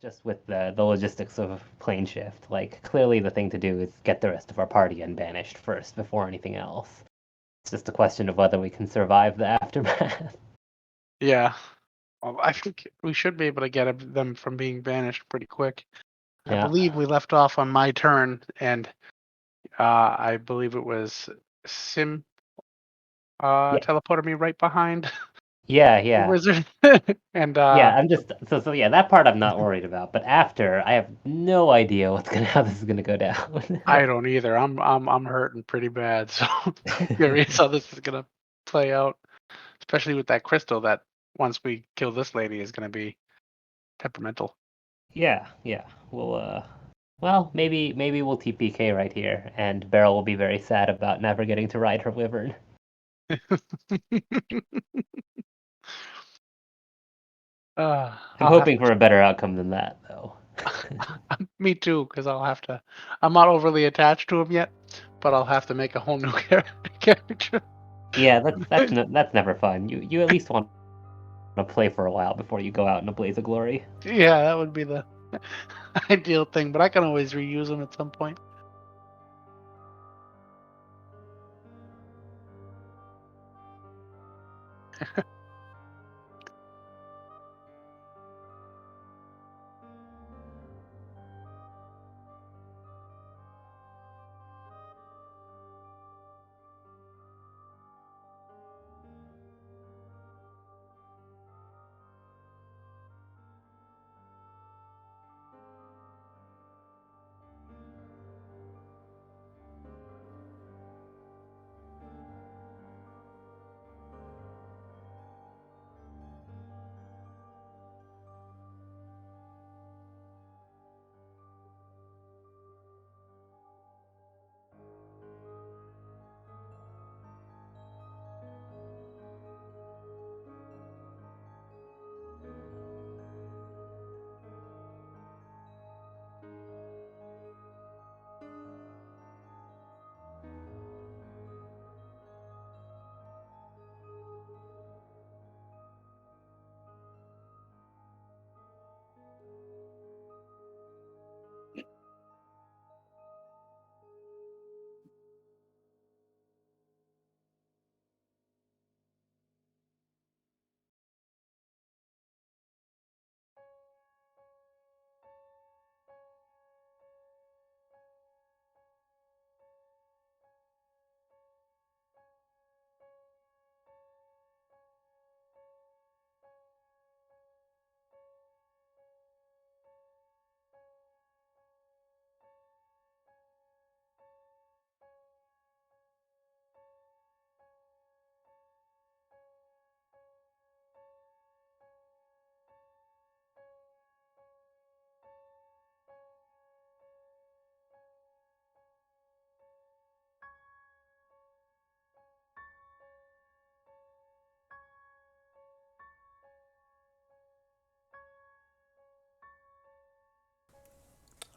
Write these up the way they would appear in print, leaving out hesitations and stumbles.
just with the logistics of plane shift, like clearly the thing to do is get the rest of our party unbanished first before anything else. It's just a question of whether we can survive the aftermath. Yeah. Well, I think we should be able to get them from being banished pretty quick. I Yeah. believe we left off on my turn, and I believe it was Sim Yeah. teleported me right behind Yeah, the yeah. wizard. And Yeah, I'm just so yeah, that part I'm not worried about. But after, I have no idea how this is gonna go down. I don't either. I'm hurting pretty bad, so I'm curious how this is gonna play out, especially with that crystal that once we kill this lady is gonna be temperamental. Yeah, yeah. Well, maybe we'll TPK right here, and Beryl will be very sad about never getting to ride her wyvern. I'm I'll have hoping for a better outcome than that, though. me too, because I'll have to. I'm not overly attached to him yet, but I'll have to make a whole new character. Yeah, that's never fun. You at least want to play for a while before you go out in a blaze of glory. Yeah, that would be the ideal thing, but I can always reuse them at some point.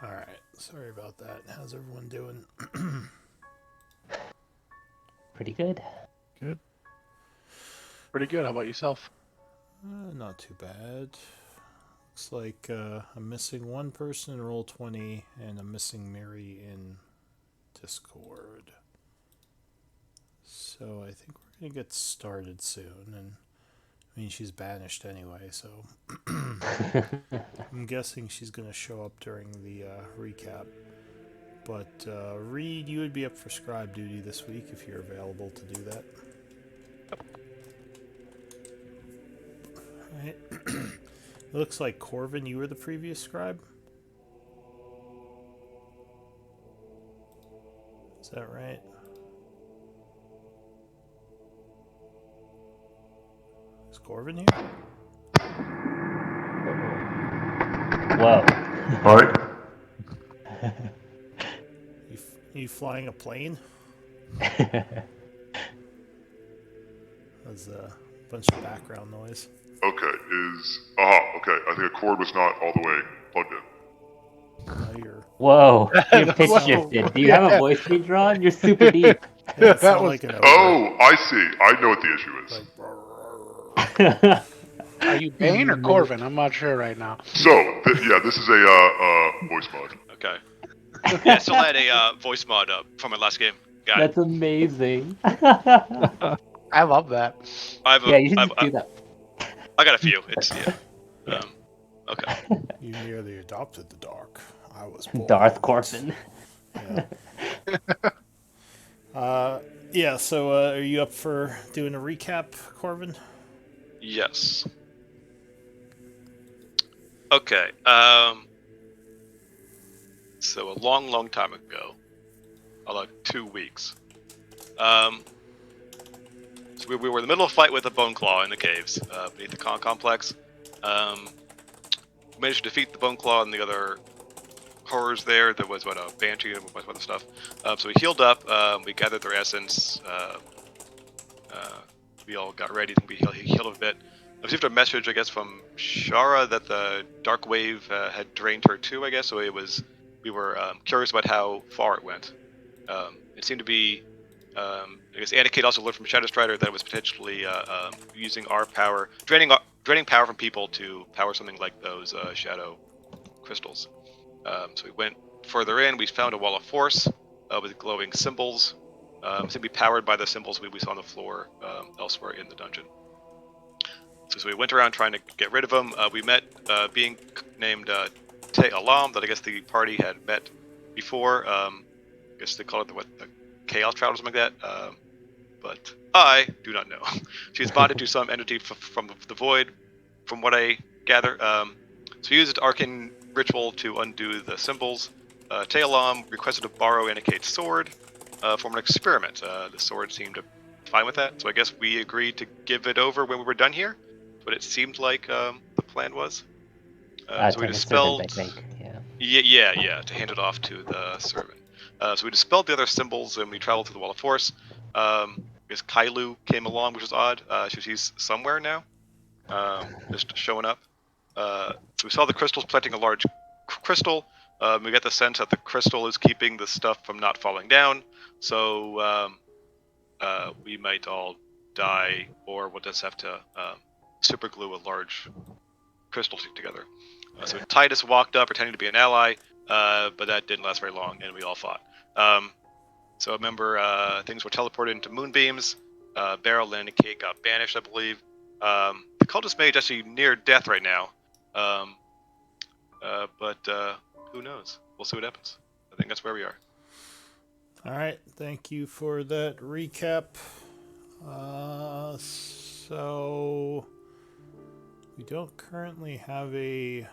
All right. Sorry about that. How's everyone doing? Pretty good. Good. Pretty good. How about yourself? Not too bad. Looks like I'm missing one person in Roll20, and I'm missing Mary in Discord. So I think we're gonna get started soon, and I mean she's banished anyway, so I'm guessing she's gonna show up during the recap. But Reed, you would be up for scribe duty this week if you're available to do that. All right. It looks like Corvin, you were the previous scribe. Is that right? Is Corvin here? Whoa. Alright. You flying a plane? There's a bunch of background noise. Okay, okay. I think a cord was not all the way plugged in. You're... Whoa, you're pitch Whoa. shifted. Do you have a voice reader on? You're super deep. That was like an Oh, I see. I know what the issue is. Are you Bane or Corvin? I'm not sure right now. So, this is a voice mod. Okay. Yeah, I still had a voice mod up from my last game. Got it. That's amazing. I love that. Yeah, you should just do that. I got a few. It's yeah. Okay. You nearly adopted the dark. I was born. Darth Corvin. Yeah. Yeah. So, are you up for doing a recap, Corvin? Yes. Okay. So a long time ago, like 2 weeks. So we were in the middle of a fight with a bone claw in the caves beneath the complex. We managed to defeat the bone claw and the other horrors there. There was a banshee and a bunch of other stuff. So we healed up. We gathered their essence. We all got ready. I think we healed a bit. I received a message, I guess, from Shara that the dark wave had drained her too. I guess so. We were curious about how far it went. It seemed to be. I guess Anna-Kate also learned from Shadow Strider that it was potentially using our power, draining power from people to power something like those shadow crystals. So we went further in. We found a wall of force with glowing symbols. Seemed to be powered by the symbols we saw on the floor elsewhere in the dungeon. So we went around trying to get rid of them. We met a being named Te Alam that I guess the party had met before. I guess they call it the Chaos Trout or something like that. But I do not know. She's bonded to some entity from the void, from what I gather. So we used arcane ritual to undo the symbols. Te Alam requested to borrow Anna-Kate's sword for an experiment. The sword seemed fine with that, so I guess we agreed to give it over when we were done here. What it seemed like the plan was. So we dispelled. I think. Yeah, to hand it off to the servant. So we dispelled the other symbols and we traveled to the Wall of Force. I guess Kailu came along, which is odd. She's somewhere now, just showing up. So we saw the crystals planting a large crystal. We got the sense that the crystal is keeping the stuff from not falling down. So we might all die, or we'll just have to super glue a large crystal together. So Titus walked up pretending to be an ally, but that didn't last very long, and we all fought. So I remember things were teleported into moonbeams. Beryl and Kate got banished, I believe. The cultist mage actually near death right now, but who knows? We'll see what happens. I think that's where we are. All right. Thank you for that recap. So we don't currently have a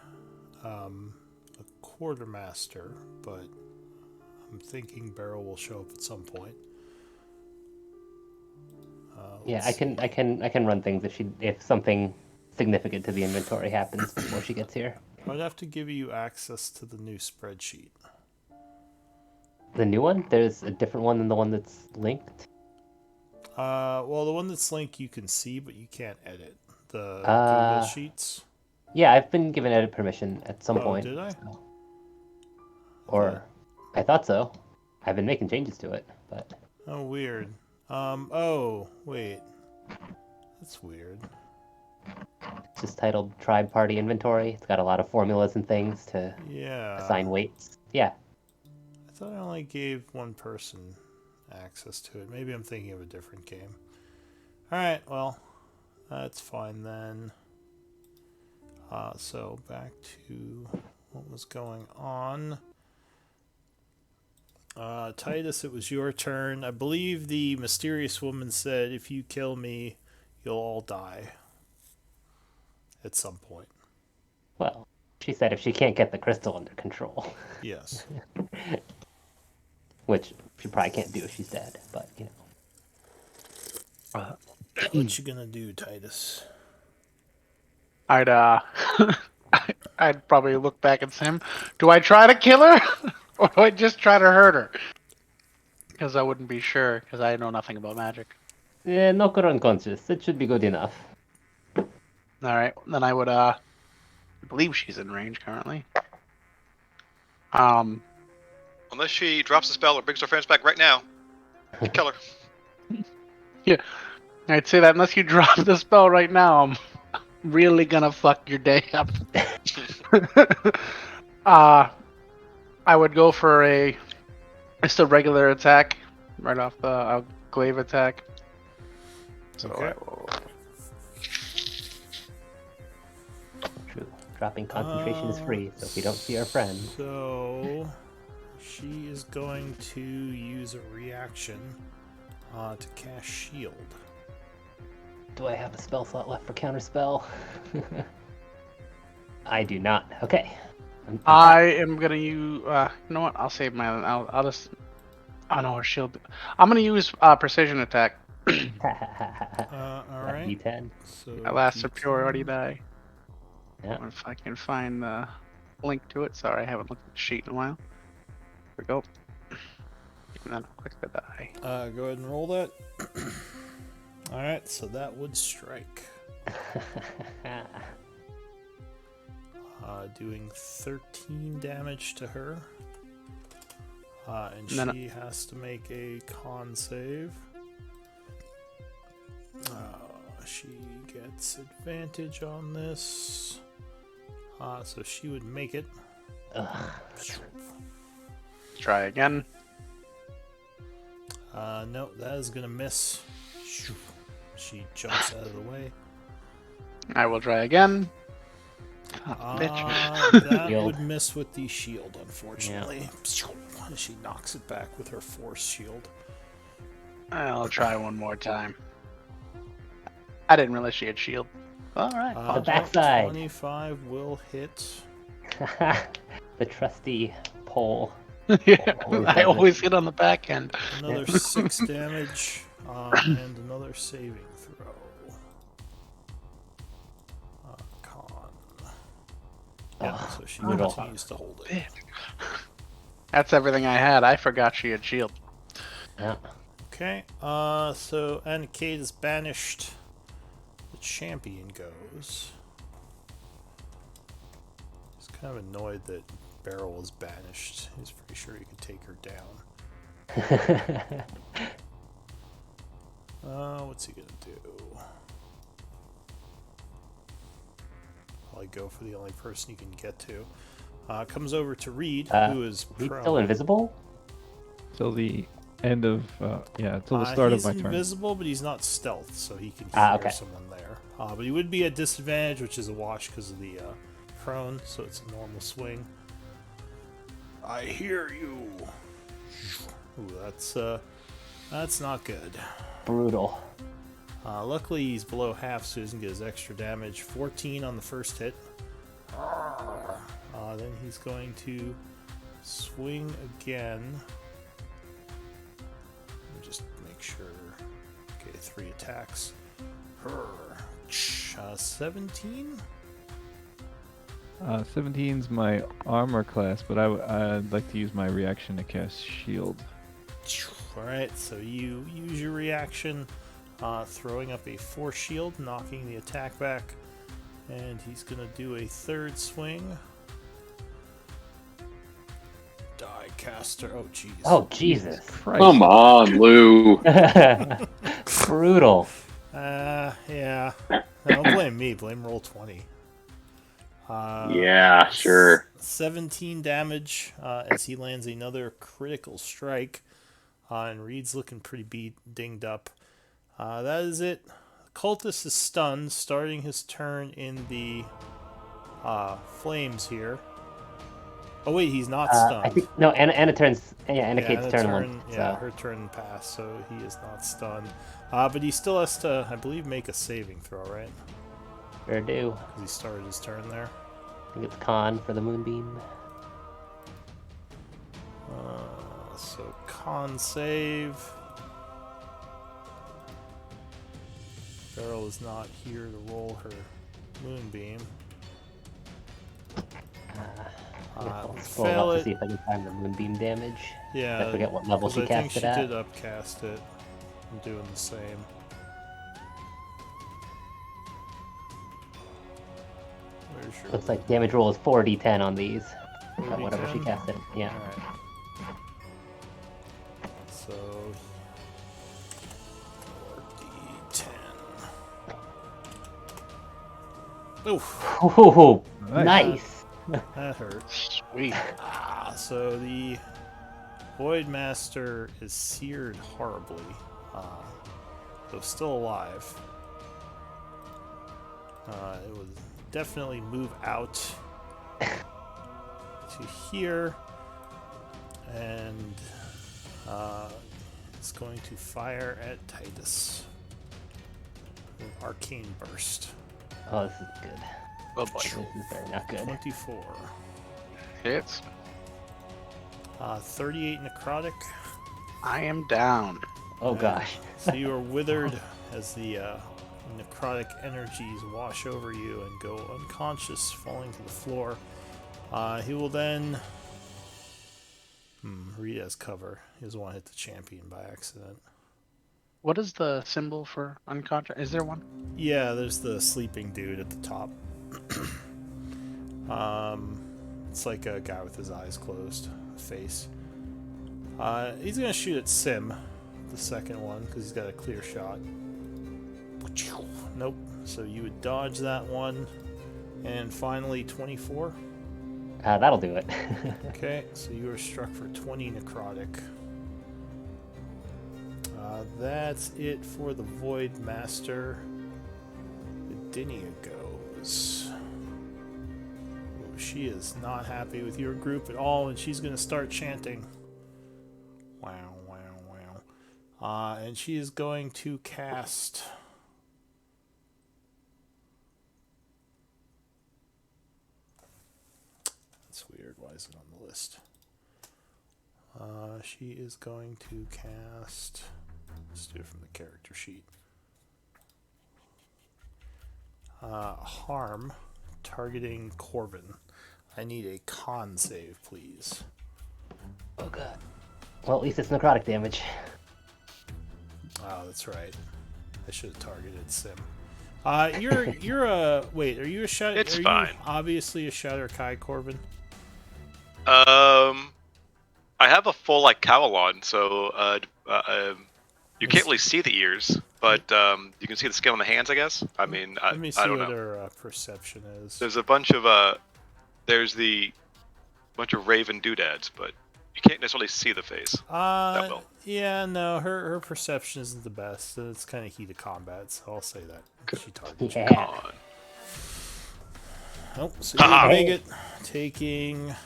quartermaster, but I'm thinking Beryl will show up at some point. Yeah, I can run things if something significant to the inventory happens before she gets here. I'd have to give you access to the new spreadsheet. The new one? There's a different one than the one that's linked? Well, the one that's linked you can see, but you can't edit. The Google Sheets. Yeah, I've been given edit permission at some point. Did I? So. Or, I thought so. I've been making changes to it, but... Oh, weird. Oh, wait. That's weird. It's just titled Tribe Party Inventory. It's got a lot of formulas and things to assign weights. Yeah. I thought I only gave one person access to it. Maybe I'm thinking of a different game. Alright, well, that's fine then. So back to what was going on. Titus, it was your turn. I believe the mysterious woman said, if you kill me, you'll all die. At some point. Well, she said if she can't get the crystal under control. Yes. Which she probably can't do if she's dead, but, you know. What you gonna do, Titus? I'd probably look back at Sim. Do I try to kill her? Or do I just try to hurt her? Because I wouldn't be sure, because I know nothing about magic. Yeah, knock her unconscious. It should be good enough. Alright, then I would, I believe she's in range currently. Unless she drops the spell or brings her friends back right now, kill her. Yeah, I'd say that unless you drop the spell right now, really gonna fuck your day up. I would go for just a regular attack right off the glaive attack. So Okay. I will. True. Dropping concentration is free, so if we don't see our friend. So she is going to use a reaction to cast shield. Do I have a spell slot left for counterspell? I do not. Okay. I am gonna use. You know what? I'll save my. I'll just. Oh no, her shield. I'm gonna use precision attack. All That right. D10. So My last D10. superiority die. Yeah. If I can find the link to it. Sorry, I haven't looked at the sheet in a while. Here we go. And then I'll click the die. Go ahead and roll that. All right. So that would strike. Doing 13 damage to her. And then she has to make a con save. She gets advantage on this. So she would make it. Try again. No, that is gonna miss. She jumps out of the way. I will try again. Oh, bitch. That Shield. would miss with the shield, unfortunately. She knocks it back with her force shield. I'll try one more time. I didn't realize she had shield. All right. The backside. 25 will hit. The trusty pole. Yeah, Always I does it. always hit on the back end. Another 6 damage, and another saving throw. Con. Yeah, Ugh, so she brutal. continues to hold it. That's everything I had. I forgot she had shield. Yeah. Okay, so Anikate is banished. The champion goes. He's kind of annoyed that Beryl was banished. He's pretty sure he could take her down. What's he gonna do? Probably go for the only person he can get to. Comes over to Reed, who is He's prone. still invisible? Till the end of till the start of my He's turn. invisible, but he's not stealth, so he can hear Okay. someone there. But he would be at disadvantage, which is a wash because of the prone, so it's a normal swing. I hear you. Ooh, that's not good. Brutal. Luckily, he's below half, so he doesn't get his extra damage. 14 on the first hit. Then he's going to swing again. Let me just make sure. Okay, 3 attacks. 17? 17's my armor class, but I'd like to use my reaction to cast shield. Alright, so you use your reaction, throwing up a force shield, knocking the attack back. And he's going to do a third swing. Die caster. Oh, jeez. Oh, Jesus. Christ. Come on, Lou. Brutal. Yeah. No, don't blame me. Blame Roll20. Yeah, sure. 17 damage as he lands another critical strike. And Reed's looking pretty dinged up. That is it. Cultist is stunned, starting his turn in the flames here. Oh wait, he's not stunned. I think no. Anna turns. Yeah, Anna Yeah, Kate's the turn turn, one. yeah, So. her turn passed, so he is not stunned. But he still has to, I believe, make a saving throw, right? Sure do. Because he started his turn there. I think it's con for the moonbeam. So con save. Beryl is not here to roll her moonbeam. I'll scroll fail up it. to see if I can find the moonbeam damage. Yeah, I forget what level 'cause she I think cast she it at. did upcast it. I'm doing the same. Where's your Looks like damage roll is 4d10 on these. 4d10? Whatever she casted. Yeah. Alright. So 4d10. Oof, Ooh, Nice. nice. that hurt. Sweet. So the Void Master is seared horribly. Though still alive. It would definitely move out to here. And it's going to fire at Titus. An Arcane Burst. Oh, this is good. Oh boy. This is very not good. 24. Hits. 38 necrotic. I am down. Oh gosh. So you are withered as the necrotic energies wash over you and go unconscious, falling to the floor. He will then read as cover. He doesn't want to hit the champion by accident. What is the symbol for unconscious? Is there one? Yeah, there's the sleeping dude at the top. It's like a guy with his eyes closed, face. He's gonna shoot at Sim, the second one, because he's got a clear shot. Nope. So you would dodge that one, and finally 24. That'll do it. Okay, so you are struck for 20 necrotic. That's it for the Void Master. Dinia goes. Oh, she is not happy with your group at all, and she's going to start chanting. Wow, wow, wow. And she is going to cast... That's weird. Why is it on the list? She is going to cast... Let's do it from the character sheet. Harm, targeting Corbin. I need a con save, please. Oh god. Well, at least it's necrotic damage. Oh, that's right. I should have targeted Sim. You're a wait. Are you a shadow? It's are fine. You obviously a Shatter Kai, Corbin. I have a full like cowl on, so you can't really see the ears, but you can see the skin on the hands, I guess. I mean, Let me see I don't what know. her perception is. There's a bunch of bunch of raven doodads, but you can't necessarily see the face that well. Yeah, no, her perception isn't the best. It's kind of heat of combat, so I'll say that she targets you. Yeah. Con. Nope. So you Haha. make it, taking I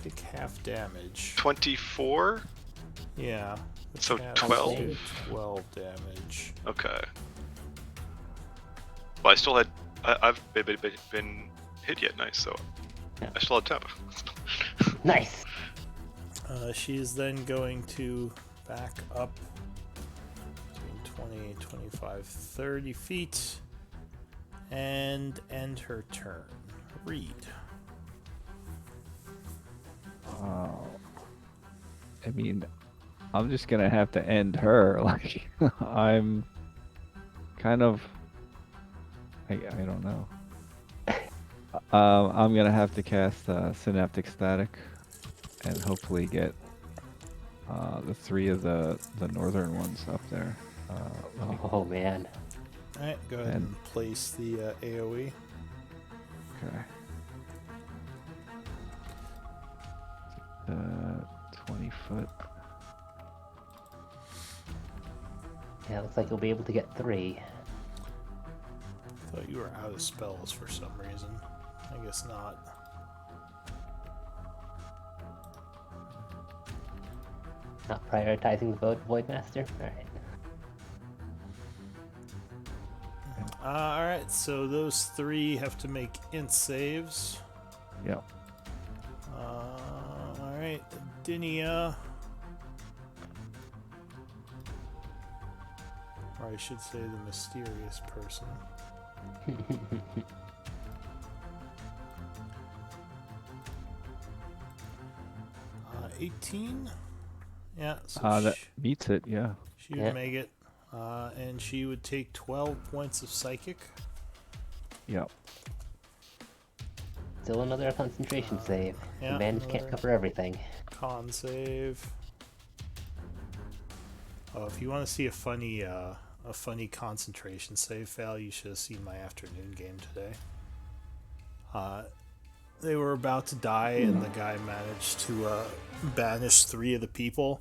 think half damage. 24. Yeah. So Half 12? damage, 12 damage. Okay. Well, I still had. I've been hit yet, nice. So Yeah. I still had temp. Nice. She is then going to back up between 20, 25, 30 feet and end her turn. Read. I mean, I'm just gonna have to end her. Like, I'm kind of. I don't know. I'm gonna have to cast Synaptic Static, and hopefully get the three of the northern ones up there. Oh man. Alright, go ahead and place the AoE. Okay. 20 foot. Yeah, looks like you'll be able to get 3. Thought you were out of spells for some reason. I guess not. Not prioritizing the Void Master? Alright. Alright, so those 3 have to make int saves. Yep. Alright, Dinia. Or I should say the mysterious person. 18? Yeah, so That beats it. Yeah. she would Yeah. make it. And she would take 12 points of psychic. Yep. Still another concentration save. yeah, Advantage can't another- cover everything. Con save. Oh, if you want to see a funny concentration save fail, you should have seen my afternoon game today. They were about to die, and the guy managed to banish 3 of the people.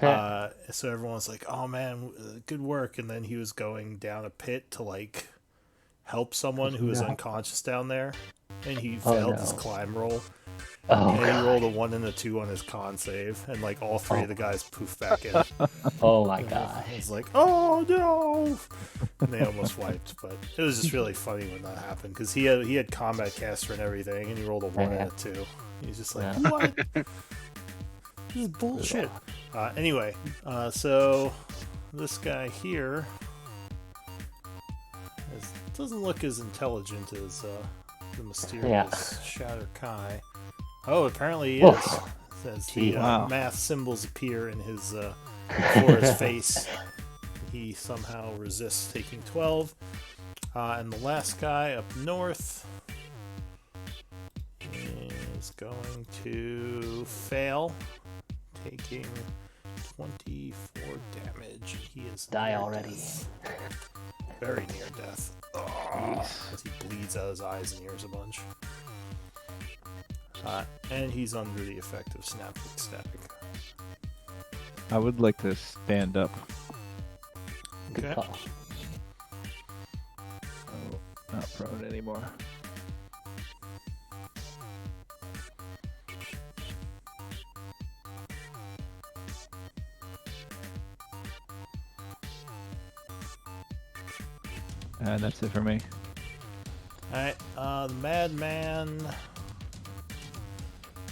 So everyone's like, "Oh man, good work!" And then he was going down a pit to like help someone who was No. unconscious down there, and he Oh, failed his no. climb roll. Oh, And he God. rolled a 1 and a 2 on his con save, and like all 3 of the guys poof back in. Oh my gosh. It's like, oh no! And they almost wiped, but it was just really funny when that happened because he had combat caster and everything, and he rolled a 1 and a 2. He's just like, Yeah. what? This is bullshit. Anyway, so this guy here doesn't look as intelligent as the mysterious Shatter Kai. Oh, apparently he is. As the Wow. math symbols appear in his before his face, he somehow resists taking 12. And the last guy up north is going to fail, taking 24 damage. He is Die near already. death. Very near death. As he bleeds out his eyes and ears a bunch. And he's under the effect of Snaptic Static. I would like to stand up. Good Okay. call. Oh, not prone anymore. And that's it for me. Alright, the Madman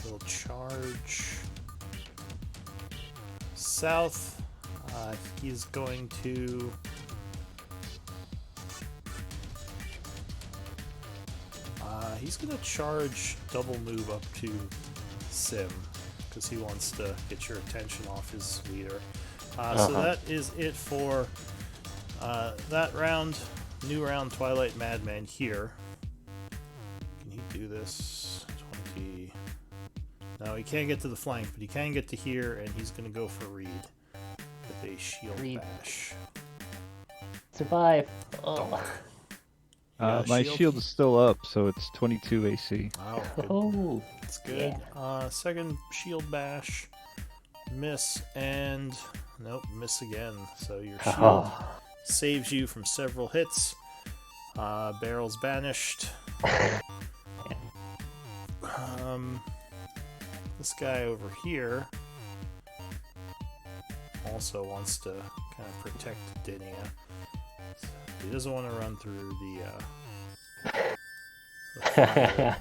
will charge south. He's going to charge double move up to Sim because he wants to get your attention off his leader. So that is it for that round. New round Twilight Madman here. Can he do this? 20. No, he can't get to the flank, but he can get to here, and he's going to go for Reed with a shield Reed. bash. Survive. Oh. You got a My shield is still up, so it's 22 AC. Wow, good. Oh. That's good. Second shield bash. Miss, and nope, miss again. So your shield Oh. saves you from several hits. Barrel's banished. This guy over here also wants to kind of protect Dinia. He doesn't want to run through the fire.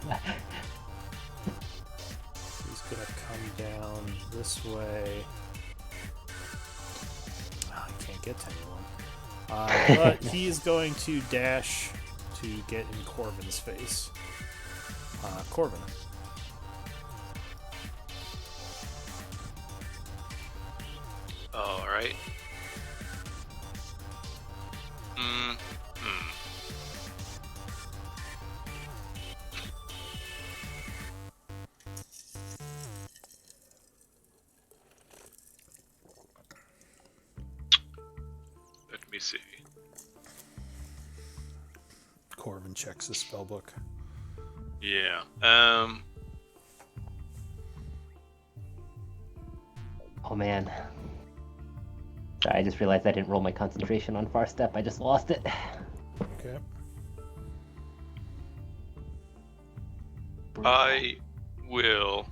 He's gonna come down this way. Oh, I can't get to anyone. But he's going to dash to get in Corbin's face. Corbin. All right. Let me see. Corbin checks the spellbook. Yeah. Oh man. Sorry, I just realized I didn't roll my concentration on Far Step. I just lost it. Okay. I will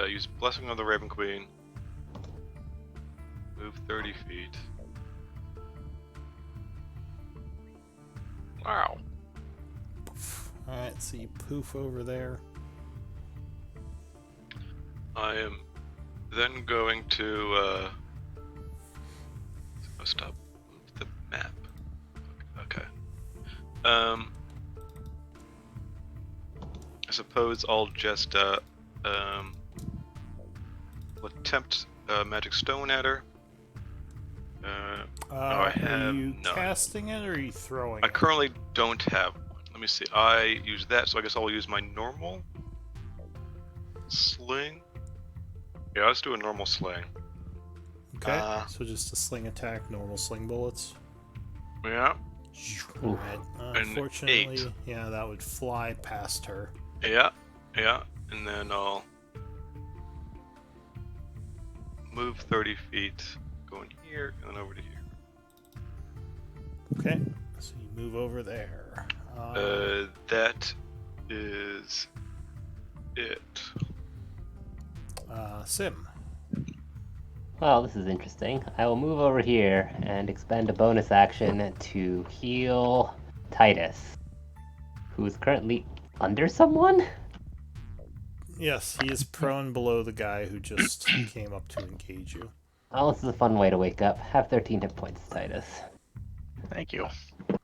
use Blessing of the Raven Queen. Move 30 feet. Wow. Alright, so you poof over there. I am then going to stop the map. Okay. I suppose I'll just attempt Magic Stone at her. I have are you none. casting it or are you throwing I it? currently don't have one. Let me see. I use that, so I guess I'll use my normal sling. Yeah, let's do a normal sling. Okay, so just a sling attack, normal sling bullets. Yeah. Alright, An unfortunately, 8. yeah, that would fly past her. Yeah, and then I'll move 30 feet, going here and then over to here. Okay, so you move over there. That is it. Sim. Well, this is interesting. I will move over here and expend a bonus action to heal Titus, who is currently under someone? Yes, he is prone below the guy who just came up to engage you. Oh, this is a fun way to wake up. Have 13 hit points, Titus. Thank you.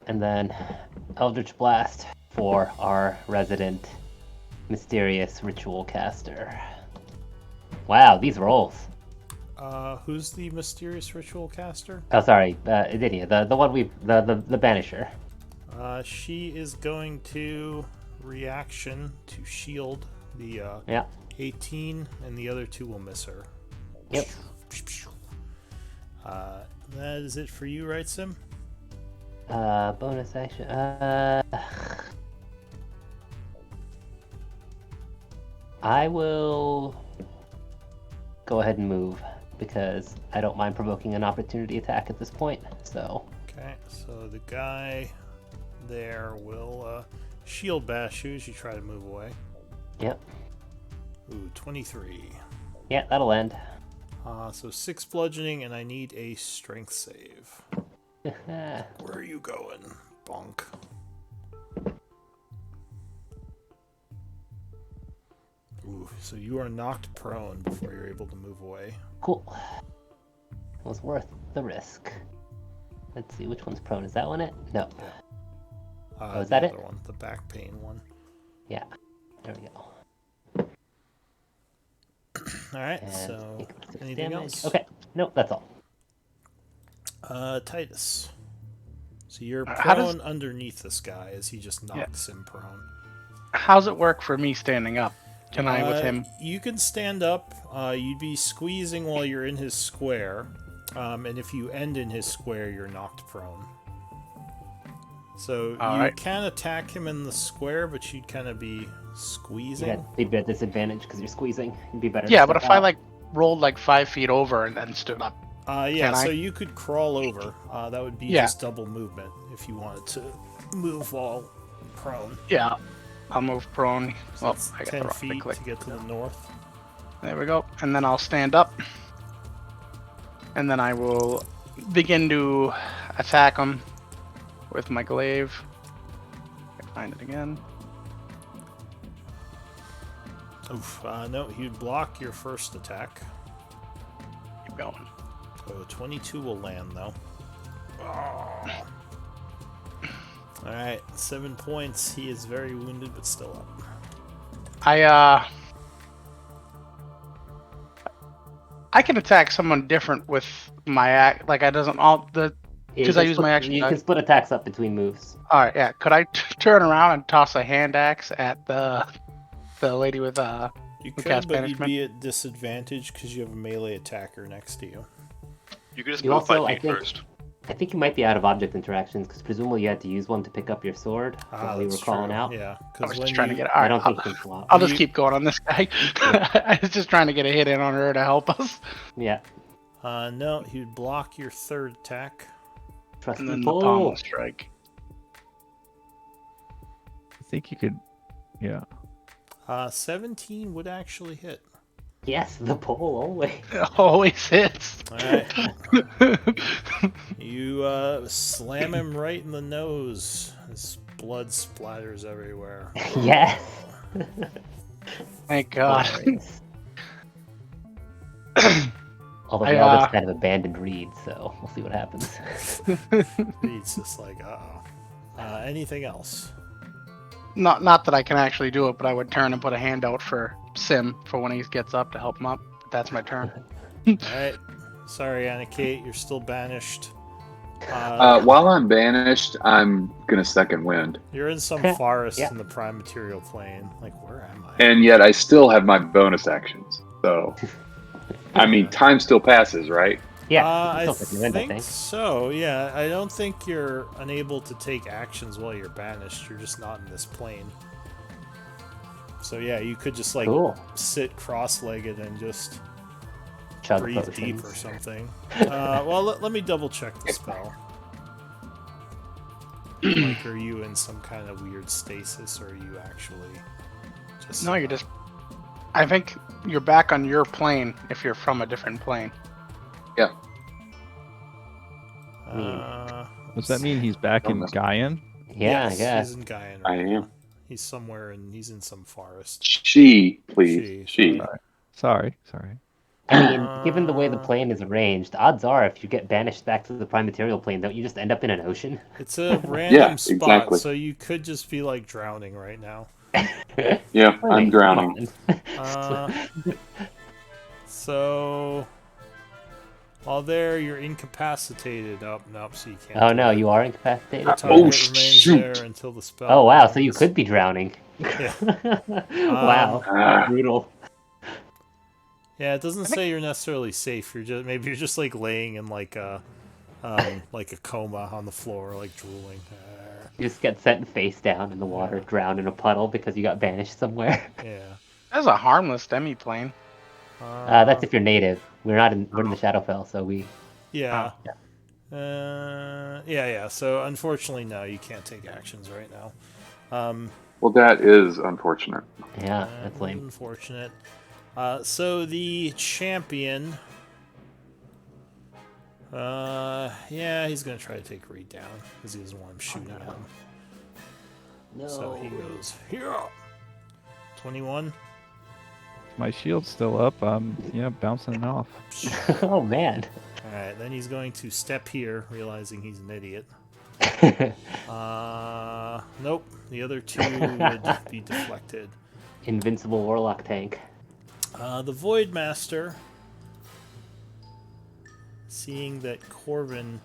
And then Eldritch Blast for our resident mysterious ritual caster. Wow, these rolls. Who's the mysterious ritual caster? Oh, sorry, Idinia, the one the Banisher. She is going to reaction to shield the Yeah. 18, and the other two will miss her. Yep. That is it for you, right, Sim? Bonus action. I will go ahead and move because I don't mind provoking an opportunity attack at this point. So. Okay, so the guy there will shield bash you as you try to move away. Yep. Ooh, 23. Yeah, that'll end. So 6 bludgeoning, and I need a strength save. Where are you going? Bonk. Ooh, so you are knocked prone before you're able to move away. Cool. It was worth the risk. Let's see, which one's prone? Is that one it? No. Yeah. Is The that other it? one, the back pain one. Yeah. There we go. All right. And So take 6 anything damage. else? Okay. Nope, that's all. Titus. So you're How does- prone underneath this guy as he just knocks him prone. How's it work for me standing up? Can I with him? You can stand up. You'd be squeezing while you're in his square. And if you end in his square, you're knocked prone. So All you right. can attack him in the square, but you'd kind of be squeezing. You'd be at disadvantage because you're squeezing. You'd be better. to Yeah, but step if I out. like rolled like 5 feet over and then stood up. Yeah, Can I? so you could crawl over. That would be Yeah. just double movement if you wanted to move while prone. Yeah, I'll move prone. So Well, it's I got 10 the wrong feet click. to get to the north. There we go. And then I'll stand up. And then I will begin to attack him with my glaive. I find it again. Oof, no, he'd block your first attack. Keep going. Oh, 22 will land, though. Alright, 7 points. He is very wounded, but still up. I can attack someone different with my act. Like I doesn't all the. Yeah, 'cause you I can use my split- action You die. can split attacks up between moves. All right, yeah. Could I turn around and toss a hand axe at the lady with You We could, cast but banishment. you'd be at disadvantage because you have a melee attacker next to you. You can just You move also, 5 I feet think- first. I think you might be out of object interactions because presumably you had to use one to pick up your sword while we were That's calling true. out. Yeah, I because was when just trying to you, get. All I right, don't I'll, think you can swap. I'll just You- keep going on this guy. I was just trying to get a hit in on her to help us. Yeah. no, he'd block your third attack. Trust And me, then the palm will pull. strike. I think you could. Yeah. 17 would actually hit. Yes, the pull always. It always hits. Alright. You slam him right in the nose. His blood splatters everywhere. Yes. Thank God. Nice. Although I, we all just kind of abandoned Reed, so we'll see what happens. He's just like, anything else? Not that I can actually do it, but I would turn and put a hand out for Sim for when he gets up to help him up. That's my turn. Alright. Sorry, Anna Kate, you're still banished. While I'm banished, I'm gonna second wind, You're in some forest Yeah. in the prime material plane. Like, where am I? and yet I still have my bonus actions. So, I mean, time still passes, right? Yeah, I it's still taking a wind, I think so. Yeah, I don't think you're unable to take actions while you're banished. You're just not in this plane. So yeah, you could just like Cool. sit cross-legged and just Chug breathe potions. deep or something. Well, let me double check the spell. Like, are you in some kind of weird stasis, or are you actually just... No, you're just. I think you're back on your plane if you're from a different plane. Yeah. Does that mean he's back in Gaian? Yeah, yes, I guess. he's in Gaian I right am. now. He's somewhere, and he's in some forest. She, please. She, She. Sorry. I mean, given the way the plane is arranged, odds are if you get banished back to the prime material plane, don't you just end up in an ocean? It's a random spot, exactly. so you could just be like drowning right now. Yeah, I'm drowning. So while there, you're incapacitated. Oh, nope, so you can't. Oh do no, that. you are incapacitated? The target remains shoot. there until the spell. Oh wow, so you ends. could be drowning. Yeah. Wow, brutal. Yeah, it doesn't say you're necessarily safe. You're just like laying in like a coma on the floor, like drooling. You just get sent face down in the water, drown in a puddle because you got banished somewhere. Yeah. That's a harmless demi-plane. That's if you're native. We're in the Shadowfell, so we. Yeah. Yeah. So unfortunately, no, you can't take actions right now. Well, that is unfortunate. Yeah, that's lame. Unfortunate. So the champion. Yeah, he's gonna try to take Reed down because he doesn't want him shooting at him. No. So he goes here. 21. My shield's still up. Yeah, bouncing it off. Oh man. All right, then he's going to step here, realizing he's an idiot. Nope. The other two would be deflected. Invincible Warlock tank. The Void Master, seeing that Corvin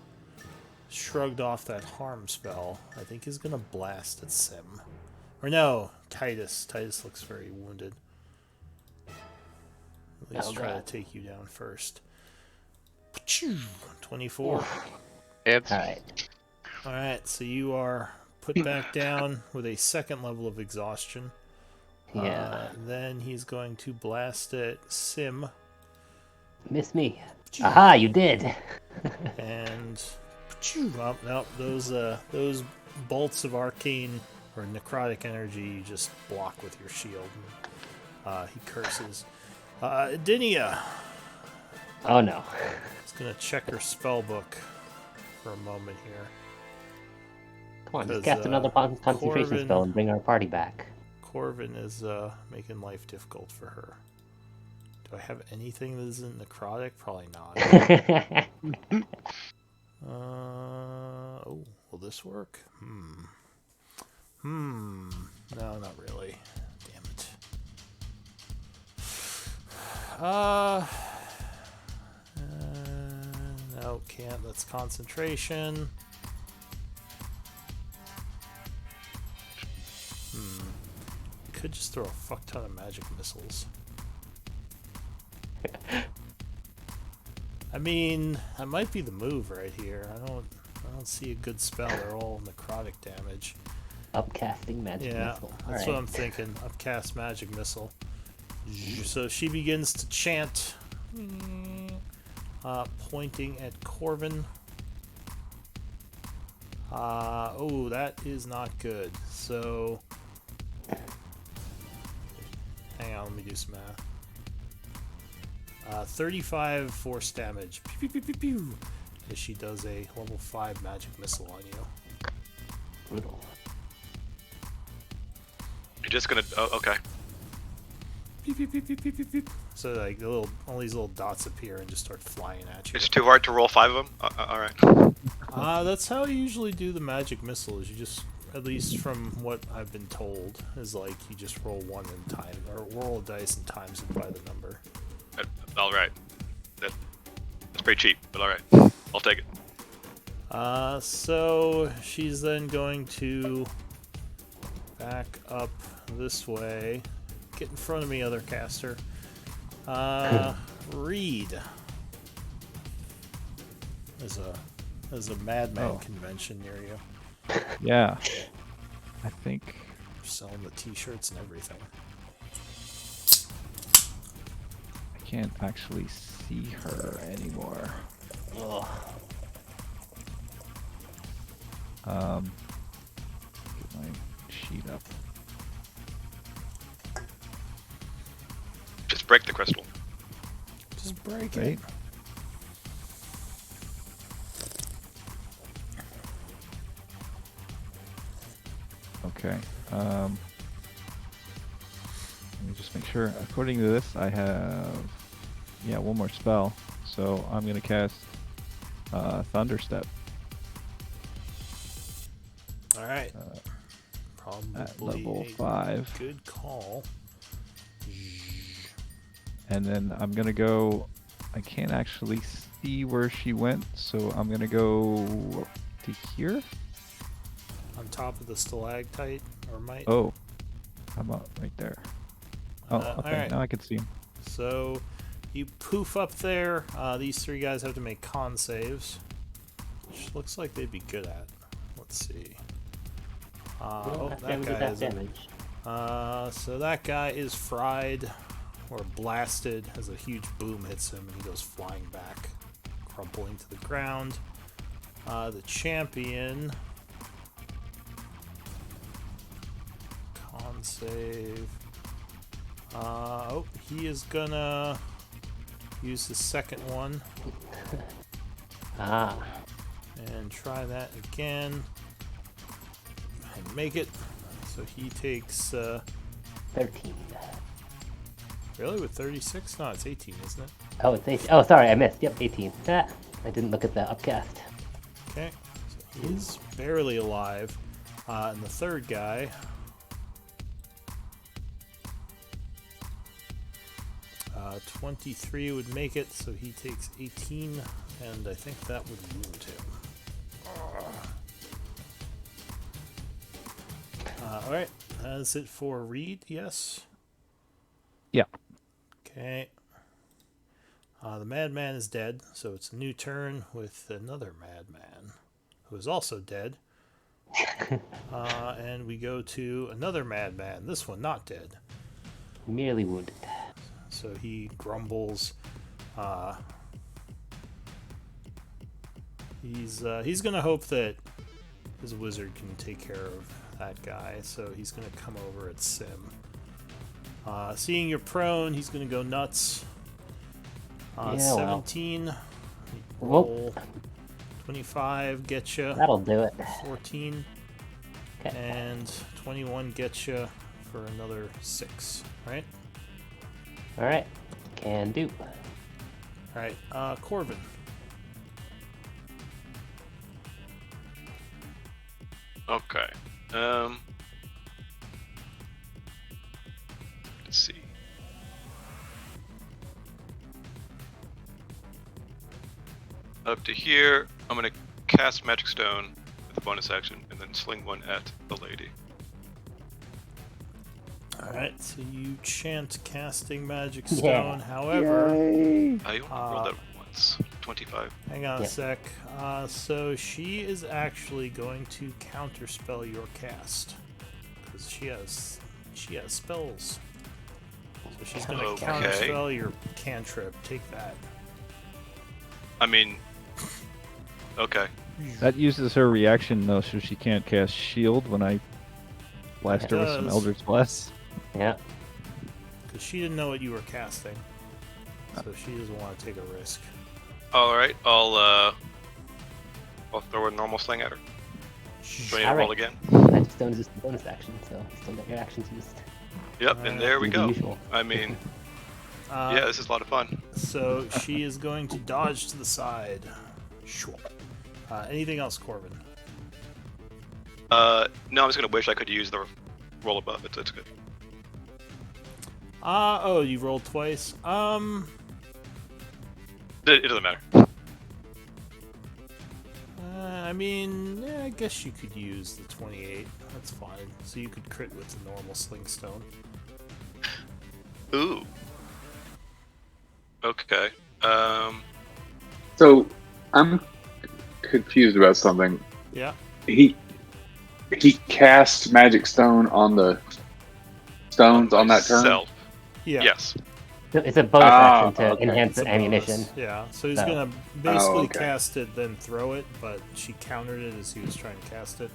shrugged off that harm spell, I think is going to blast at Sim. Or no, Titus. Titus looks very wounded. At least try to take you down first. 24. It's Alright, so you are put back down with a second level of exhaustion. Yeah. Then he's going to blast at Sim. Miss me. Aha, you did. And oh, no, those bolts of arcane or necrotic energy you just block with your shield. He curses. Dinia. Oh no. He's gonna check her spell book for a moment here. Come on, just cast another concentration Corvin- spell and bring our party back. Corvin is making life difficult for her. Do I have anything that isn't necrotic? Probably not. Oh, will this work? No, not really. Damn it. No, can't. That's concentration. Could just throw a fuck ton of magic missiles. I mean, that might be the move right here. I don't see a good spell. They're all necrotic damage. Upcasting magic missile. That's what I'm thinking. Upcast magic missile. So she begins to chant, pointing at Corvin. Oh, that is not good. So, hang on, let me do some math. 35 force damage. Pew, pew, pew, pew, pew, as she does a level 5 magic missile on you. Brutal. You're just gonna. Oh, okay. Pew, pew, pew, pew, pew, pew, pew. So like all these little dots appear and just start flying at you. It's too hard to roll 5 of them. All right. That's how you usually do the magic missiles. You just, at least from what I've been told, is like you just roll one in time, or roll a dice and times it by the number. All right. That's pretty cheap, but all right. I'll take it. So she's then going to back up this way. Get in front of me, other caster. Reed. There's a Madman convention near you. Yeah. I think. They're selling the T-shirts and everything. I can't actually see her anymore. Ugh. Get my sheet up. Just break the crystal. Just break Right. it. Okay. Let me just make sure. According to this, I have one more spell. So I'm gonna cast Thunderstep All right. Probably at level a 5, good call. and then I'm gonna go. I can't actually see where she went, so I'm gonna go up to here. On top of the stalactite or mite. Oh, how about right there? Oh, okay. alright. Now I can see him. So you poof up there. These three guys have to make con saves, which looks like they'd be good at. Let's see. That guy is. Damage. So that guy is fried or blasted as a huge boom hits him and he goes flying back, crumpling to the ground. The champion. Con save. He is gonna use the second one and try that again and make it. So he takes 13. really with 36? No, it's 18, isn't it? Oh, it's 18. Oh, sorry, I missed. Yep, 18. I didn't look at the upcast. Okay, so he is barely alive. And the third guy. 23 would make it, so he takes 18, and I think that would wound him. Alright, that's it for Reed, yes? Yeah. Okay. The Madman is dead, so it's a new turn with another Madman, who is also dead. And we go to another Madman, this one not dead. Merely wounded. So he grumbles. He's gonna hope that his wizard can take care of that guy. So he's gonna come over at Sim. Seeing you're prone, he's gonna go nuts. 17. Roll. 25 get you. That'll do it. 14. Okay. And 21 get you for another 6. Right. All right, can do. All right, Corbin. Okay. Let's see. Up to here, I'm gonna cast Magic Stone with a bonus action, and then sling one at the lady. Alright, so you chant casting Magic Stone, Yeah. however... I only rolled that once. 25. Hang on a Yep. sec. So she is actually going to counterspell your cast. Because she has spells. So she's going to Okay. counterspell your cantrip. Take that. I mean... Okay. That uses her reaction though, so she can't cast shield when I blast her with some does. Eldritch Blast. Yeah. Because she didn't know what you were casting. So she doesn't want to take a risk. Alright, I'll throw a normal sling at her. Do I need to roll again? Magic Stone is just a bonus action, so you still get your actions used. Yep, and there we Do the go. usual. I mean, yeah, this is a lot of fun. So she is going to dodge to the side. Sure. Anything else, Corbin? No, I'm just gonna wish I could use the roll above. It's good. Oh, you rolled twice. It doesn't matter. I mean, yeah, I guess you could use the 28. That's fine. So you could crit with the normal sling stone. Ooh. Okay. So I'm confused about something. Yeah. He cast Magic Stone on the stones on that turn? Myself. Yeah. Yes. It's a bonus action to okay. enhance It's a the ammunition. bonus. Yeah. So he's So- gonna basically okay. cast it, then throw it, but she countered it as he was trying to cast it.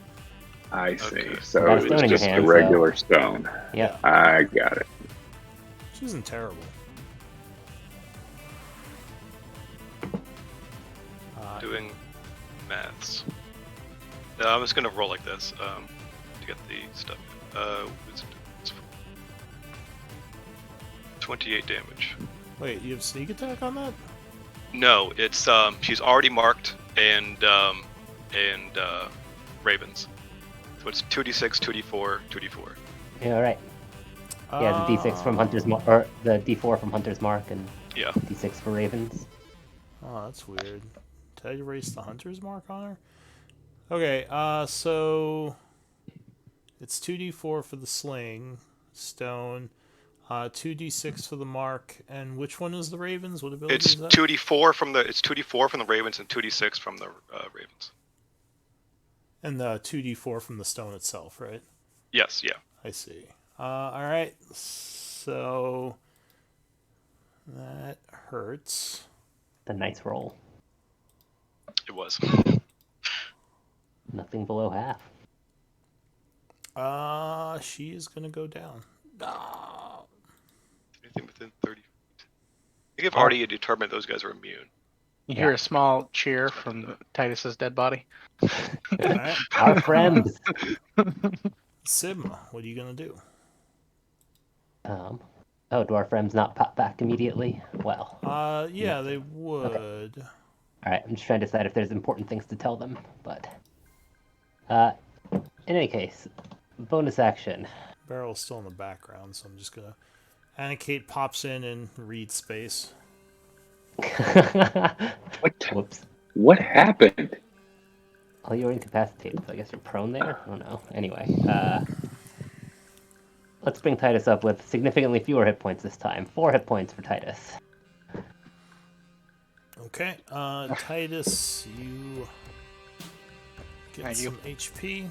I see. Okay. So You got a it stone was in your just hand, a so- regular stone. Yep. I got it. Which isn't terrible. Doing maths. I'm just gonna roll like this to get the stuff. It's 28 damage. Wait, you have sneak attack on that? No, it's she's already marked and ravens. So it's 2d6, 2d4, 2d4. Yeah, all right. Yeah, the D6 from Hunter's Mark, or the D4 from Hunter's Mark, and Yeah. D6 for Ravens. Oh, that's weird. Did I erase the hunter's mark on her? Okay, so it's 2d4 for the sling, stone, 2d6 for the mark, and which one is the ravens? What ability It's is that? 2d4 from the ravens and 2d6 from the ravens. And the 2d4 from the stone itself, right? Yes, yeah. I see. All right, so that hurts. The nice roll. It was. Nothing below half. She is gonna go down. Anything within 30 feet. I think I've already determined those guys are immune. You hear a small cheer from Titus's dead body. All right, Our friends. Sim, what are you gonna do? Do our friends not pop back immediately? Well, Yeah, they would. all right. I'm just trying to decide if there's important things to tell them. But, in any case, bonus action. Barrel's still in the background, so I'm just gonna. Anna Kate pops in and reads space. Whoops. What happened? Oh, you were incapacitated, so I guess you're prone there? Oh no. Anyway, let's bring Titus up with significantly fewer hit points this time. 4 hit points for Titus. Okay, Titus, you get Thank you. some HP.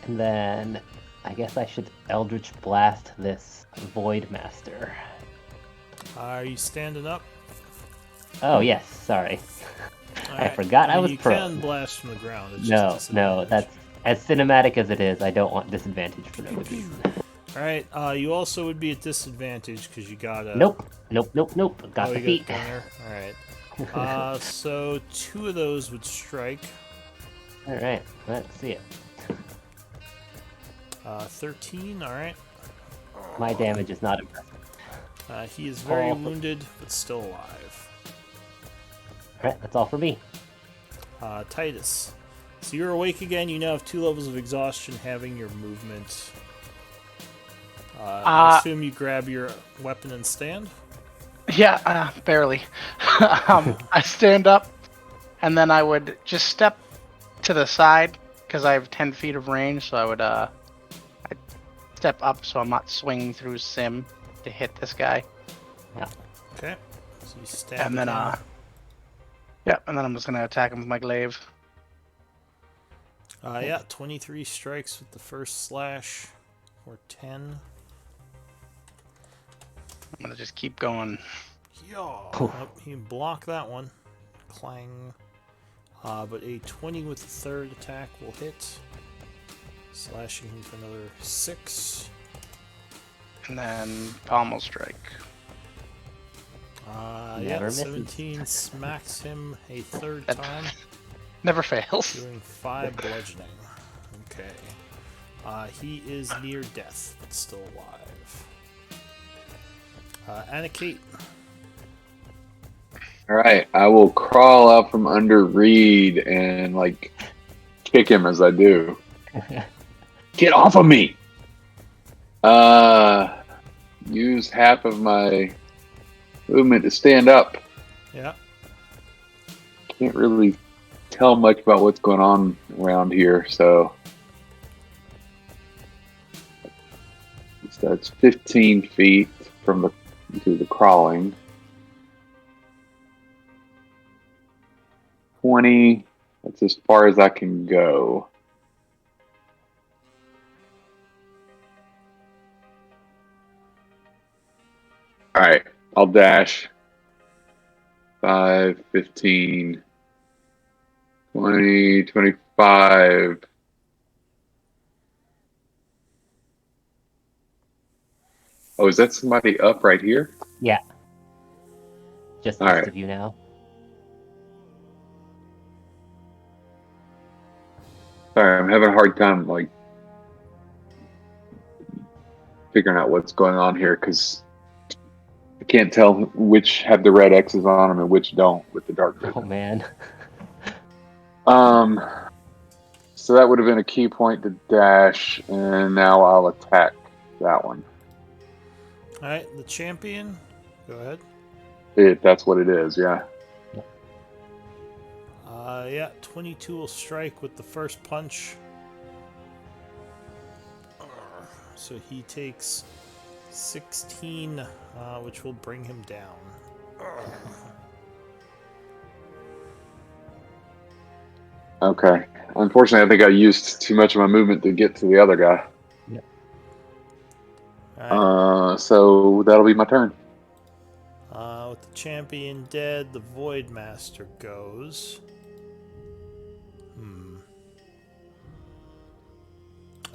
And then I guess I should Eldritch Blast this Void Master. Are you standing up? Oh, yes, sorry. All I forgot I was you prone. can blast from the ground. It's No, just no, disadvantage. that's as cinematic as it is. I don't want disadvantage for no good reason. All right. You also would be at disadvantage because you got a. Nope. Got Oh, the you feet. got gunner. All right. So 2 of those would strike. All right, let's see it. 13. All right. My damage is not impressive. He is very Oh. wounded, but still alive. All right, that's all for me. Titus. So you're awake again. You now have 2 levels of exhaustion, having your movement. I assume you grab your weapon and stand. Yeah, barely. I stand up, and then I would just step to the side because I have 10 feet of range. So I would I'd step up so I'm not swinging through Sim to hit this guy. Okay. So you stab. And then again. yeah, and then I'm just gonna attack him with my glaive. Yeah, 23 strikes with the first slash, or 10. I'm gonna just keep going. Yo. Oh, you block that one. Clang. But a 20 with the third attack will hit. Slashing him for another 6. And then pommel strike. Never Yeah, misses. 17 smacks him a third That- time, Never fails. doing 5 bludgeoning. Okay. He is near death, but still alive. Anna Kate. All right, I will crawl out from under Reed and like kick him as I do. Get off of me! Use half of my movement to stand up. Yeah. Can't really tell much about what's going on around here, so that's 15 feet from the crawling. 20, That's as far as I can go. Alright, I'll dash. 5, 15, 20, 25. Oh, is that somebody up right here? Yeah. Just All east right. of you now. Sorry, I'm having a hard time like figuring out what's going on here because I can't tell which have the red X's on them and which don't with the dark Oh vision. man. So that would have been a key point to dash, and now I'll attack that one. Alright, the champion. Go ahead. That's what it is, yeah. Yeah, 22 will strike with the first punch. So he takes 16, which will bring him down. Okay. Unfortunately, I think I used too much of my movement to get to the other guy. Alright. So that'll be my turn. With the champion dead, the Void Master goes.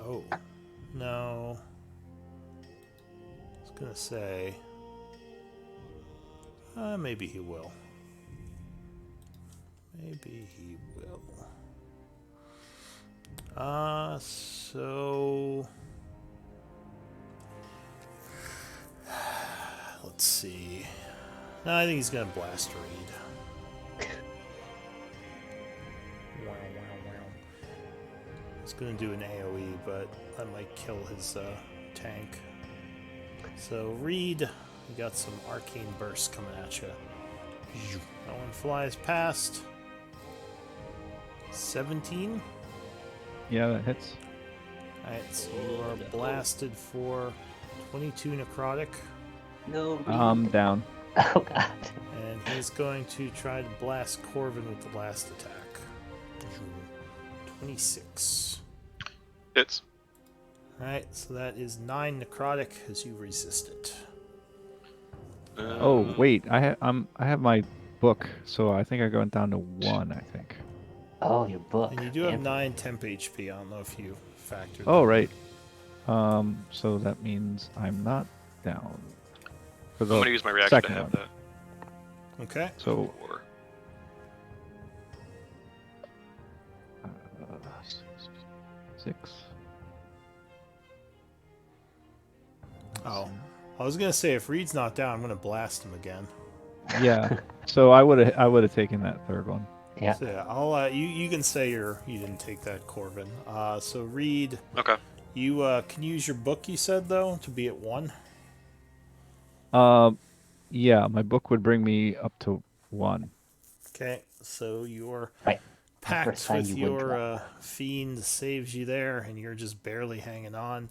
Oh. No. I was gonna say. Maybe he will. Maybe he will. So. Let's see. No, I think he's gonna blast Reed. Wow, wow, wow. He's gonna do an AoE, but that might kill his tank. So Reed, you got some arcane bursts coming at you. That one flies past. 17. Yeah, that hits. Alright, so you are blasted for 22 necrotic. No. I'm down. Oh god. And he's going to try to blast Corvin with the last attack. 26. Hits. Alright, so that is 9 necrotic as you resist it. Oh wait, I have my book, so I think I go down to 1. I think. Oh, your book. And you do have Man. 9 temp HP. I don't know if you factored Oh that in. right. So that means I'm not down. For I'm the gonna use my reaction to second have one. that. Okay. So Or 6. Oh. I was gonna say if Reed's not down, I'm gonna blast him again. Yeah. So I would have taken that third one. Yeah. So yeah, I'll you can say you didn't take that Corvin. So Reed, okay. you can use your book. You said though to be at 1. Yeah, my book would bring me up to 1. Okay, so your Right. pact first time with you would your drop. fiend saves you there, and you're just barely hanging on.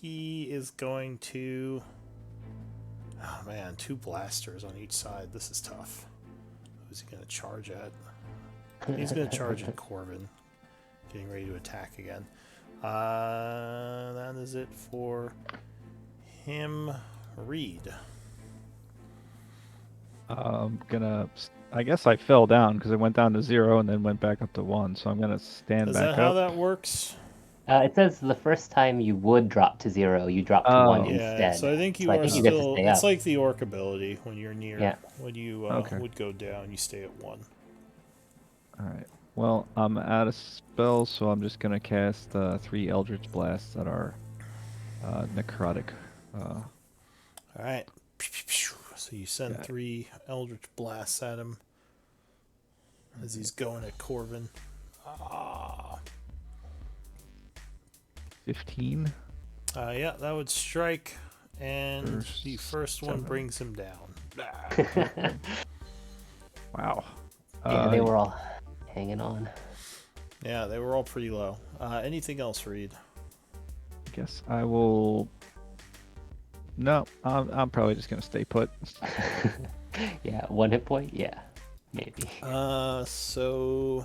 He is going to. Oh man, 2 blasters on each side. This is tough. Who's he going to charge at? He's going to charge at Corvin. Getting ready to attack again. That is it for him. Reed. I guess I fell down because it went down to 0 and then went back up to 1. So I'm gonna stand Is back that how up. that works? It says the first time you would drop to 0, you drop to 1 Oh. Yeah, instead. so I think you So I are think you get to still. stay It's up. like the orc ability when you're near. Yeah. When you Okay. would go down, you stay at 1. All right. Well, I'm out of spells, so I'm just gonna cast 3 Eldritch Blasts that are necrotic. All right. So you send Got it. 3 Eldritch Blasts at him as he's going at Corvin. 15. Yeah, that would strike, and the first one 7. brings him down. Wow. Yeah, they were all hanging on. Yeah, they were all pretty low. Anything else, Reed? Guess I will. No, I'm probably just gonna stay put. Yeah, 1 hit point. Yeah. maybe. So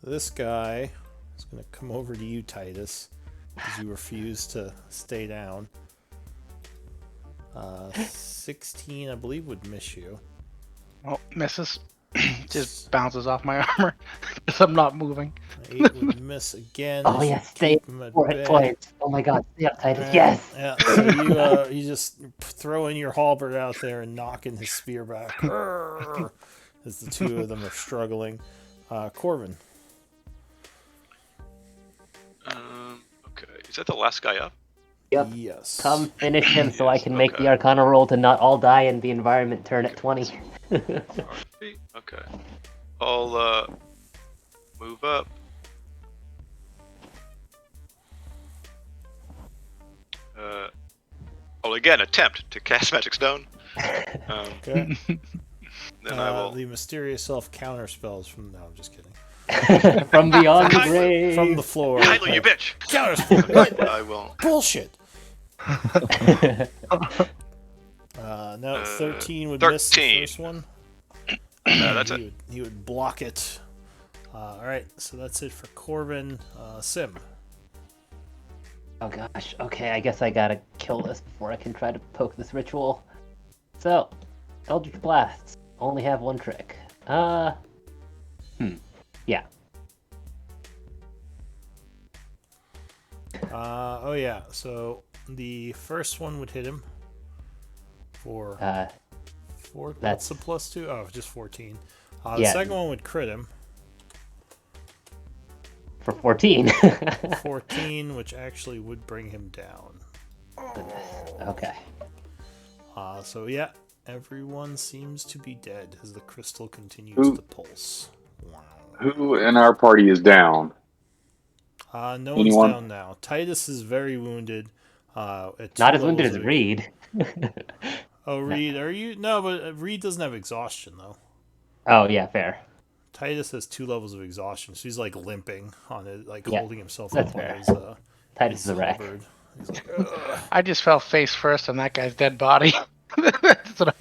this guy is going to come over to you, Titus, because you refuse to stay down. 16, I believe, would miss you. Oh, misses. Just bounces off my armor because I'm not moving. 8 would miss again. Oh as yeah, you stay keep him at 4 hit bay. points. Oh my god, stay up, Titus. Alright, Yes. Yeah. So you just throwing your halberd out there and knocking his spear back. As the two of them are struggling. Corvin. Okay. Is that the last guy up? Yep. Yes. Come finish him so I Yes, can make the okay. Arcana roll to not all die in the environment turn at 20. Okay. I'll move up. I'll again attempt to cast Magic Stone. Okay. Then I will. The mysterious self counter spells from. No, I'm just kidding. From beyond the Kylo. grave. From the floor. Kylo, you bitch! Counter spell. What? I will. Bullshit. No, 13 would miss the 13. first one. That's it. He would block it. Alright, so that's it for Corvin. Sim. Oh gosh, okay, I guess I gotta kill this before I can try to poke this ritual. So, Eldritch Blasts only have one trick. Yeah. Oh yeah, so the first one would hit him for 4. That's the +2. Oh, just 14. The Yeah. second one would crit him. For 14. 14, which actually would bring him down. Okay. So yeah, everyone seems to be dead as the crystal continues Who- to pulse. Wow. Who in our party is down? No Anyone? one's down now. Titus is very wounded. At Not 2 as wounded levels as of- Reed. Oh, Reed, are you? No, but Reed doesn't have exhaustion though. Oh yeah, fair. Titus has 2 levels of exhaustion, so he's like limping on it, like Yeah, holding himself that's up on fair. his. Titus is a wreck. halberd. He's like, "Ugh." I just fell face first on that guy's dead body. That's what I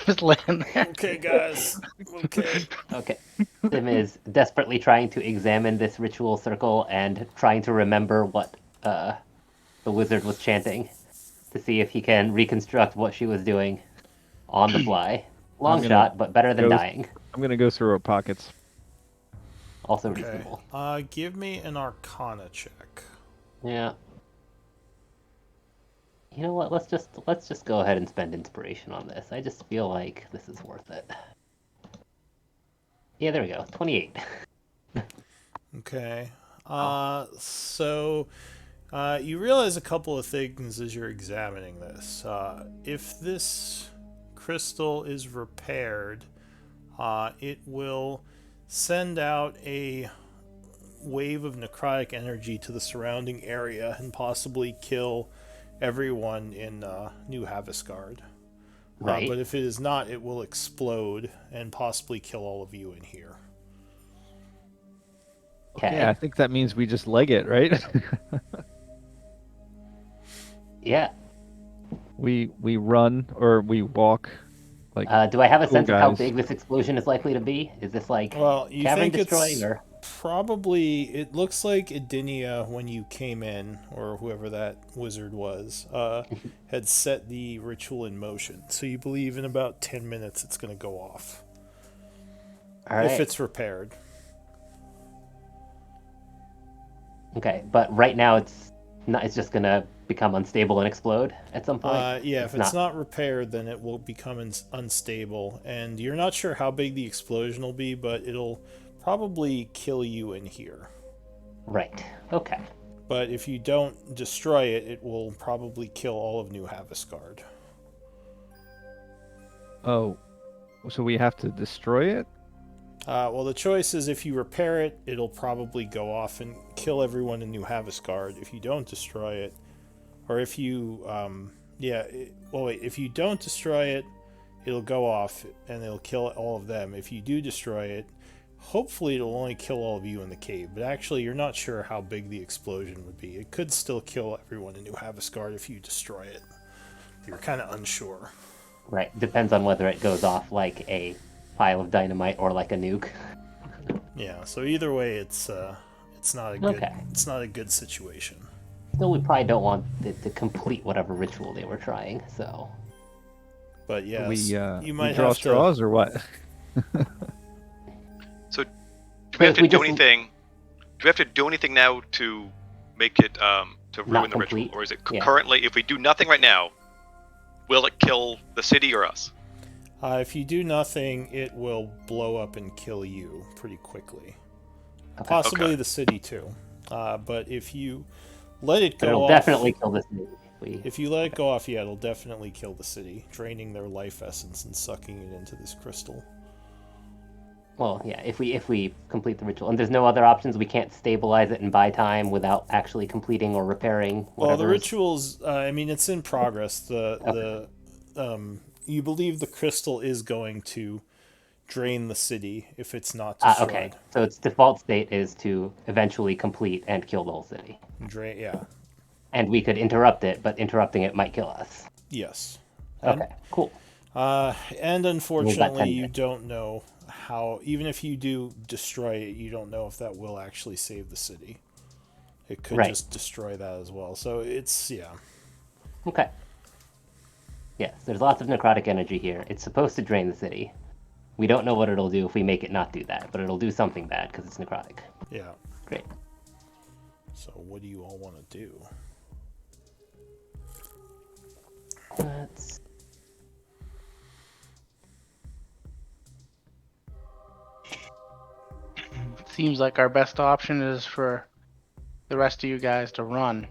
was laying there. Okay, guys. Okay. Okay. Sim is desperately trying to examine this ritual circle and trying to remember what the wizard was chanting to see if he can reconstruct what she was doing on the fly. Long gonna shot, but better than go- dying. I'm gonna go through our pockets. Also Okay. reasonable. Give me an Arcana check. Yeah. You know what? Let's just go ahead and spend inspiration on this. I just feel like this is worth it. Yeah, there we go. 28. Okay. So you realize a couple of things as you're examining this. If this crystal is repaired, it will send out a wave of necrotic energy to the surrounding area and possibly kill everyone in New Havisgard. Right. But if it is not, it will explode and possibly kill all of you in here. Okay. Yeah, I think that means we just leg it, right? Yeah. we run or we walk. Like, Do I have a cool sense of how guys. big this explosion is likely to be? Is this like Well, you cavern think destroying it's or? probably, it looks like Edinia, when you came in, or whoever that wizard was, had set the ritual in motion. So you believe in about 10 minutes it's going to go off. All right. If it's repaired. Okay, but right now it's not. It's just gonna become unstable and explode at some point. Yeah, if it's not repaired, then it will become unstable. And you're not sure how big the explosion will be, but it'll probably kill you in here. Right. Okay. But if you don't destroy it, it will probably kill all of New Havisgard. oh, so we have to destroy it? Well, the choice is if you repair it, it'll probably go off and kill everyone in New Havisgard. If you don't destroy it, or if you, if you don't destroy it, it'll go off and it'll kill all of them. If you do destroy it, hopefully it'll only kill all of you in the cave. But actually, you're not sure how big the explosion would be. It could still kill everyone in New Havisgard if you destroy it. You're kind of unsure. Right. Depends on whether it goes off like a pile of dynamite or like a nuke. Yeah. So either way, it's not a good Okay. it's not a good situation. Still, we probably don't want it to complete whatever ritual they were trying. So But yes, we you might draw have straws or what? So, do we have if to we do just anything? Do we have to do anything now to make it to ruin the ritual, complete? or is it Yeah. currently? If we do nothing right now, will it kill the city or us? if you do nothing, it will blow up and kill you pretty quickly. Okay. Possibly Okay. the city too. But if you let it But go it'll off, definitely kill the city. if you let it go off, yeah, it'll definitely kill the city, draining their life essence and sucking it into this crystal. Well, yeah, if we complete the ritual, and there's no other options, we can't stabilize it and buy time without actually completing or repairing Well, the whatever. rituals. I mean, it's in progress. You believe the crystal is going to drain the city if it's not destroyed. Okay, so its default state is to eventually complete and kill the whole city. Drain. Yeah. And we could interrupt it, but interrupting it might kill us. Yes. Okay, cool. And We've got unfortunately, 10 you minutes. don't know how. Even if you do destroy it, you don't know if that will actually save the city. It could Right. just destroy that as well. So it's Okay. Yes, there's lots of necrotic energy here. It's supposed to drain the city. We don't know what it'll do if we make it not do that, but it'll do something bad because it's necrotic. yeah. Great. So what do you all want to do? Let's... Seems like our best option is for the rest of you guys to run.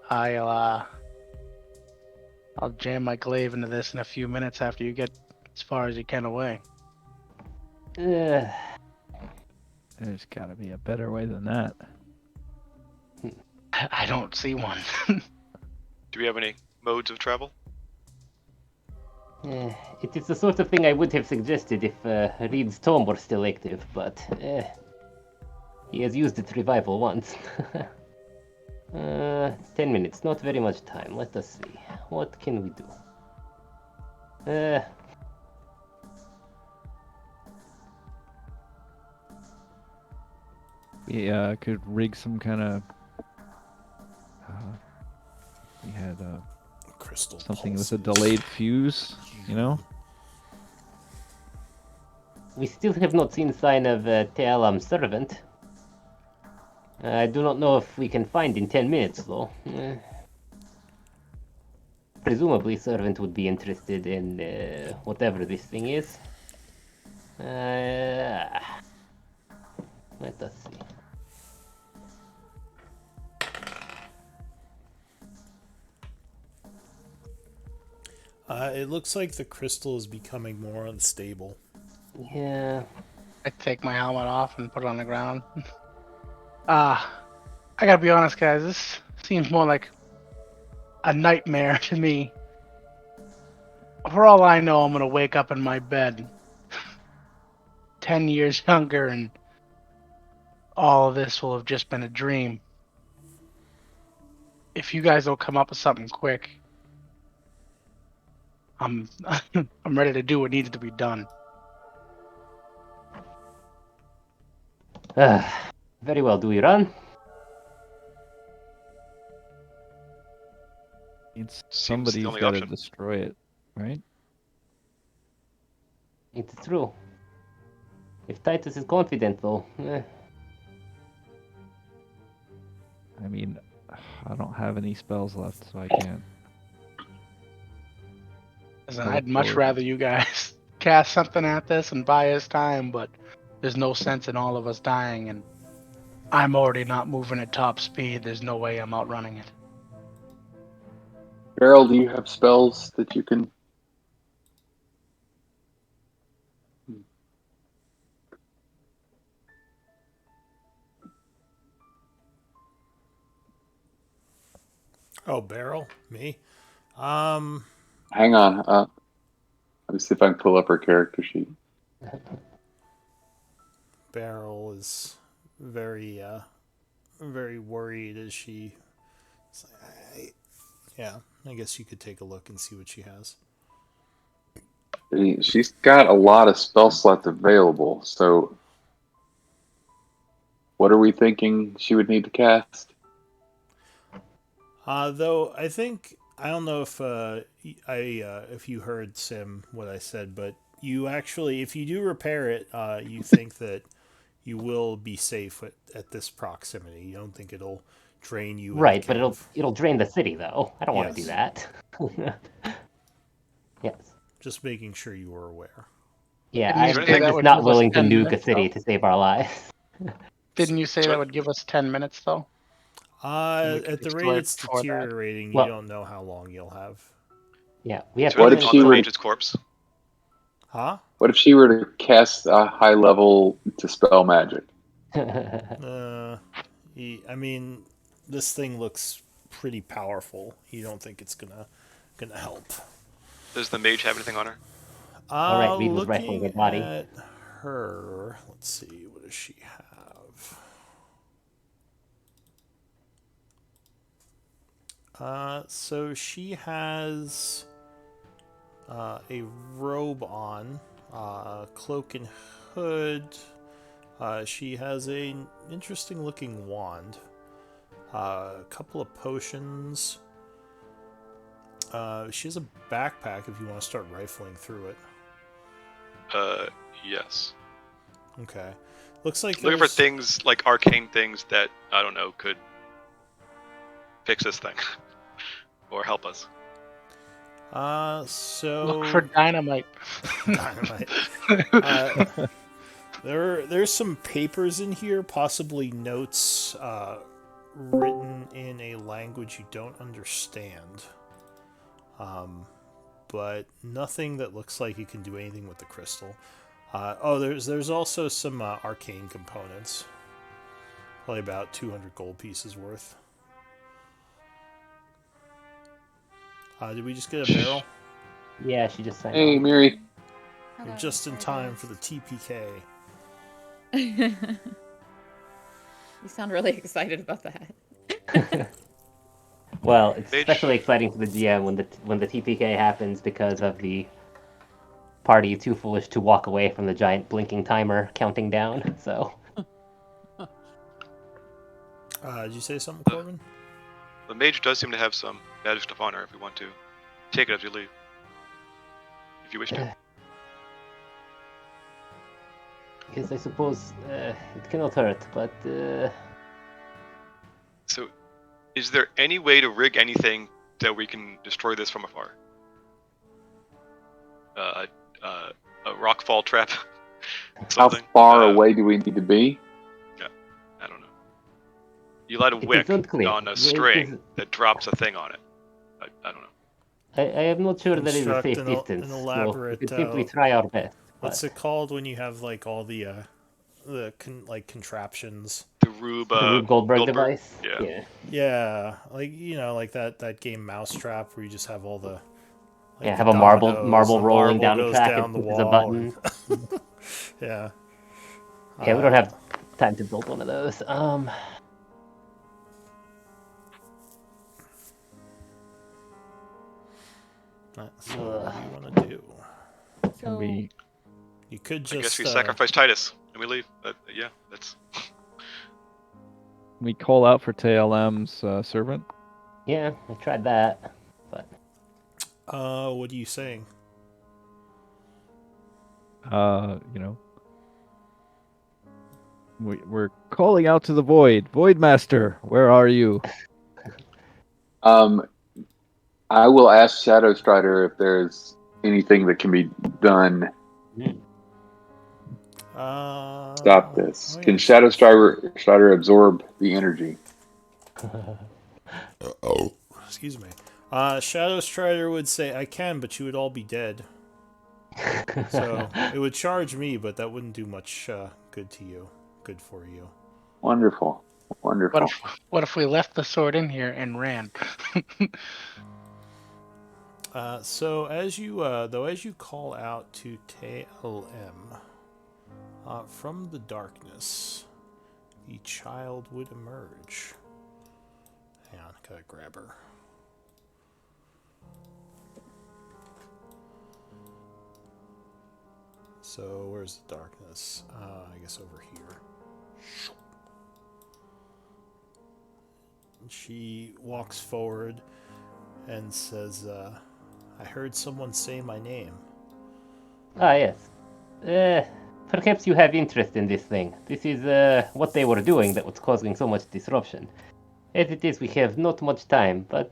I'll jam my glaive into this in a few minutes after you get as far as you can away. Uh, There's got to be a better way than that. I don't see one. Do we have any modes of travel? it is the sort of thing I would have suggested if Reed's tome were still active, but he has used its revival once. 10 minutes, not very much time. Let us see. What can we do? We could rig some kind of. We had Crystal something with pulses. a delayed fuse, you know? We still have not seen sign of Tealam's servant. I do not know if we can find in 10 minutes, though. Presumably, servant would be interested in whatever this thing is. Let us see. It looks like the crystal is becoming more unstable. Yeah. I take my helmet off and put it on the ground. I gotta be honest, guys. This seems more like a nightmare to me. For all I know, I'm gonna wake up in my bed 10 years younger, and all of this will have just been a dream. If you guys don't come up with something quick, I'm I'm ready to do what needs to be done. Very well. Do we run? It's Seems the somebody's only got to option. destroy it, right? It's true. If Titus is confident, though. I mean, I don't have any spells left, so I can't. Listen, I I'd look much forward. rather you guys cast something at this and buy us time, but there's no sense in all of us dying, and I'm already not moving at top speed. There's no way I'm outrunning it. Beryl, do you have spells that you can? Oh, Beryl? Me? Hang on. Let me see if I can pull up her character sheet. Beryl is very, very worried as she. Yeah, I guess you could take a look and see what she has. She's got a lot of spell slots available. So, what are we thinking she would need to cast? Though I don't know if if you heard Sim what I said, but you actually, if you do repair it, you think that you will be safe at this proximity. You don't think it'll drain you in the Right, but it'll cave. it'll drain the city though. I don't want to do Yes, that. Yes. just making sure you were aware. Yeah, Didn't you there I'm say I'm anything? that just would not give us willing to 10 nuke a minutes, city though? to save our lives. Didn't you say So that would give us 10 minutes, though? And we could At the rate destroy it it's before that? deteriorating, you Well, don't know how long you'll have. yeah, we have So we 10 What have if to minutes talk she to to were the to mage's corpse. Huh? What if she were to cast a high level to spell magic? Uh, I mean, this thing looks pretty powerful. You don't think it's gonna help? Does the mage have anything on her? All right, Reed was rifling Looking her body. at her, let's see, what does she have? So she has a robe on, cloak and hood. She has a interesting looking wand, a couple of potions. She has a backpack if you want to start rifling through it. Yes. Okay. Looks like Looking for there's things like arcane things that I don't know could fix this thing or help us. so Look for dynamite. dynamite. There's some papers in here, possibly notes written in a language you don't understand. But nothing that looks like you can do anything with the crystal. There's also some arcane components. Probably about 200 gold pieces worth. Did we just get a barrel? Yeah, she just signed Hey, off. Mary. We're Hello, just in hi time for the TPK. guys. You sound really excited about that. Well, it's Mage, especially exciting for the GM when the TPK happens because of the party too foolish to walk away from the giant blinking timer counting down. So Did you say something, Uh, Corbin? the mage does seem to have some magic stuff on her if we want to take it as we leave. If you wish to. yes, I suppose it cannot hurt, but So, is there any way to rig anything that we can destroy this from afar? A rockfall trap? How Something? far away do we need to be? I don't know. You light a it wick is unclear. on a It string is- that drops a thing on it. I don't know. I am not sure there is a Construct safe an distance, so we elaborate. could simply try our best. What's But it called when you have like all the contraptions? The Rube, the Rube Goldberg Goldberg? device. Yeah. Yeah, like like that game Mousetrap where you just have all the Yeah, the have a dominoes, marble the rolling marble down a goes track down and the pushes a wall. button. Yeah. Yeah, we don't have time to build one of those. So what do you want to do? Can So, we? You could I just guess we sacrifice Titus and we leave. Yeah, that's. We call out for TLM's servant. Yeah, I tried that, but what are you saying? You know, we're calling out to the void. Void Master, where are you? I will ask Shadow Strider if there's anything that can be done to stop this. Oh Can yes, Shadow yes. Strider absorb the energy? Excuse me. Shadow Strider would say I can, but you would all be dead. So it would charge me, but that wouldn't do much good to you. Good for you. Wonderful. Wonderful. What if we left the sword in here and ran? So as you as you call out to TLM from the darkness, the child would emerge. Hang on, gotta grab her. So where's the darkness? I guess over here. And she walks forward and says, I heard someone say my name. Ah, yes. Perhaps you have interest in this thing. This is what they were doing that was causing so much disruption. As it is, we have not much time, but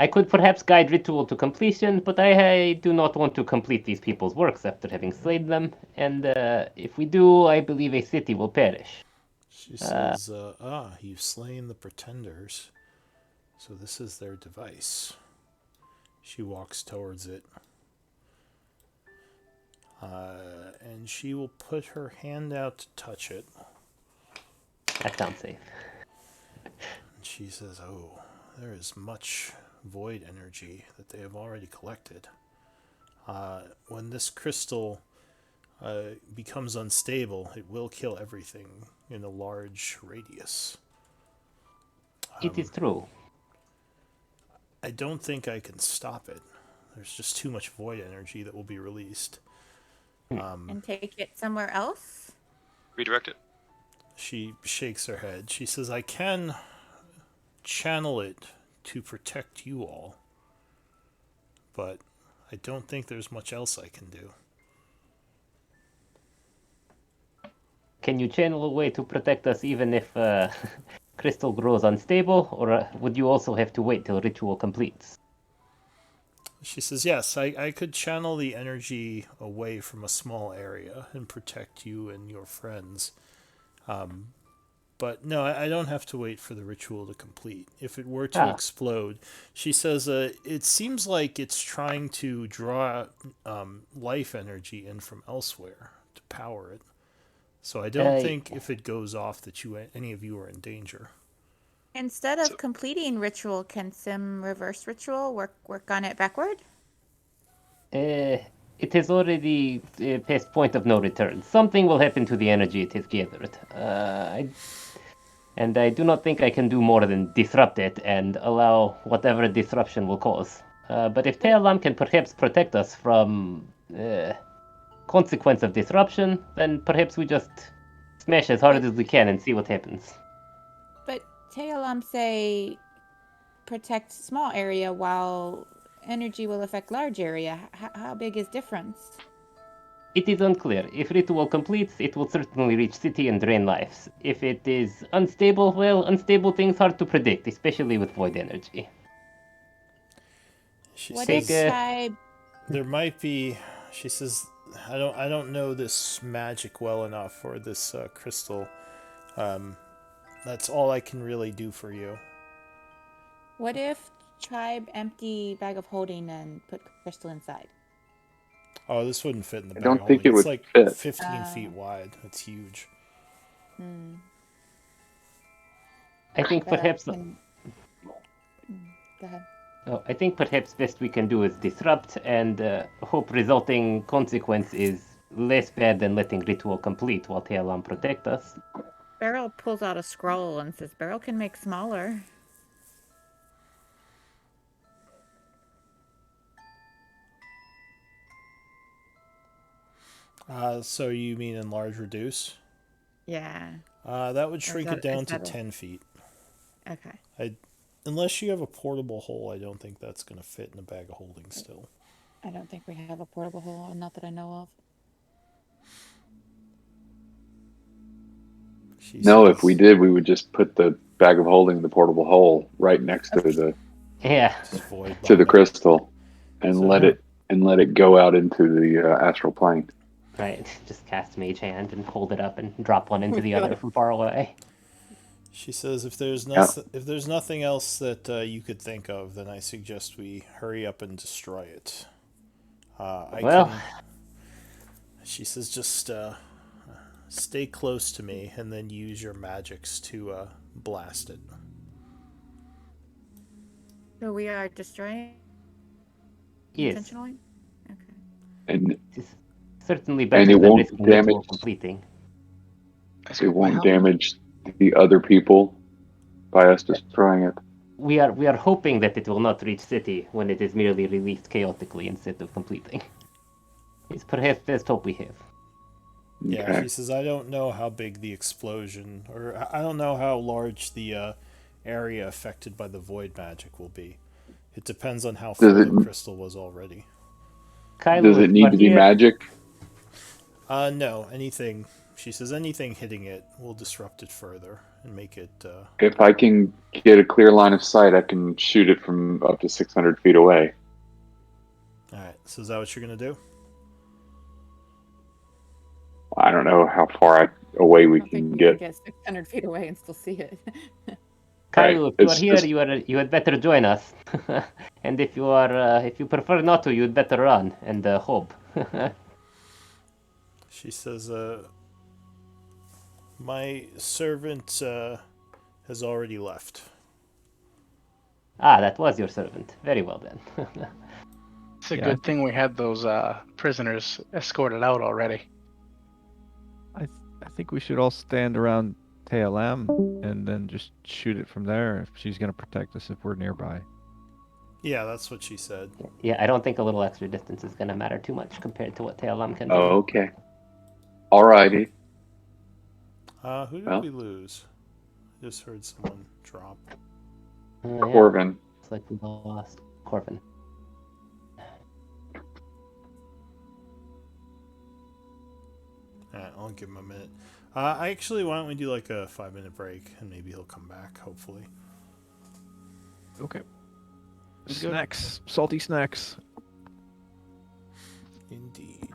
I could perhaps guide ritual to completion, but I do not want to complete these people's works after having slain them, and if we do, I believe a city will perish. She says, you've slain the pretenders. So this is their device. She walks towards it. And she will put her hand out to touch it. That sounds safe. And she says, oh, there is much void energy that they have already collected. When this crystal becomes unstable, it will kill everything in a large radius. It is true. I don't think I can stop it. There's just too much void energy that will be released. And take it somewhere else? Redirect it. She shakes her head. She says, I can channel it to protect you all, but I don't think there's much else I can do. Can you channel a way to protect us even if crystal grows unstable, or would you also have to wait till ritual completes? She says, yes, I could channel the energy away from a small area and protect you and your friends. But no, I don't have to wait for the ritual to complete. If it were to explode, she says, it seems like it's trying to draw life energy in from elsewhere to power it. So I don't think if it goes off that any of you are in danger. Instead of completing ritual, can Sim reverse ritual work on it backward? It has already past point of no return. Something will happen to the energy it has gathered. I do not think I can do more than disrupt it and allow whatever disruption will cause. But if Teolam can perhaps protect us from consequence of disruption, then perhaps we just smash as hard as we can and see what happens. But Teolam say protect small area while energy will affect large area. How big is difference? It is unclear. If ritual completes, it will certainly reach city and drain lives. If it is unstable, well, unstable things hard to predict, especially with void energy. She What says, if there might be. She says, I don't know this magic well enough, or this crystal. That's all I can really do for you. What if Tribe empty bag of holding and put crystal inside? Oh, this wouldn't fit in the I bag don't of think holding. it It's would like fit. 15 feet wide. It's huge. I think perhaps. Go ahead. I think perhaps best we can do is disrupt and hope resulting consequence is less bad than letting ritual complete while Teolam protect us. Beryl pulls out a scroll and says, Beryl can make smaller. So you mean enlarge reduce? Yeah. That would shrink it down to that 10 feet. Okay. Unless you have a portable hole, I don't think that's going to fit in a bag of holding still. I don't think we have a portable hole, not that I know of. No, if we did, we would just put the bag of holding in the portable hole right next to the crystal, and let it go out into the astral plane. Right, just cast Mage Hand and hold it up and drop one into the other from far away. She says, if there's nothing else that you could think of, then I suggest we hurry up and destroy it. She says, just stay close to me and then use your magics to blast it. So we are destroying intentionally? Okay. And it's certainly better than risking ritual completing. It won't damage the other people by us destroying it. We are hoping that it will not reach city when it is merely released chaotically instead of completing. It's perhaps best hope we have. Yeah, Okay. she says, I don't know how big the explosion, or I don't know how large the area affected by the void magic will be. It depends on how Does full it the crystal was already. does Kylo, it you need are to be here. magic? No, anything. She says anything hitting it will disrupt it further and make it. If I can get a clear line of sight, I can shoot it from up to 600 feet away. All right. So is that what you're gonna do? I don't know how far away I we don't think can you can get. get 600 feet away and still see it. Right. Kylo, if you are It's here, just you had better join us. And if you prefer not to, you'd better run and hope. She says, my servant has already left. Ah, that was your servant. Very well then. It's a Yeah, good thing we had those prisoners escorted out already. I think we should all stand around TLM and then just shoot it from there if she's gonna protect us if we're nearby. Yeah, that's what she said. Yeah, I don't think a little extra distance is going to matter too much compared to what Teolam can do. okay. Alrighty. Who did Well, we lose? Just heard someone drop. Yeah, Corvin. it's like we lost Corvin. Alright, I'll give him a minute. I actually, why don't we do like a 5-minute break and maybe he'll come back, hopefully. Okay. Good. Snacks, salty snacks. Indeed.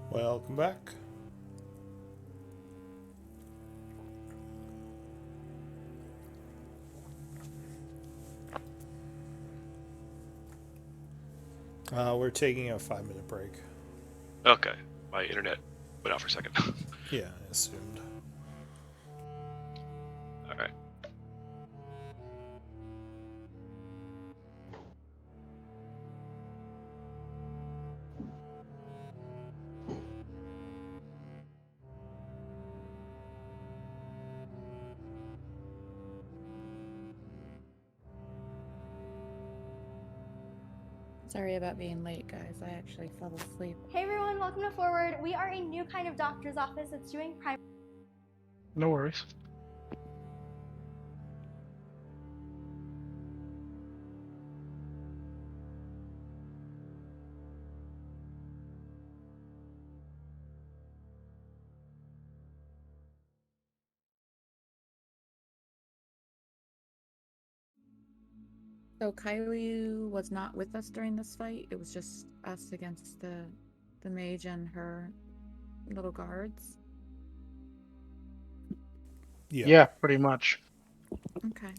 Welcome back. We're taking a 5-minute break. Okay, my internet went out for a second. Yeah, I assumed. All right. Sorry about being late, guys. I actually fell asleep. Hey everyone, welcome to Forward. We are a new kind of doctor's office that's doing primary. No worries. So Kylie was not with us during this fight. It was just us against the mage and her little guards. Yeah. Yeah, pretty much. Okay.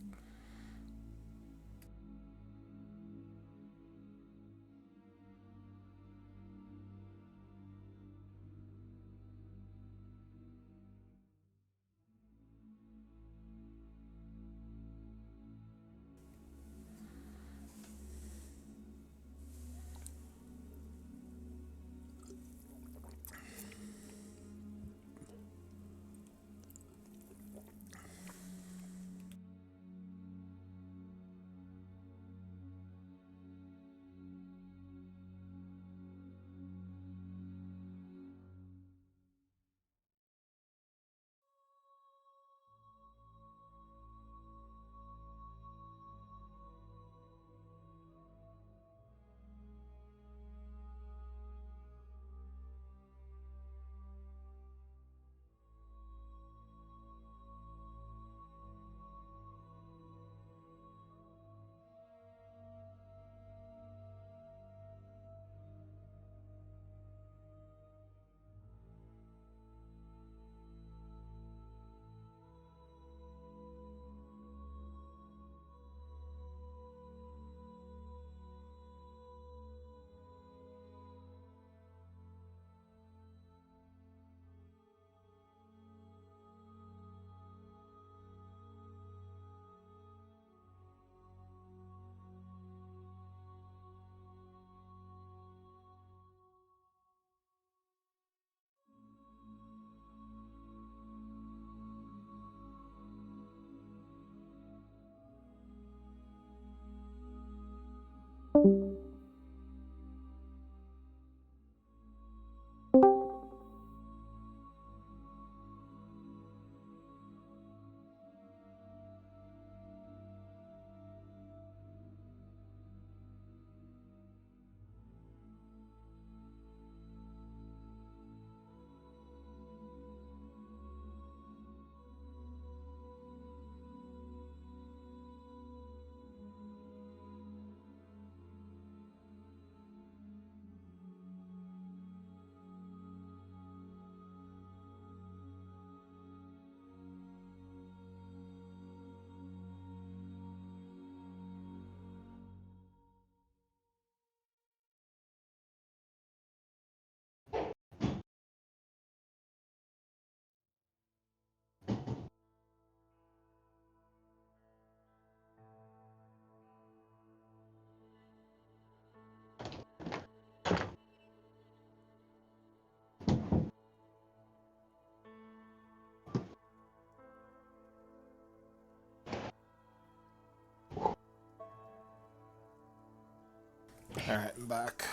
Alright, I'm back.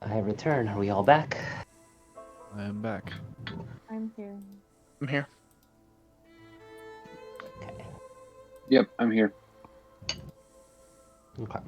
I return. Are we all back? I am back. I'm here. I'm here. Okay. Yep, I'm here. Okay.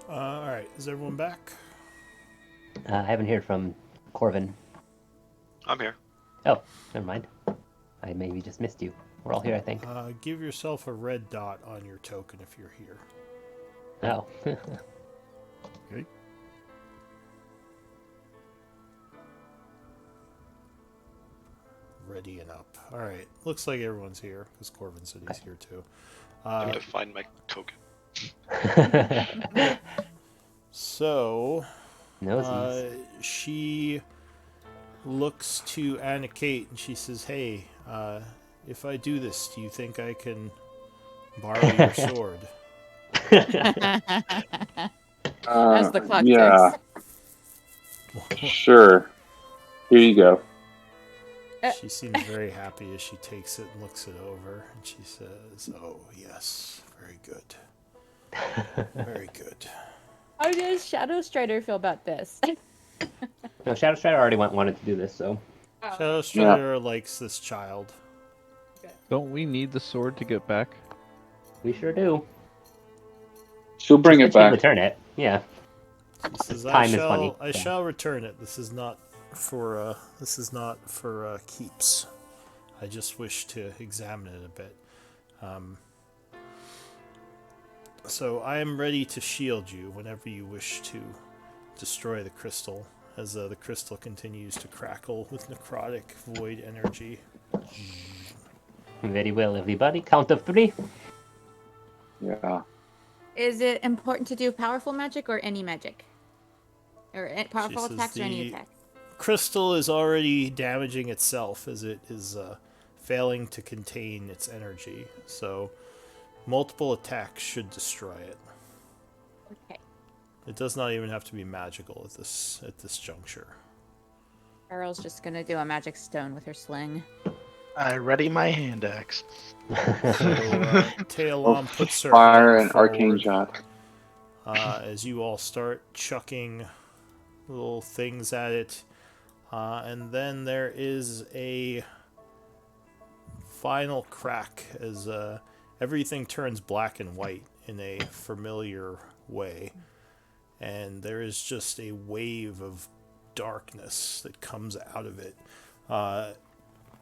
Alright, is everyone back? I haven't heard from Corvin. I'm here. Oh, never mind. I maybe just missed you. We're all here, I think. Give yourself a red dot on your token if you're here. Oh. Okay. Ready and up. Alright, looks like everyone's here, because Corvin said he's here too. I have to find my token. So, Nosies. she looks to Anna Kate and she says, "Hey, if I do this, do you think I can borrow your sword?" As the clock Yeah, ticks. sure. Here you go. She seems very happy as she takes it and looks it over, and she says, "Oh, yes, very good. Very good." How does Shadow Strider feel about this? No, Shadow Strider already wanted to do this, so. Shadow Strider likes this child. Don't we need the sword to get back? We sure do. She'll bring it She'll back. return it. Yeah. She says, Time is funny. I shall return it. This is not for keeps. I just wish to examine it a bit. So I am ready to shield you whenever you wish to destroy the crystal, as the crystal continues to crackle with necrotic void energy. Very well, everybody. Count of 3. Yeah. Is it important to do powerful magic or any magic? Or powerful says attacks or any the- attacks? Crystal is already damaging itself as it is failing to contain its energy. So multiple attacks should destroy it. Okay. It does not even have to be magical at this juncture. Carol's just gonna do a magic stone with her sling. I ready my hand axe. So Tailom puts her Fire hand and arcane forward, shot. as you all start chucking little things at it. And then there is a final crack as everything turns black and white in a familiar way. And there is just a wave of darkness that comes out of it,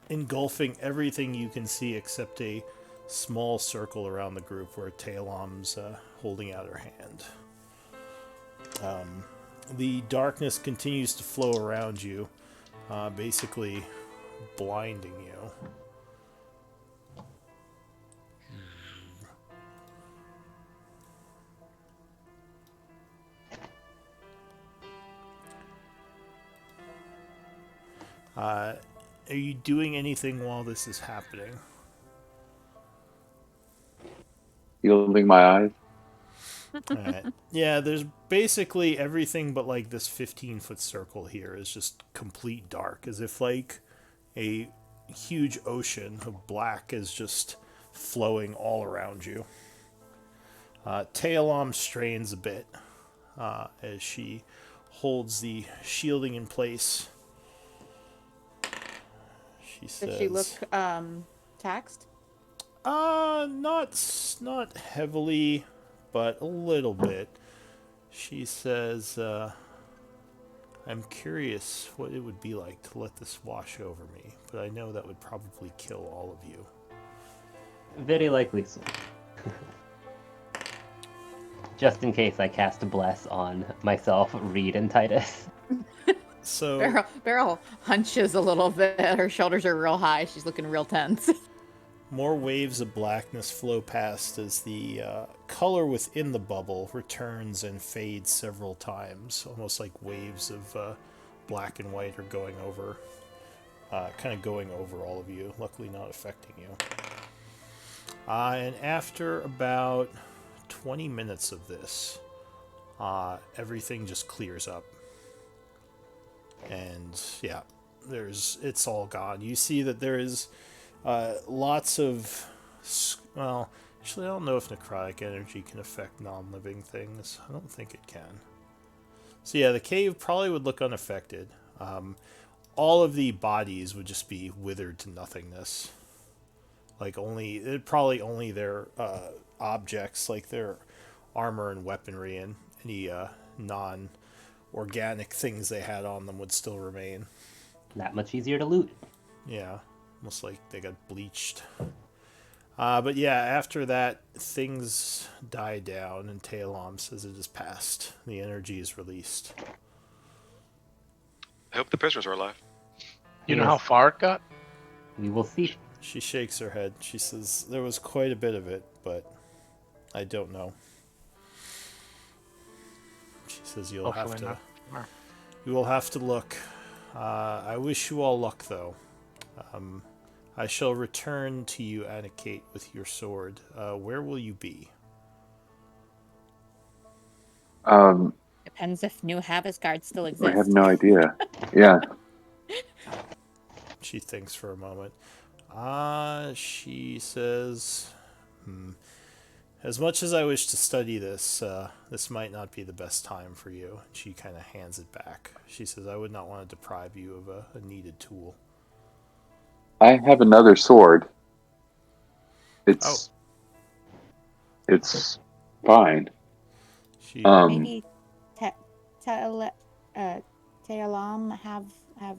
engulfing everything you can see except a small circle around the group where Tailom's holding out her hand. The darkness continues to flow around you, basically blinding you. Are you doing anything while this is happening? Shielding my eyes. Alright. Yeah, there's basically everything but like this 15-foot circle here is just complete dark, as if like a huge ocean of black is just flowing all around you. Taelam strains a bit as she holds the shielding in place. She says, Does she look taxed? not heavily, but a little bit. She says, I'm curious what it would be like to let this wash over me, but I know that would probably kill all of you. Very likely so. Just in case I cast a bless on myself, Reed, and Titus. So Beryl hunches a little bit. Her shoulders are real high. She's looking real tense. more waves of blackness flow past as the color within the bubble returns and fades several times, almost like waves of black and white are going over, kind of going over all of you, luckily not affecting you. And after about 20 minutes of this, everything just clears up. And yeah, it's all gone. You see that there is lots of, well, actually I don't know if necrotic energy can affect non-living things. I don't think it can. So yeah, the cave probably would look unaffected. All of the bodies would just be withered to nothingness. Like probably only their objects, like their armor and weaponry and any non-organic things they had on them would still remain. That much easier to loot. Yeah, almost like they got bleached. But yeah, after that, things die down, and Taelam says it is past. The energy is released. I hope the prisoners are alive. You know Yes. how far it got? We will see. She shakes her head. She says, there was quite a bit of it, but I don't know. She says, you will have to look. I wish you all luck, though. I shall return to you, Anakate, with your sword. Where will you be? Depends if New Habisgard still I exists. have no idea. Yeah. She thinks for a moment. She says, as much as I wish to study this, this might not be the best time for you. She kind of hands it back. She says, I would not want to deprive you of a needed tool. I have another sword. It's fine. She Maybe Taelam have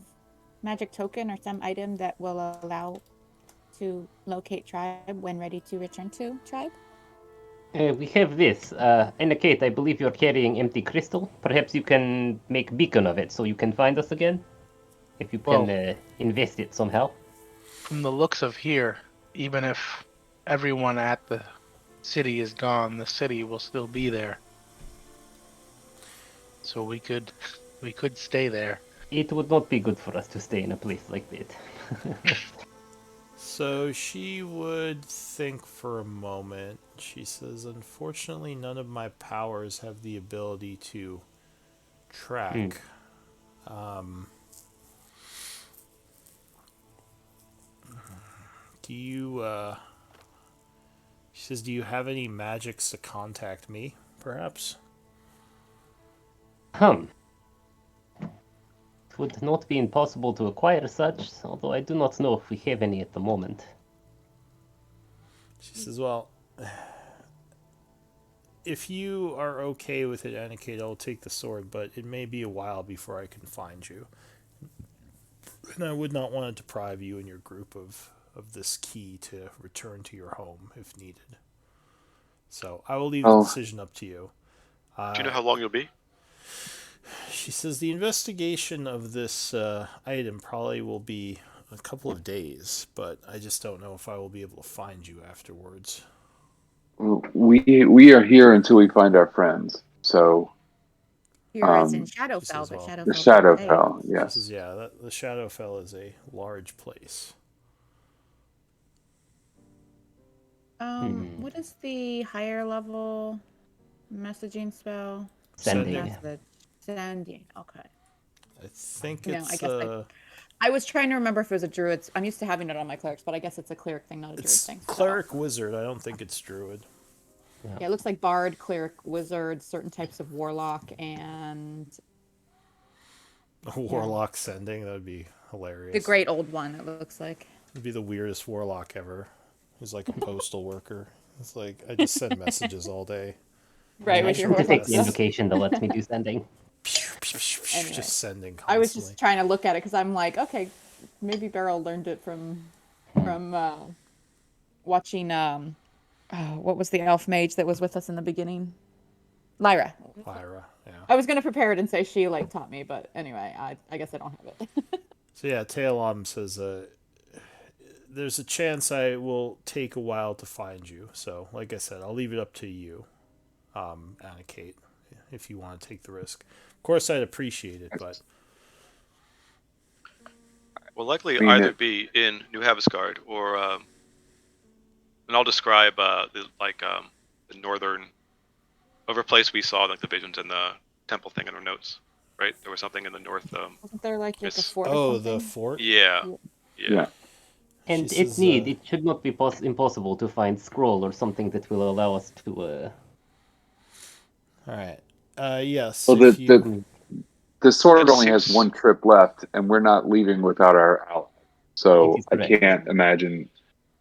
magic token or some item that will allow to locate tribe when ready to return to tribe. We have this. Anakate, I believe you're carrying empty crystal. Perhaps you can make beacon of it so you can find us again? If you can invest it somehow. From the looks of here, even if everyone at the city is gone, the city will still be there. So we could stay there. It would not be good for us to stay in a place like that. So she would think for a moment. She says, unfortunately, none of my powers have the ability to track. Do you, she says, do you have any magics to contact me, perhaps? It would not be impossible to acquire such, although I do not know if we have any at the moment. She says, well, if you are okay with it, Anakate, I'll take the sword, but it may be a while before I can find you. And I would not want to deprive you and your group of this key to return to your home if needed. So I will leave the decision up to you. Do you know how long you'll be? She says the investigation of this item probably will be a couple of days, but I just don't know if I will be able to find you afterwards. We are here until we find our friends. So Here it's in Um, Just Shadowfell, as but well. the Shadowfell didn't say. Shadowfell, This is yes. the Shadowfell is a large place. What is the higher level messaging spell? Sending. Message. Sending. Okay. I think No, I it's guess I was trying to remember if it was a druid. I'm used to having it on my clerics, but I guess it's a cleric thing, not a druid it's thing. So. cleric wizard. I don't think it's druid. Yeah, it looks like bard, cleric, wizard, certain types of warlock, and A warlock sending, that would be hilarious. the great old one. It looks like. It'd be the weirdest warlock ever. He's like a postal worker. It's like I just send messages all day. Right, I with your need to take warlock the stuff. invocation that lets me do sending. Anyway. Just sending I was constantly. just trying to look at it because I'm like, okay, maybe Beryl learned it from watching what was the elf mage that was with us in the beginning? Lyra. Lyra, yeah. I was gonna prepare it and say she like taught me, but anyway, I guess I don't have it. So yeah, Tailom says, there's a chance I will take a while to find you. So, like I said, I'll leave it up to you, Anna Kate, if you want to take the risk. Of course, I'd appreciate it, but Will likely mean, either be in New Havisgard or, and I'll describe the northern, over place we saw like the visions in the temple thing in our notes. Right, there was something in the north. Wasn't there like a It's- fort or oh, something? the fort. Yeah, Yeah. And She if says, need, it should not be impossible to find scroll or something that will allow us to. All right. Yes. Well, if you... the sword That only has seems- one trip left, and we're not leaving without our ally. So It is I correct. can't imagine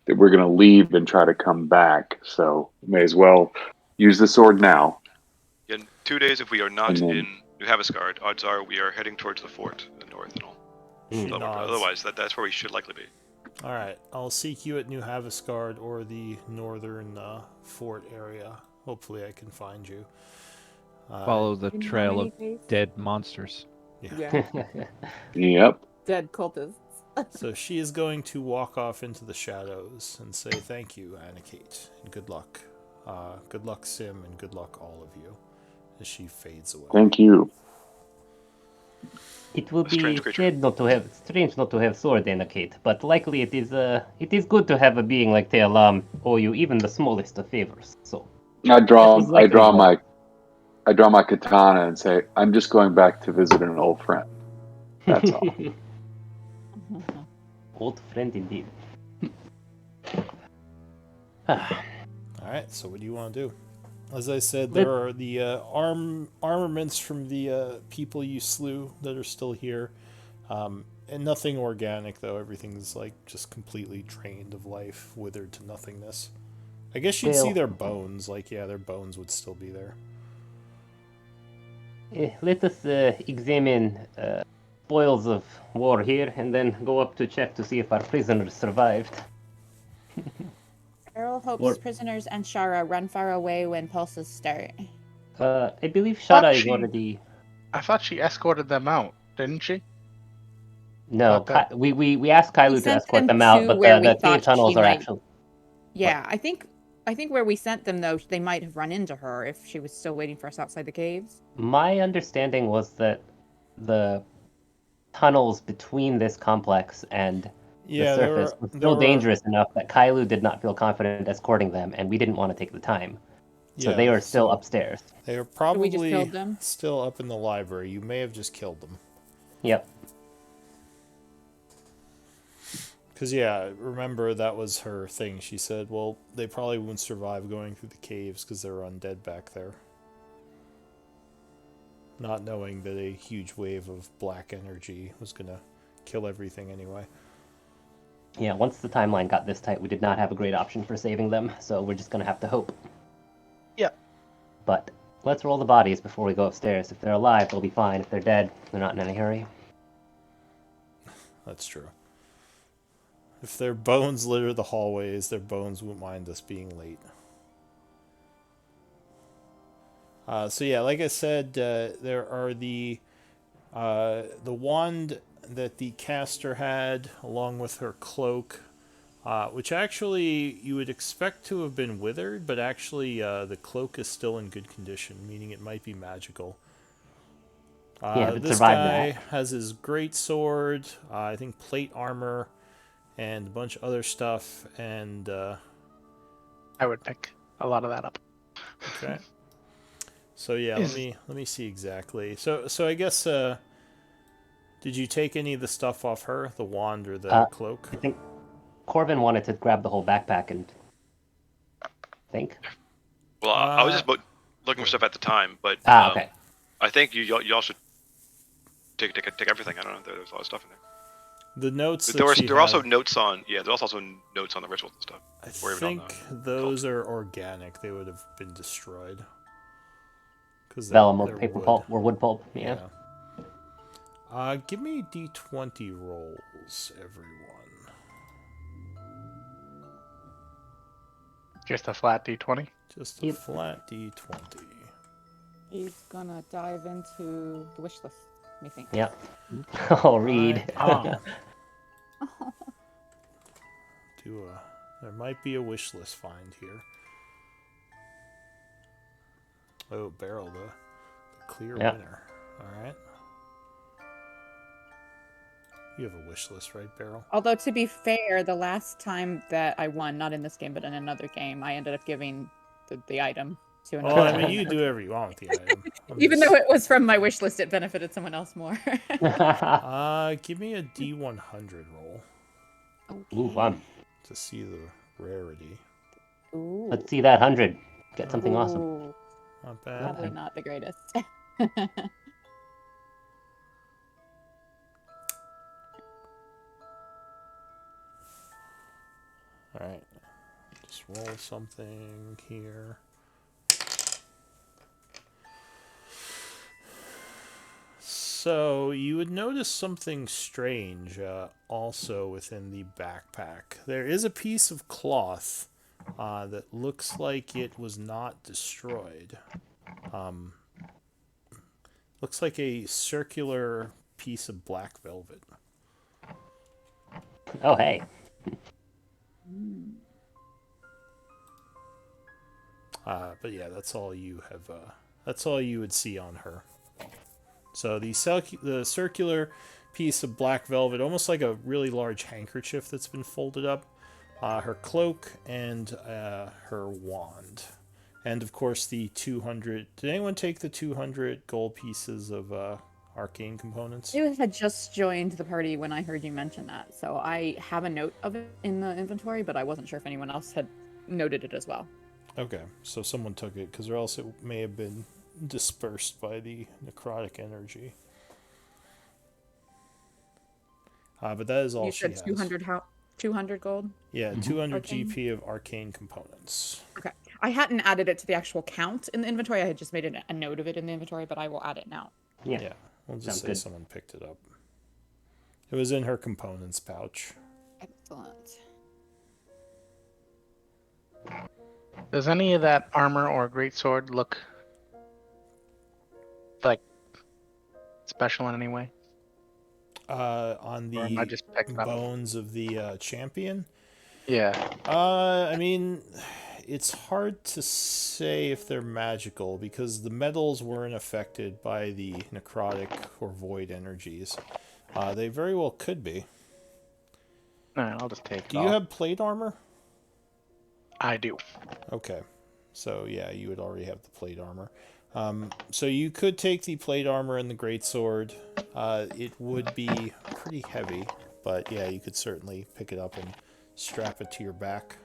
that we're going to leave and try to come back. So may as well use the sword now. in 2 days, if we are not And then- in New Havisgard, odds are we are heading towards the fort in the north and all. She But nods. otherwise, that's where we should likely be. All right, I'll seek you at New Havisgard or the northern fort area. Hopefully, I can find you. Follow the You know how trail many of days? dead monsters. Yeah, Yep. dead cultists. So she is going to walk off into the shadows and say, "Thank you, Anna Kate, and good luck. Good luck, Sim, and good luck, all of you." As she fades away. Thank you. It will A strange be creature. strange not to have sword in a Kate, but likely it is good to have a being like Tealam owe you even the smallest of favors. So I draw That is likely wrong. my katana and say, I'm just going back to visit an old friend. That's all. Old friend indeed. All right. So what do you want to do? As I said, there are the armaments from the people you slew that are still here, and nothing organic though. Everything's like just completely drained of life, withered to nothingness. I guess you'd see Well- their bones. Like, yeah, their bones would still be there. Let us examine spoils of war here, and then go up to check to see if our prisoners survived. Beryl hopes Or- prisoners and Shara run far away when pulses start. I believe Thought Shara is she- already. I thought she escorted them out, didn't she? No, thought that- we asked Kailu to sent escort them them out, to but where we the cave thought tunnels she are might- actually. Yeah, I think where we sent them though, they might have run into her if she was still waiting for us outside the caves. My understanding was that the tunnels between this complex and Yeah, the surface was still dangerous enough that Kailu did not feel confident escorting them, and we didn't want to take the time. So Yeah, they are still so- upstairs. They are we just probably killed them? still up in the library. You may have just killed them. Yep. Because, yeah, remember that was her thing. She said, well, they probably wouldn't survive going through the caves because they're undead back there. Not knowing that a huge wave of black energy was going to kill everything anyway. Yeah, once the timeline got this tight, we did not have a great option for saving them, so we're just going to have to hope. Yep. But let's roll the bodies before we go upstairs. If they're alive, they'll be fine. If they're dead, they're not in any hurry. That's true. If their bones litter the hallways, their bones won't mind us being late. So yeah, like I said, there are the wand that the caster had, along with her cloak, which actually you would expect to have been withered, but actually the cloak is still in good condition, meaning it might be magical. Yeah, but This survive guy that. has his great sword, I think plate armor, and a bunch of other stuff. And I would pick a lot of that up. okay, so yeah, Is- let me see exactly. So I guess did you take any of the stuff off her, the wand or the cloak? I think Corbin wanted to grab the whole backpack and think. Well, I was Uh, just looking for stuff at the time, but Okay. I think you all should take everything. I don't know. There's a lot of stuff in there. the notes But that she there were also had, notes on there's also notes on the rituals and stuff. I Or even on think the those are organic. They would have been destroyed because Vellum or they're paper wood. pulp or wood pulp. Yeah. Give me d20 rolls, everyone. Just a flat D20. Just a flat d20. He's gonna dive into the wish list, me think. Yeah. Oh, Reed. Oh, There might be a wish list find here. Oh, Beryl, the clear Yeah. winner. All right. You have a wish list, right, Beryl? Although, to be fair, the last time that I won, not in this game, but in another game, I ended up giving the item to another Well, I mean, player. you do whatever you want with the item. Even though it was from my wish list, it benefited someone else more. Give me a D100 roll Ooh, fun. to see the rarity. Ooh. Let's see that 100. Get something awesome. Ooh. Not bad. Probably not the greatest. All right. Just roll something here. So you would notice something strange also within the backpack. There is a piece of cloth that looks like it was not destroyed. Looks like a circular piece of black velvet. Oh, hey. But yeah, that's all you have. That's all you would see on her. So the circular piece of black velvet, almost like a really large handkerchief that's been folded up, her cloak, and her wand. And of course the 200... Did anyone take the 200 gold pieces of arcane components? You had just joined the party when I heard you mention that, so I have a note of it in the inventory, but I wasn't sure if anyone else had noted it as well. Okay, so someone took it, because or else it may have been dispersed by the necrotic energy. But that is all You she said has. 200 gold? Yeah, 200 Arcane? GP of arcane components. Okay. I hadn't added it to the actual count in the inventory. I had just made a note of it in the inventory, but I will add it now. Yeah. We'll just Sounds say good. someone picked it up. It was in her components pouch. Excellent. does any of that armor or greatsword look like special in any way? On Or am I the just picking up? bones of the champion. Yeah. I mean, it's hard to say if they're magical because the metals weren't affected by the necrotic or void energies. They very well could be. Alright, I'll just take it Do you all. have plate armor? I do. Okay. So, yeah, you would already have the plate armor. So you could take the plate armor and the greatsword. It would be pretty heavy, but yeah, you could certainly pick it up and strap it to your back.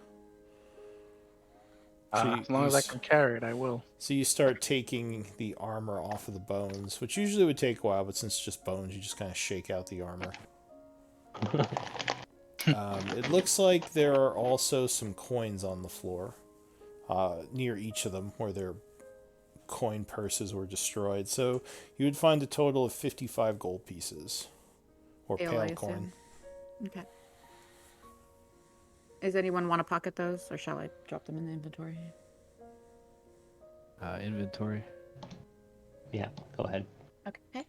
So As long as I can carry it, I will. So you start taking the armor off of the bones, which usually would take a while, but since it's just bones, you just kind of shake out the armor. It looks like there are also some coins on the floor near each of them where their coin purses were destroyed. So you would find a total of 55 gold pieces. Or Pale, I pale coin. assume. Okay. Does anyone want to pocket those, or shall I drop them in the inventory? Inventory. Yeah, go ahead. Okay.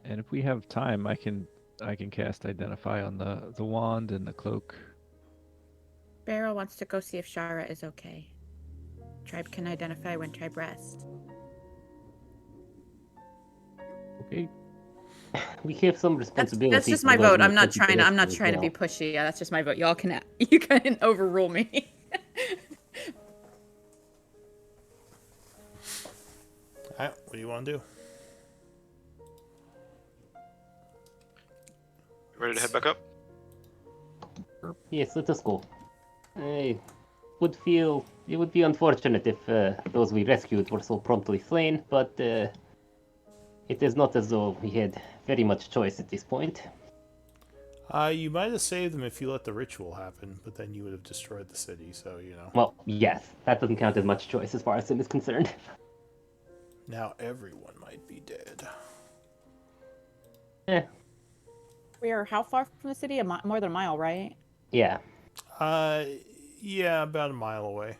And if we have time, I can cast Identify on the wand and the cloak. Beryl wants to go see if Shara is okay. Tribe can identify when tribe rests. Okay. We have some responsibility. That's just for my those vote. we I'm not put into trying to. I'm not rescue as trying to be well. pushy. Yeah, that's just my vote. Y'all can. You can overrule me. Alright, what do you want to do? Ready to head back up? Yes, let us go. I it would be unfortunate if those we rescued were so promptly slain, but it is not as though we had very much choice at this point. You might have saved them if you let the ritual happen, but then you would have destroyed the city, so, you know. Well, yes, that doesn't count as much choice as far as Sim is concerned. Now everyone might be dead. Eh, We are how far from the city? More than a mile, right? yeah. Yeah, about a mile away.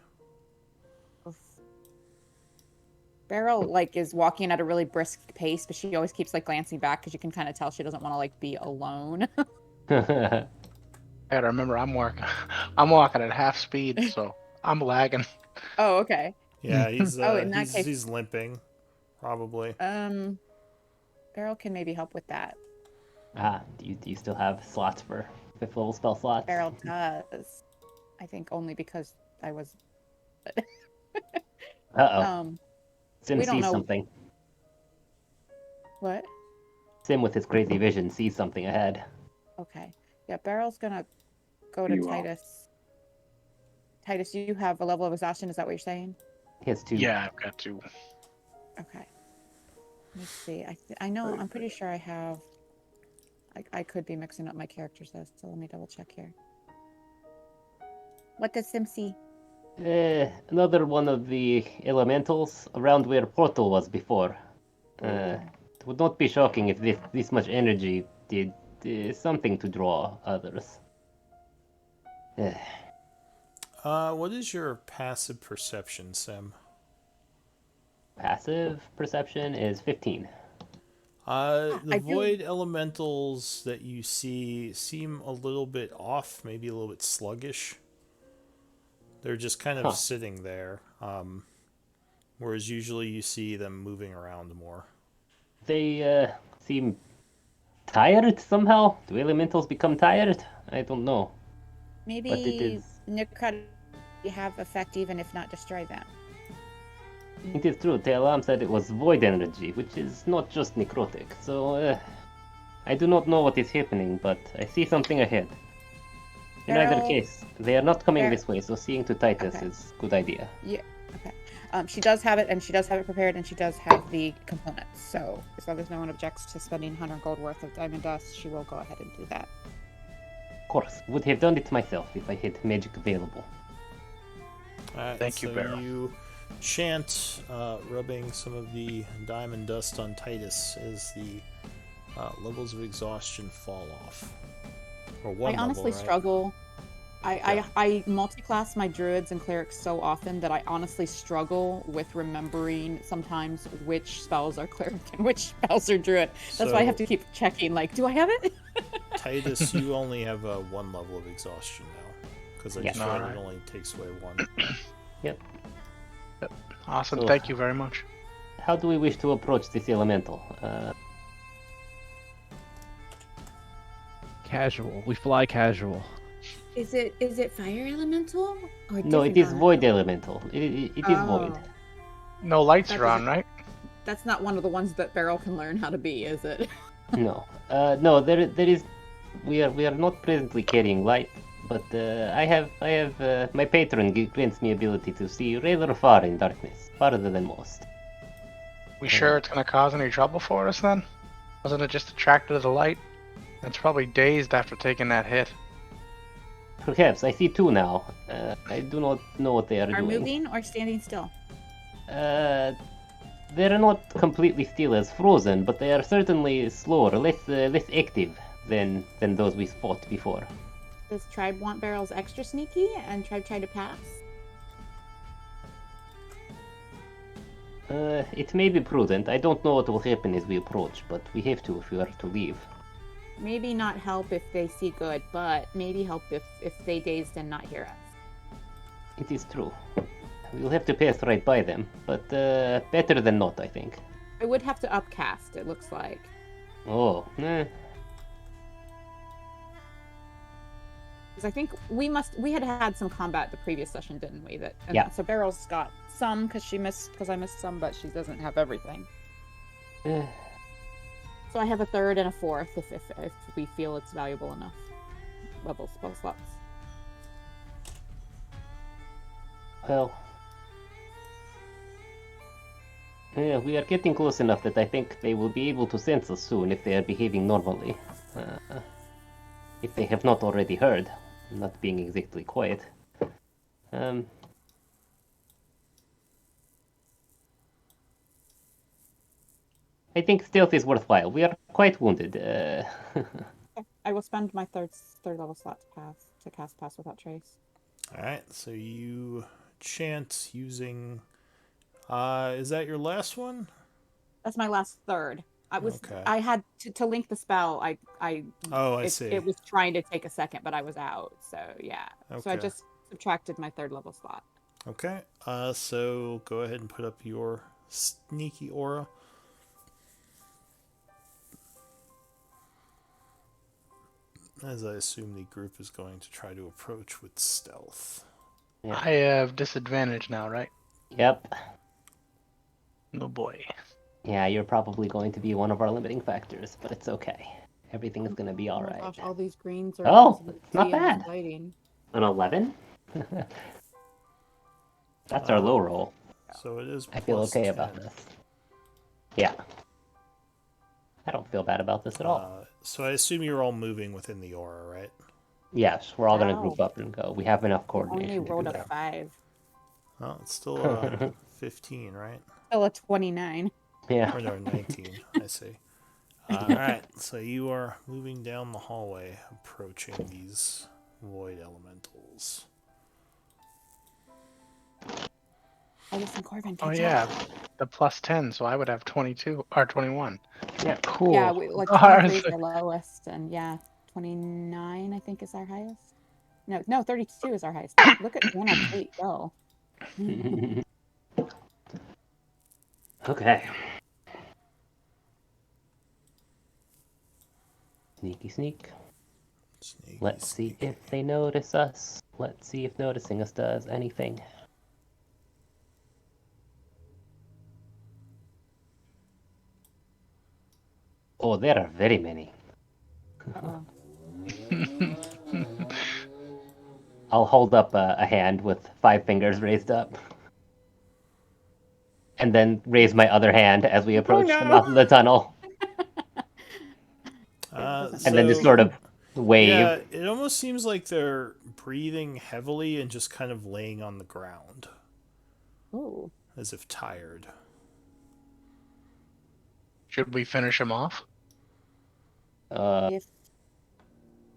Beryl is walking at a really brisk pace, but she always keeps glancing back because you can kind of tell she doesn't want to be alone. I gotta remember I'm walking at half speed, so I'm lagging. Oh, okay. Yeah, he's Oh, in that case, he's limping, probably. Beryl can maybe help with that. Do you still have slots for fifth level spell slots? Beryl does. I think only because I was. Uh-oh. Sim we don't sees know- something. What? Sim with his crazy vision sees something ahead. Okay. Yeah, Beryl's gonna go to You will. Titus. Titus, you have a level of exhaustion. Is that what you're saying? He has two. Yeah, I've got to. Okay. Let me see. I know. I'm pretty sure I have. I could be mixing up my characters though, so let me double check here. What does Sim see? Another one of the elementals around where Portal was before. It would not be shocking if this much energy did something to draw others. What is your passive perception, Sim? Passive perception is 15. The void elementals that you see seem a little bit off, maybe a little bit sluggish. They're just kind of sitting there, whereas usually you see them moving around more. They seem tired somehow. Do elementals become tired? I don't know. Maybe But it is. necrotic have effect even if not destroy them. It is true. Tealam said it was void energy, which is not just necrotic. So I do not know what is happening, but I see something ahead. In either Beryl- case, they are not coming Beryl- this way, so seeing to Titus Okay. is a good idea. Yeah. Okay. She does have it, and she does have it prepared, and she does have the components. So as long as no one objects to spending 100 gold worth of diamond dust, she will go ahead and do that. Of course, would have done it myself if I had magic available. Alright, Thank you, so Beryl. you chant, rubbing some of the diamond dust on Titus as the levels of exhaustion fall off. Or one I honestly level, right? struggle. I multi-class my druids and clerics so often that I honestly struggle with remembering sometimes which spells are cleric and which spells are druid. That's why I have to keep checking. Do I have it? Titus, you only have one level of exhaustion now, because I Yes. just read Alright. it only takes away one. Yep. Awesome. So- Thank you very much. How do we wish to approach this elemental? Casual. We fly casual. Is it fire elemental or No, it different is elemental? void elemental. It is void. Oh. No lights That are on, doesn't- right? That's not one of the ones that Beryl can learn how to be, is it? No. No, there is. We are not presently carrying light, but I have my patron grants me ability to see rather far in darkness, farther than most. We sure it's gonna cause any trouble for us then? Wasn't it just attracted to the light? It's probably dazed after taking that hit. Perhaps I see two now. I do not know what they are Are doing. moving or standing still? They're not completely still as frozen, but they are certainly slower, less active than those we fought before. Does Tribe want barrels extra sneaky and Tribe try to pass? It may be prudent. I don't know what will happen as we approach, but we have to if we are to leave. Maybe not help if they see good, but maybe help if they dazed and not hear us. It is true. We'll have to pass right by them, but better than not, I think. I would have to upcast, it looks like. Oh, Because I think we had some combat the previous session, didn't we? Yeah. So Beryl's got some because I missed some, but she doesn't have everything. So I have a third and a fourth if we feel it's valuable enough. Level spell slots. Well, yeah, we are getting close enough that I think they will be able to sense us soon if they are behaving normally. If they have not already heard, not being exactly quiet. I think stealth is worthwhile. We are quite wounded. I will spend my third level slot to cast Pass Without Trace. Alright, so you chant using... is that your last one? That's my last third. Okay. I had to link the spell. Oh, I see. It was trying to take a second, but I was out. So yeah. So I Okay. just subtracted my third level slot. Okay. So go ahead and put up your sneaky aura. As I assume the group is going to try to approach with stealth. Yeah. I have disadvantage now, right? Yep. Oh boy. Yeah, you're probably going to be one of our limiting factors, but it's okay. Everything is going to be Oh alright. my gosh, all these greens are Oh, it's not visibility and bad. lighting. An 11? That's our low roll. So it is I feel plus okay 10. about this. Yeah. I don't feel bad about this at all. So I assume you're all moving within the aura, right? Yes, we're all going to Wow. group up and go. We have enough I coordination only to rolled do a that. 5. Well, it's still 15, right? Still a 29. Yeah. Or no, 19. I see. Alright, so you are moving down the hallway, approaching these void elementals. Oh, listen, Corvin. Oh yeah, the plus 10, so I would have 22 or 21. Yeah. Cool. Yeah, like Ours. 23 is the lowest, and yeah, 29 I think is our highest. No, 32 is our highest. Look at Anna Kate go. Okay. Sneaky sneak. Sneaky, Let's see sneaky. if they notice us. Let's see if noticing us does anything. Oh, there are very many. Uh-oh. I'll hold up a hand with 5 fingers raised up. And then raise my other hand as we approach the no. mouth of the tunnel. Doesn't And then just So- sort of wave. Yeah, it almost seems like they're breathing heavily and just kind of laying on the ground, Ooh. as if tired. Should we finish them off? If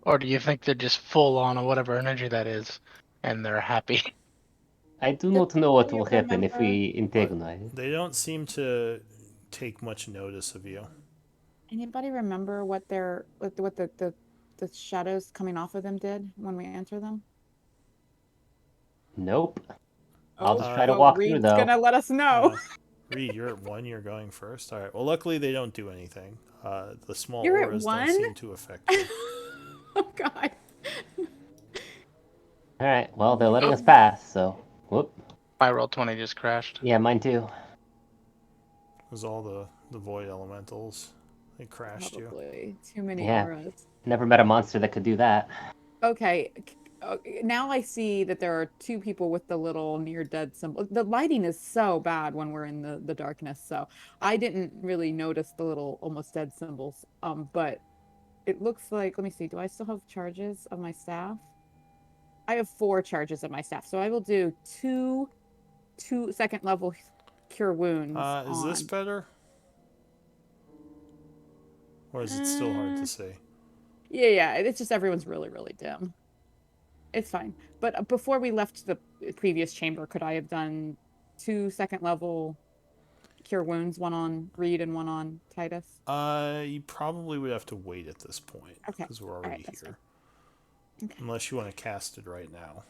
Or do you think they're just full on of whatever energy that is, and they're happy? I do not know what Do you will happen if remember- we antagonize. They don't seem to take much notice of you. anybody remember what the shadows coming off of them did when we enter them? Nope. I'll just Oh, try to walk through, Reed's though. gonna let us know. Reed, you're at 1, you're going first. Alright, well, luckily they don't do anything. The small You're at auras 1? don't seem to affect you. Oh god. Alright, well, they're letting us pass, so... Whoop. My roll 20 just crashed. Yeah, mine too. It was all the void elementals. They crashed you. Probably too many Yeah. auras. Never met a monster that could do that. Okay, now I see that there are 2 people with the little near dead symbol. The lighting is so bad when we're in the darkness, so I didn't really notice the little almost dead symbols. But it looks like, let me see, do I still have charges of my staff? I have 4 charges of my staff, so I will do 2 second level cure wounds. Is this on- better? Or is it still hard to see? Yeah, it's just everyone's really dim. It's fine. But before we left the previous chamber, could I have done 2 second level cure wounds, one on Reed and one on Titus? You probably would have to wait at this point. Okay. Because we're All already right, that's here. Okay. Unless you want to cast it right now.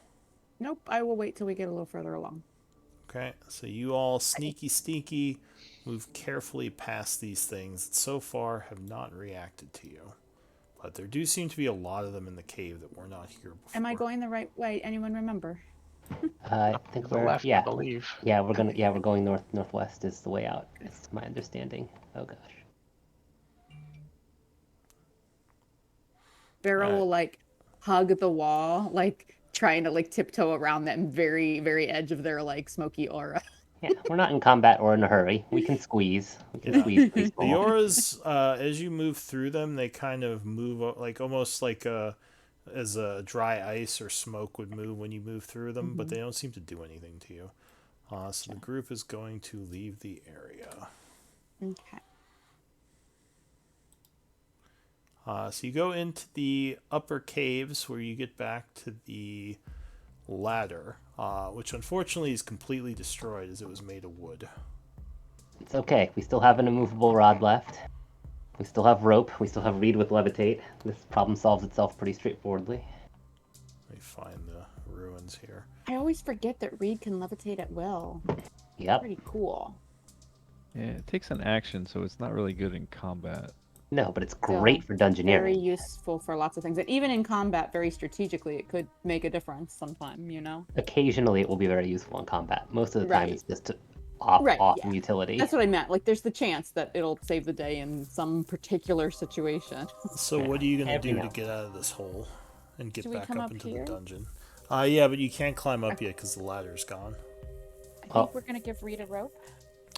Nope, I will wait till we get a little further along. Okay, so you all sneaky move carefully past these things that so far have not reacted to you. But there do seem to be a lot of them in the cave that were not here before. Am I going the right way? Anyone remember? I think To the we're left, I believe. we're going northwest is the way out. It's my understanding. Oh gosh. Beryl Alright. will like hug the wall, like trying to like tiptoe around that very edge of their like smoky aura. Yeah, we're not in combat or in a hurry. We can squeeze. We can Yeah. squeeze pretty The small. auras, as you move through them, they kind of move like almost like as a dry ice or smoke would move when you move through them, but they don't seem to do anything to you. So the group is going to leave the area. Okay. So you go into the upper caves where you get back to the ladder, which unfortunately is completely destroyed as it was made of wood. It's okay. We still have an immovable rod left. We still have rope. We still have reed with levitate. This problem solves itself pretty straightforwardly. Let me find the ruins here. I always forget that Reed can levitate at will. Yep. Pretty cool. Yeah, it takes an action, so it's not really good in combat. No, but it's Still, great for Very dungeoneering. useful for lots of things. And even in combat, very strategically, it could make a difference sometime, you know? Occasionally, it will be very useful in combat. Most of the time, Right. it's just awesome yeah. utility. That's what I meant. Like, there's the chance that it'll save the day in some particular situation. So what are you going to Every do now to and get out of this hole and get Should we back come up up into here? the dungeon? Yeah, but you can't climb up yet because the ladder's gone. I think Oh. we're gonna give Reed a rope.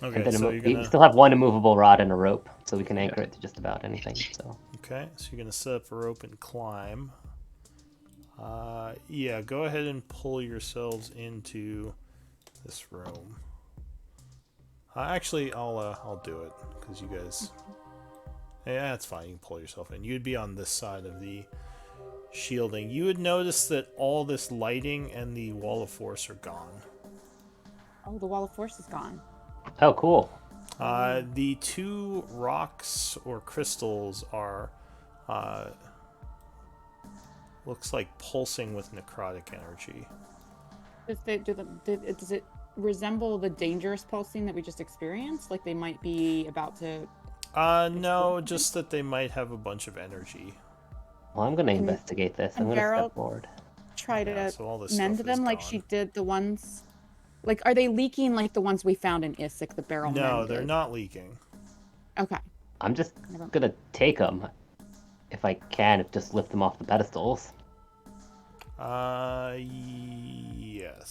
Okay, And then so you're we gonna still have one immovable rod and a rope, so we can anchor it to just about anything. So you're gonna set up a rope and climb. Yeah, go ahead and pull yourselves into this room. Actually, I'll do it because you guys. Yeah, that's fine. You can pull yourself in. You'd be on this side of the shielding. You would notice that all this lighting and the wall of force are gone. Oh, the wall of force is gone. oh, cool. The two rocks or crystals are looks like pulsing with necrotic energy. Does it resemble the dangerous pulsing that we just experienced? Like they might be about to. No, just that they might have a bunch of energy. Well, I'm gonna investigate this. I'm and gonna Beryl- step forward. Try Yeah, to so all this mend stuff is them like gone. she did the ones. Like, are they leaking like the ones we found in Isaac, the barrel No, mended? they're not leaking. Okay. I'm just gonna take them, if I can. Just lift them off the pedestals. Yes.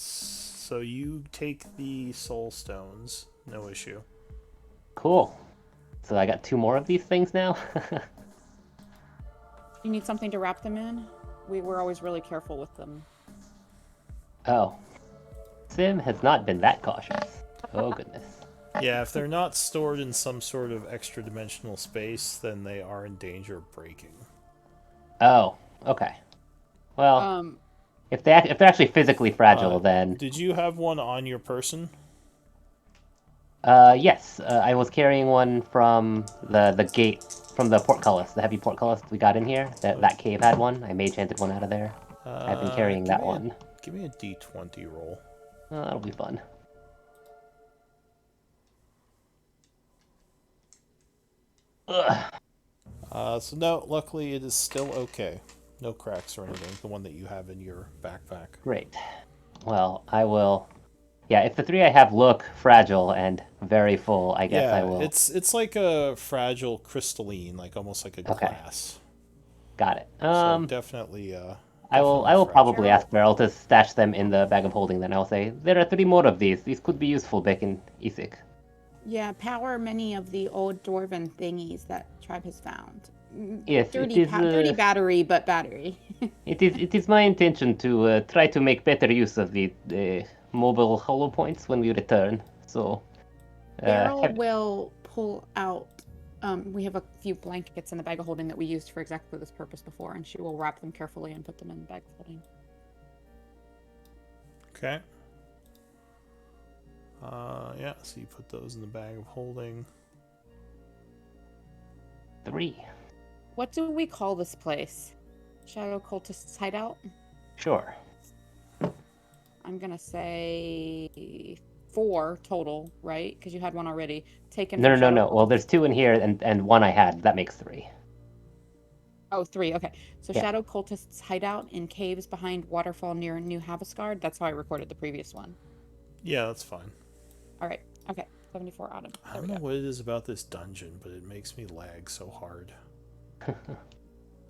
So you take the soul stones, no issue. Cool. So I got 2 more of these things now. You need something to wrap them in? We're always really careful with them. Oh, Sim has not been that cautious. Oh goodness. Yeah, if they're not stored in some sort of extra dimensional space, then they are in danger of breaking. Oh, okay. Well, if they're actually physically fragile, then Did you have one on your person? yes, I was carrying one from the gate from the portcullis, the heavy portcullis we got in here. That cave had one. I mage handed one out of there. I've been carrying that one. Give me a d20 roll. Oh, that'll be fun. Ugh. So no, luckily it is still okay. No cracks or anything. The one that you have in your backpack. Great. Well, I will. Yeah, if the 3 I have look fragile and very full, I guess I will. It's like a fragile crystalline, like almost like a Okay. glass. Got it. So definitely. I will fragile. probably ask Beryl to stash them in the bag of holding. Then I'll say there are 3 more of these. These could be useful back in Isaac. Yeah, power many of the old dwarven thingies that tribe has found. Yes, Dirty, dirty battery, but battery. It is my intention to try to make better use of the mobile hollow points when we return. So, Beryl will pull out. We have a few blankets in the bag of holding that we used for exactly this purpose before, and she will wrap them carefully and put them in the bag of holding. Okay. Yeah, so you put those in the bag of holding. 3. What do we call this place? Shadow Cultist's Hideout? Sure. I'm gonna say 4 total, right? Because you had one already taken. No, from no, no, Shadow no. Well, Cultist. there's 2 in here, and 1 I had. That makes 3. Oh, 3. Okay. So Yeah. Shadow Cultists hideout in caves behind waterfall near New Havasgard. That's how I recorded the previous one. Yeah, that's fine. All right. Okay. 74 Autumn. I There don't we know go. what it is about this dungeon, but it makes me lag so hard.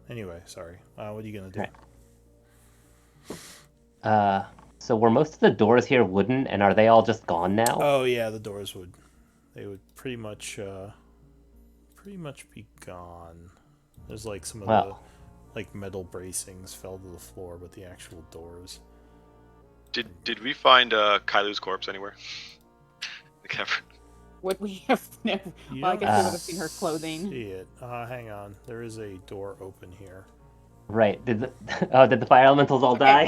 Anyway, sorry. What are you gonna do? Right. So were most of the doors here wooden, and are they all just gone now? Oh yeah, the doors would pretty much be gone. There's like some of the like metal bracings fell to the floor, but the actual doors. Did we find Kailu's corpse anywhere? The cavern. Would we have never? You Well, I don't guess we would have seen her clothing. See it. Hang on. There is a door open here. Right. Did the fire elementals all die?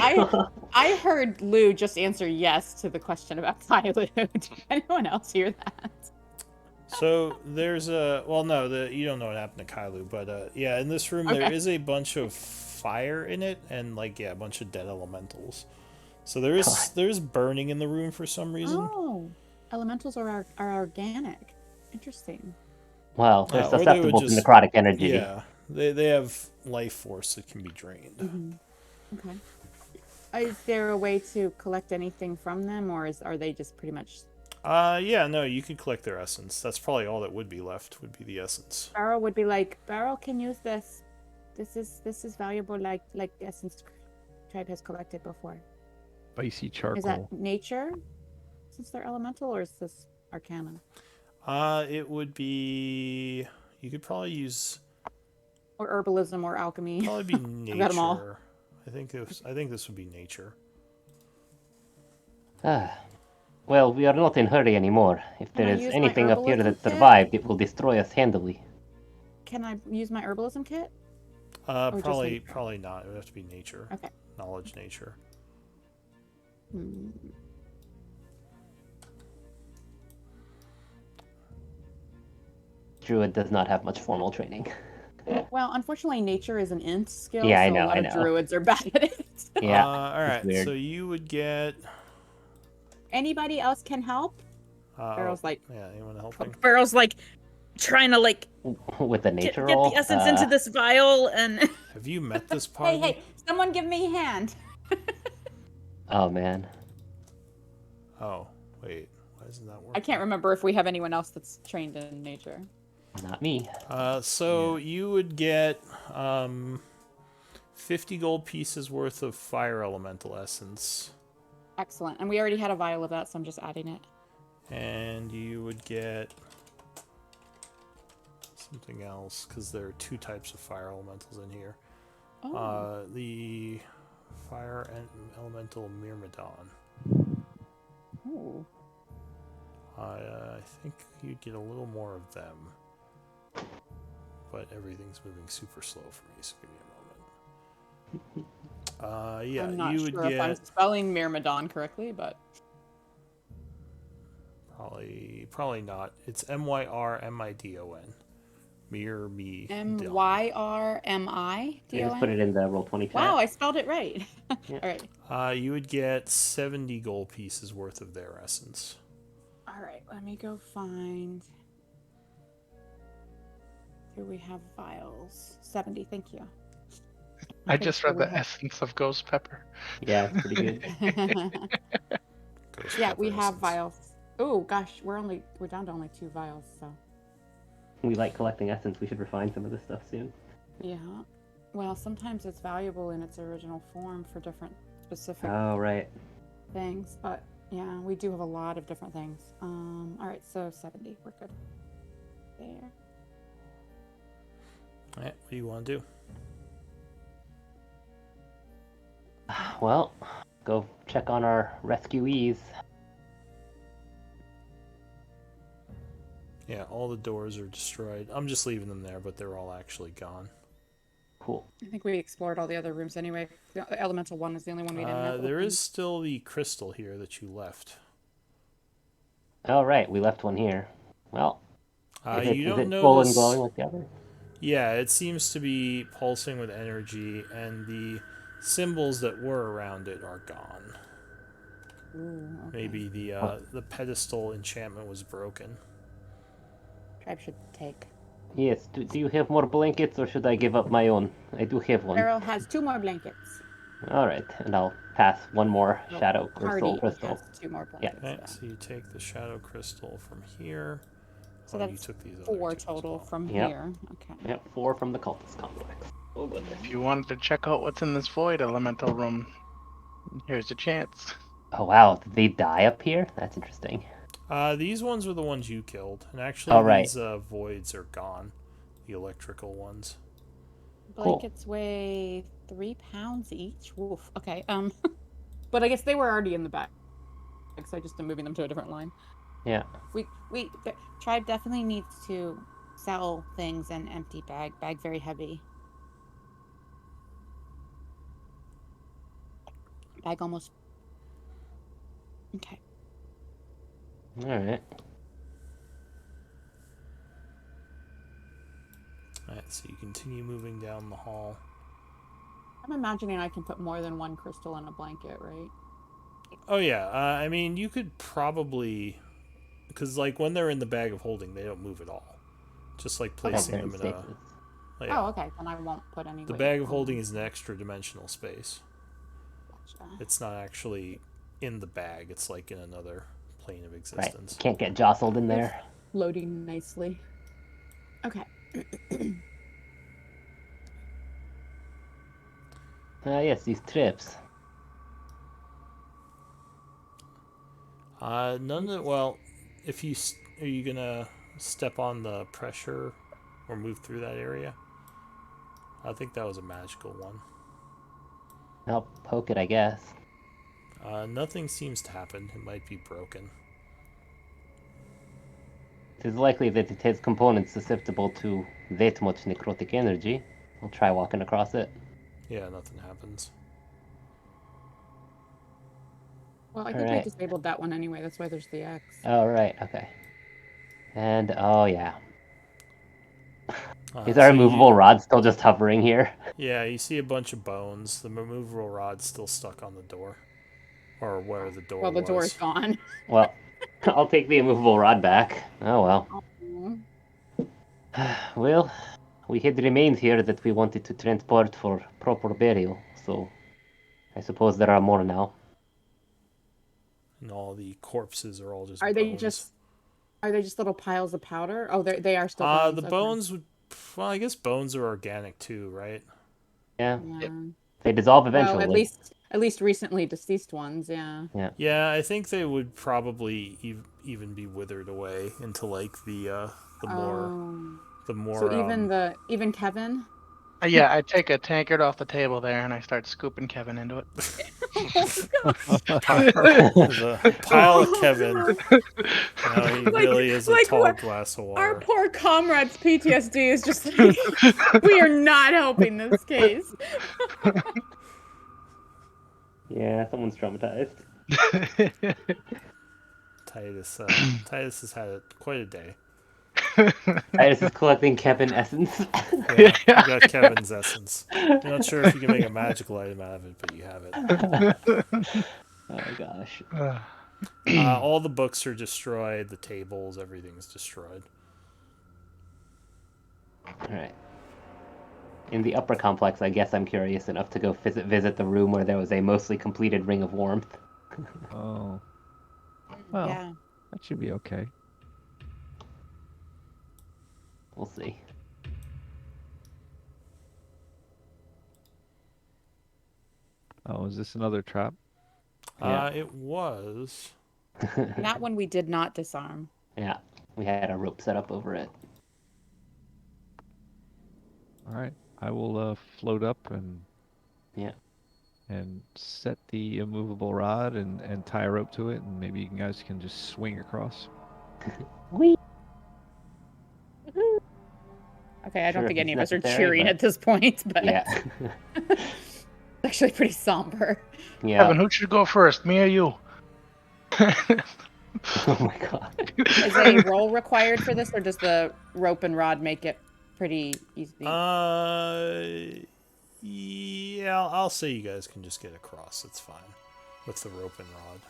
I heard Lou just answer yes to the question about Kailu. Did anyone else hear that? So there's you don't know what happened to Kailu, but yeah, in this room there is a bunch of fire in it, and like a bunch of dead elementals. So there's burning in the room for some reason. Oh, elementals are organic. Interesting. Well, they're susceptible to necrotic energy. Yeah, they have life force that can be drained. Mm-hmm. Okay. Is there a way to collect anything from them, or are they just pretty much? Yeah, no, you could collect their essence. That's probably all that would be left. Would be the essence. Barrel would be like, Barrel can use this. This is valuable. Like essence tribe has collected before. Spicy charcoal. Is that nature, since they're elemental, or is this arcana? It would be. You could probably use. Or herbalism or alchemy. Probably be nature. I got them all. I think this would be nature. Well, we are not in a hurry anymore. If there is anything up here that survived, it will destroy us handily. Can I use my herbalism kit? Probably not. It would have to be nature. Okay. Knowledge nature. Druid does not have much formal training. Well, unfortunately, nature is an int skill. Yeah, I so know. A lot of druids are bad at it. Yeah. All right. So you would get. Anybody else can help? Barrel's like. Yeah. Anyone helping? Barrel's like trying to like. With the nature get roll? the essence into this vial and. Have you met this party? Hey! Someone give me a hand. Oh man. Oh wait. Why isn't that working? I can't remember if we have anyone else that's trained in nature. Not me. So you would get 50 gold pieces worth of fire elemental essence. Excellent. And we already had a vial of that, so I'm just adding it. And you would get something else, because there are 2 types of fire elementals in here. Oh. The fire elemental Myrmidon. Ooh. I think you'd get a little more of them. But everything's moving super slow for me, so give me a moment. Yeah, I'm not you sure would if I'm spelling Myrmidon correctly, but probably not. It's Myrmidon. Myrmidon. Just put it in the Roll20 chat. Wow, I spelled it right. Yeah. All right. You would get 70 gold pieces worth of their essence. All right, let me go find. Here we have vials. 70, thank you. I just read the essence of ghost pepper. Yeah, it's pretty good. Yeah, we have vials. Oh gosh, we're down to only 2 vials, so. We like collecting essence. We should refine some of this stuff soon. Yeah. Well, sometimes it's valuable in its original form for different specific things, but yeah, we do have a lot of different things. All right, so 70, we're good. There. All right, what do you want to do? Well, go check on our rescuees. Yeah, all the doors are destroyed. I'm just leaving them there, but they're all actually gone. Cool. I think we explored all the other rooms anyway. The elemental one is the only one we didn't have. There is still the crystal here that you left. Oh, right, we left one here. Well, you don't is it notice... full and glowing like the other? Yeah, it seems to be pulsing with energy, and the symbols that were around it are gone. Ooh, okay. Maybe the pedestal enchantment was broken. Tribe should take. Yes. Do you have more blankets, or should I give up my own? I do have one. Pharaoh has 2 more blankets. All right, and I'll pass one more So shadow or soul Party crystal. has 2 more Yeah. blankets. Okay, Then. so you take the shadow crystal from here. So You that's took these other 4 two as total well. from Yep. here. Okay. Yep, 4 from the cultist complex. Oh goodness. If you wanted to check out what's in this void elemental room, here's your chance. Oh wow, did they die up here? That's interesting. These ones were the ones you killed, and actually Oh, right. these voids are gone. The electrical ones. Cool. Blankets weigh 3 pounds each. Woof. Okay. But I guess they were already in the bag, so I just am moving them to a different line. Yeah. The tribe definitely needs to sell things and empty bag. Bag very heavy. Bag almost. Okay. All right. Alright, so you continue moving down the hall. I'm imagining I can put more than 1 crystal in a blanket, right? Oh yeah, I mean you could probably, because like when they're in the bag of holding, they don't move at all. Just like placing them in a. Yeah. Oh, okay. Then I won't put any. The weight bag of on holding them. is an extra dimensional space. Gotcha. It's not actually in the bag. It's like in another plane of Right. existence. Can't get jostled in there. Loading nicely. Okay. Yes, these trips. None of well, if you are you gonna step on the pressure or move through that area? I think that was a magical one. I'll poke it, I guess. Nothing seems to happen. It might be broken. It is likely that it has components susceptible to that much necrotic energy. I'll try walking across it. Yeah, nothing happens. Well, I think we disabled that one anyway. That's why there's the X. Oh, right. Okay. And, oh, yeah. Is So our immovable rod still just hovering here? Yeah, you see a bunch of bones. The removable rod's still stuck on the door. Or where the door was. Well, the door's gone. Well, I'll take the immovable rod back. Oh, well. Well, we had remains here that we wanted to transport for proper burial, so I suppose there are more now. And all the corpses are all just Are they bones. just little piles of powder? Oh, they are still bones. The bones would... Well, I guess bones are organic too, right? Yeah. Yeah. They dissolve eventually. Well, at least recently deceased ones, yeah. Yeah, I think they would probably even be withered away into like the more. So even Kevin. Yeah, I take a tankard off the table there and I start scooping Kevin into it. The pile of Kevin. Now he really is a tall glass of water. Our poor comrade's PTSD is just like, we are not helping this case. Yeah, someone's traumatized. Titus has had quite a day. Titus is collecting Kevin essence. Yeah, you got Kevin's essence. You're not sure if you can make a magical item out of it, but you have it. Oh gosh. All the books are destroyed. The tables, everything's destroyed. Alright. In the upper complex, I guess I'm curious enough to go visit the room where there was a mostly completed ring of warmth. Oh. Well, Yeah. that should be okay. We'll see. Oh, is this another trap? Yeah. It was. That one we did not disarm. Yeah, we had a rope set up over it. All right, I will float up and set the immovable rod and tie a rope to it, and maybe you guys can just swing across. Whee! Okay, I don't Sure, think if any of it's us are necessary, cheering but- at this point, but Yeah. it's actually pretty somber. Yeah. Kevin, who should go first, me or you? Oh my god. Is a roll required for this, or does the rope and rod make it pretty easy? Yeah, I'll say you guys can just get across. It's fine with the rope and rod.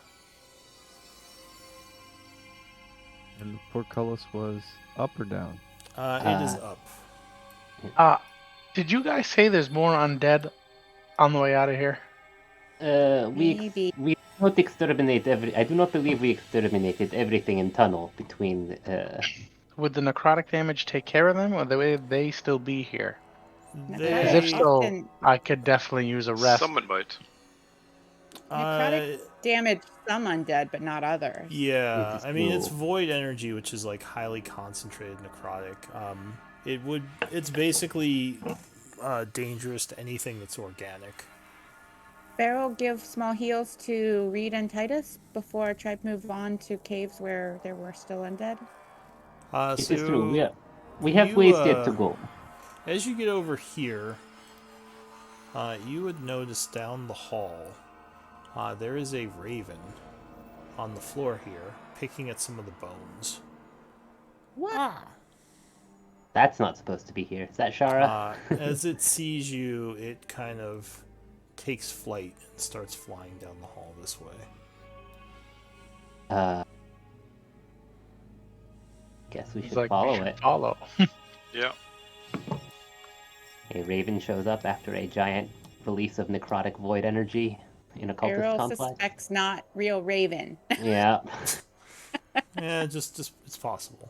And the portcullis was up or down? It is up. Did you guys say there's more undead on the way out of here? Maybe. We don't exterminate I do not believe we exterminated everything in tunnel between. Would the necrotic damage take care of them, or would they still be here? Because if They, so, often- I could definitely use a rest. Someone might. Necrotic damage some undead, but not others. yeah, This is I mean it's cool. void energy, which is like highly concentrated necrotic. It's basically dangerous to anything that's organic. Barrel give small heals to Reed and Titus before tribe move on to caves where there were still undead. It is true. So We have you, ways yet to go. as you get over here, you would notice down the hall, there is a raven on the floor here, picking at some of the bones. What? That's not supposed to be here. Is that Shara? As it sees you, it kind of takes flight and starts flying down the hall this way. Guess we It's should like, follow we should it. Follow. Yeah. A raven shows up after a giant release of necrotic void energy in a cultist Barrel complex. suspects not real raven. Yeah. Yeah, just it's possible.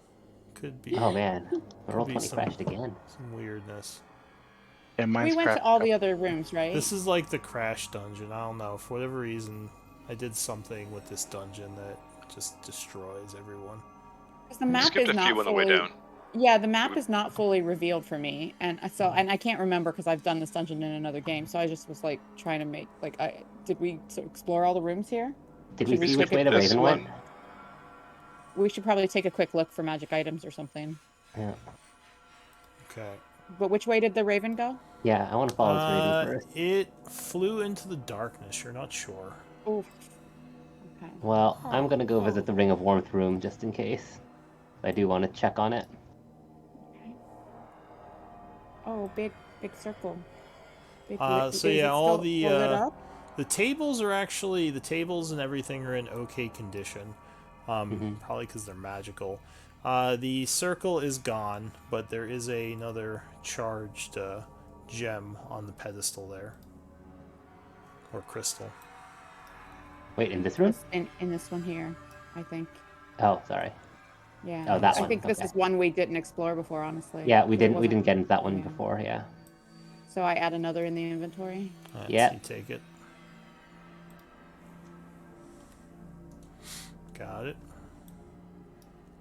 Could be. Oh man, roll be 20 some- crashed again. Some weirdness. Yeah, mine's We went to crap. all the other rooms, right? This is like the crash dungeon. I don't know. For whatever reason, I did something with this dungeon that just destroys everyone. 'Cause the map Skipped is a not few on the way fully. down. Yeah, the map is not fully revealed for me, and and I can't remember because I've done this dungeon in another game. So I just was like trying to make did we explore all the rooms here? Did Should we we see which skip way the this raven went? one? We should probably take a quick look for magic items or something. Yeah. Okay. But which way did the raven go? Yeah, I want to follow this raven first. It flew into the darkness. You're not sure. Oh. Okay. Well, I'm gonna go visit the Ring of Warmth room just in case. I do want to check on it. Oh, big circle. Big, So is yeah, it all still the lit up? the tables and everything are in okay condition. Probably because they're magical. The circle is gone, but there is another charged gem on the pedestal there, or crystal. Wait, in this room? In this one here, I think. Oh, sorry. Yeah. Oh, that I one, think this okay. is one we didn't explore before, honestly. Yeah, we It didn't wasn't- get into that one yeah. before. Yeah. So I add another in the inventory. Yeah. You take it. Got it.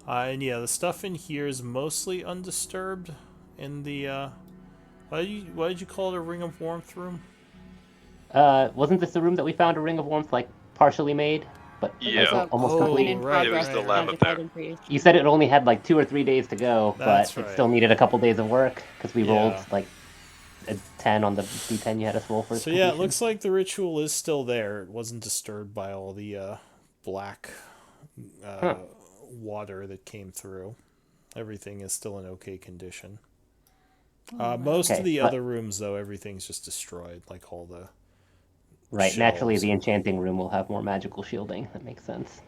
And yeah, the stuff in here is mostly undisturbed. In the why did you call it a Ring of Warmth room? Wasn't this the room that we found a Ring of Warmth like partially made, but Yeah. like, almost Oh, complete? in right, progress right, the right. lab up magic there. item creation. You said it only had like 2 or 3 days to go, That's but right. it still needed a couple days of work because we rolled Yeah. like a 10 on the D10 you had us roll for. So yeah, it completion. looks like the ritual is still there. It wasn't disturbed by all the black water that came through. Everything is still in okay condition. Most Okay, of the but- other rooms, though, everything's just destroyed, like all the Right, naturally shelves the and- enchanting room will have more magical shielding. That makes sense.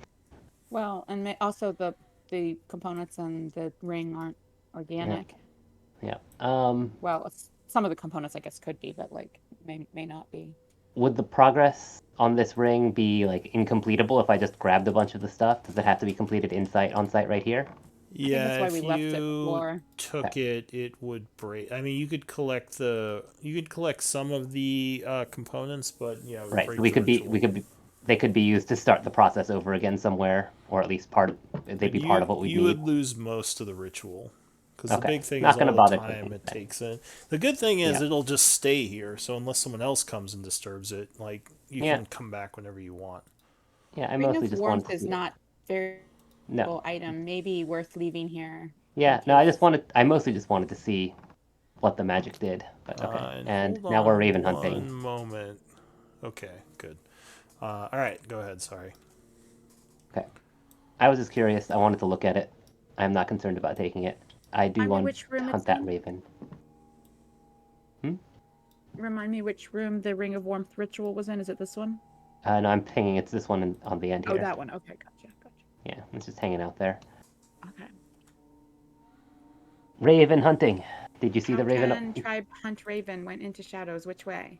Well, and also the components and the ring aren't organic. Yeah. Well, some of the components I guess could be, but like may not be. Would the progress on this ring be like incompletable if I just grabbed a bunch of the stuff? Does it have to be completed on site right here? Yeah, that's why if we left it you before. took it would break. I mean, you could collect some of the components, but yeah, it would Right. break So the ritual. they could be used to start the process over again somewhere, or at least they'd be part of what we You need. would lose most of the ritual because the Okay. big thing Not is gonna all the bother time taking it that. takes in. The good thing is Yeah. it'll just stay here. So unless someone else comes and disturbs it, like you Yeah. can come back whenever you want. Yeah, I Ring mostly of just wanted warmth to is see it. not very No. valuable item. Maybe worth leaving here. Yeah, in no, case. I mostly just wanted to see what the magic did. But okay. And hold now we're on raven one hunting. moment. Okay, good. All right, go ahead. Sorry. Okay. I was just curious. I wanted to look at it. I'm not concerned about taking it. I do Remind me want which room to it's hunt that in? raven. Remind me which room the ring of warmth ritual was in. Is it this one? No, I'm thinking it's this one on the end here. Oh, that one. Okay, gotcha. Yeah, it's just hanging out there. Raven hunting. Did you see How the raven? can tribe hunt raven went into shadows? Which way?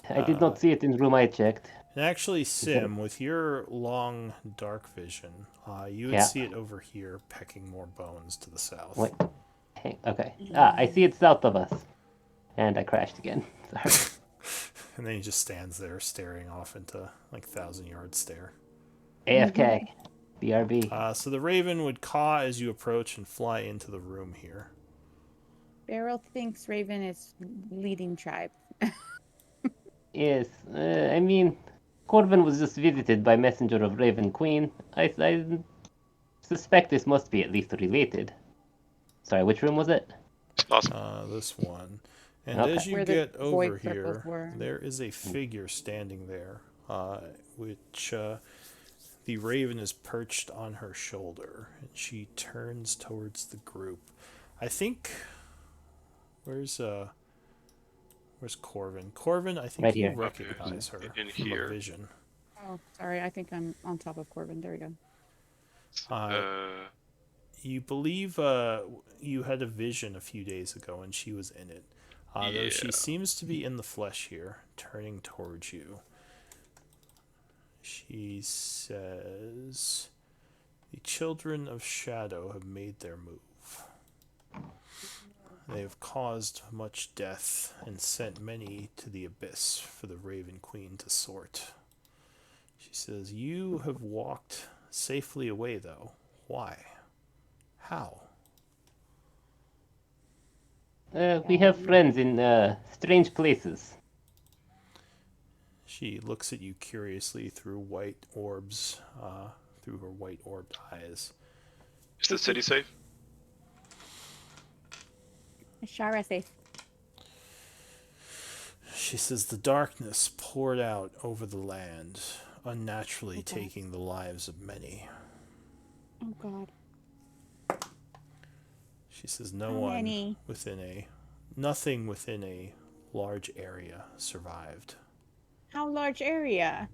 I did not see it in the room I checked. And actually, Is that- Sim, with your long dark vision, you would Yeah. see it over here pecking more bones to the south. Wait. Okay. I see it south of us. And I crashed again. Sorry. And then he just stands there staring off into like 1,000-yard stare. AFK. BRB. So the raven would caw as you approach and fly into the room here. Beryl thinks raven is leading tribe. Yes. I mean, Corvin was just visited by Messenger of Raven Queen. I suspect this must be at least related. Sorry, which room was it? Awesome. This one. And Okay. as you Where the get over void circles here, were. there is a figure standing there, which the raven is perched on her shoulder, and she turns towards the group. I think. Where's Corvin? Corvin, I think Right you here. recognize her In from here. a vision. Oh, sorry. I think I'm on top of Corbin. There we go. You believe you had a vision a few days ago, and she was in it. Though she seems to be in the flesh here, turning towards you. She says, "The children of Shadow have made their move. They have caused much death and sent many to the abyss for the Raven Queen to sort." She says, "You have walked safely away, though. Why? How?" We have friends in strange places. She looks at you curiously through white orbs, through her white orbed eyes. Is the city safe? Shara safe. She says, "The darkness poured out over the land, unnaturally taking the lives of many." Oh God. She says, "No How one many? nothing within a large area survived." How large area?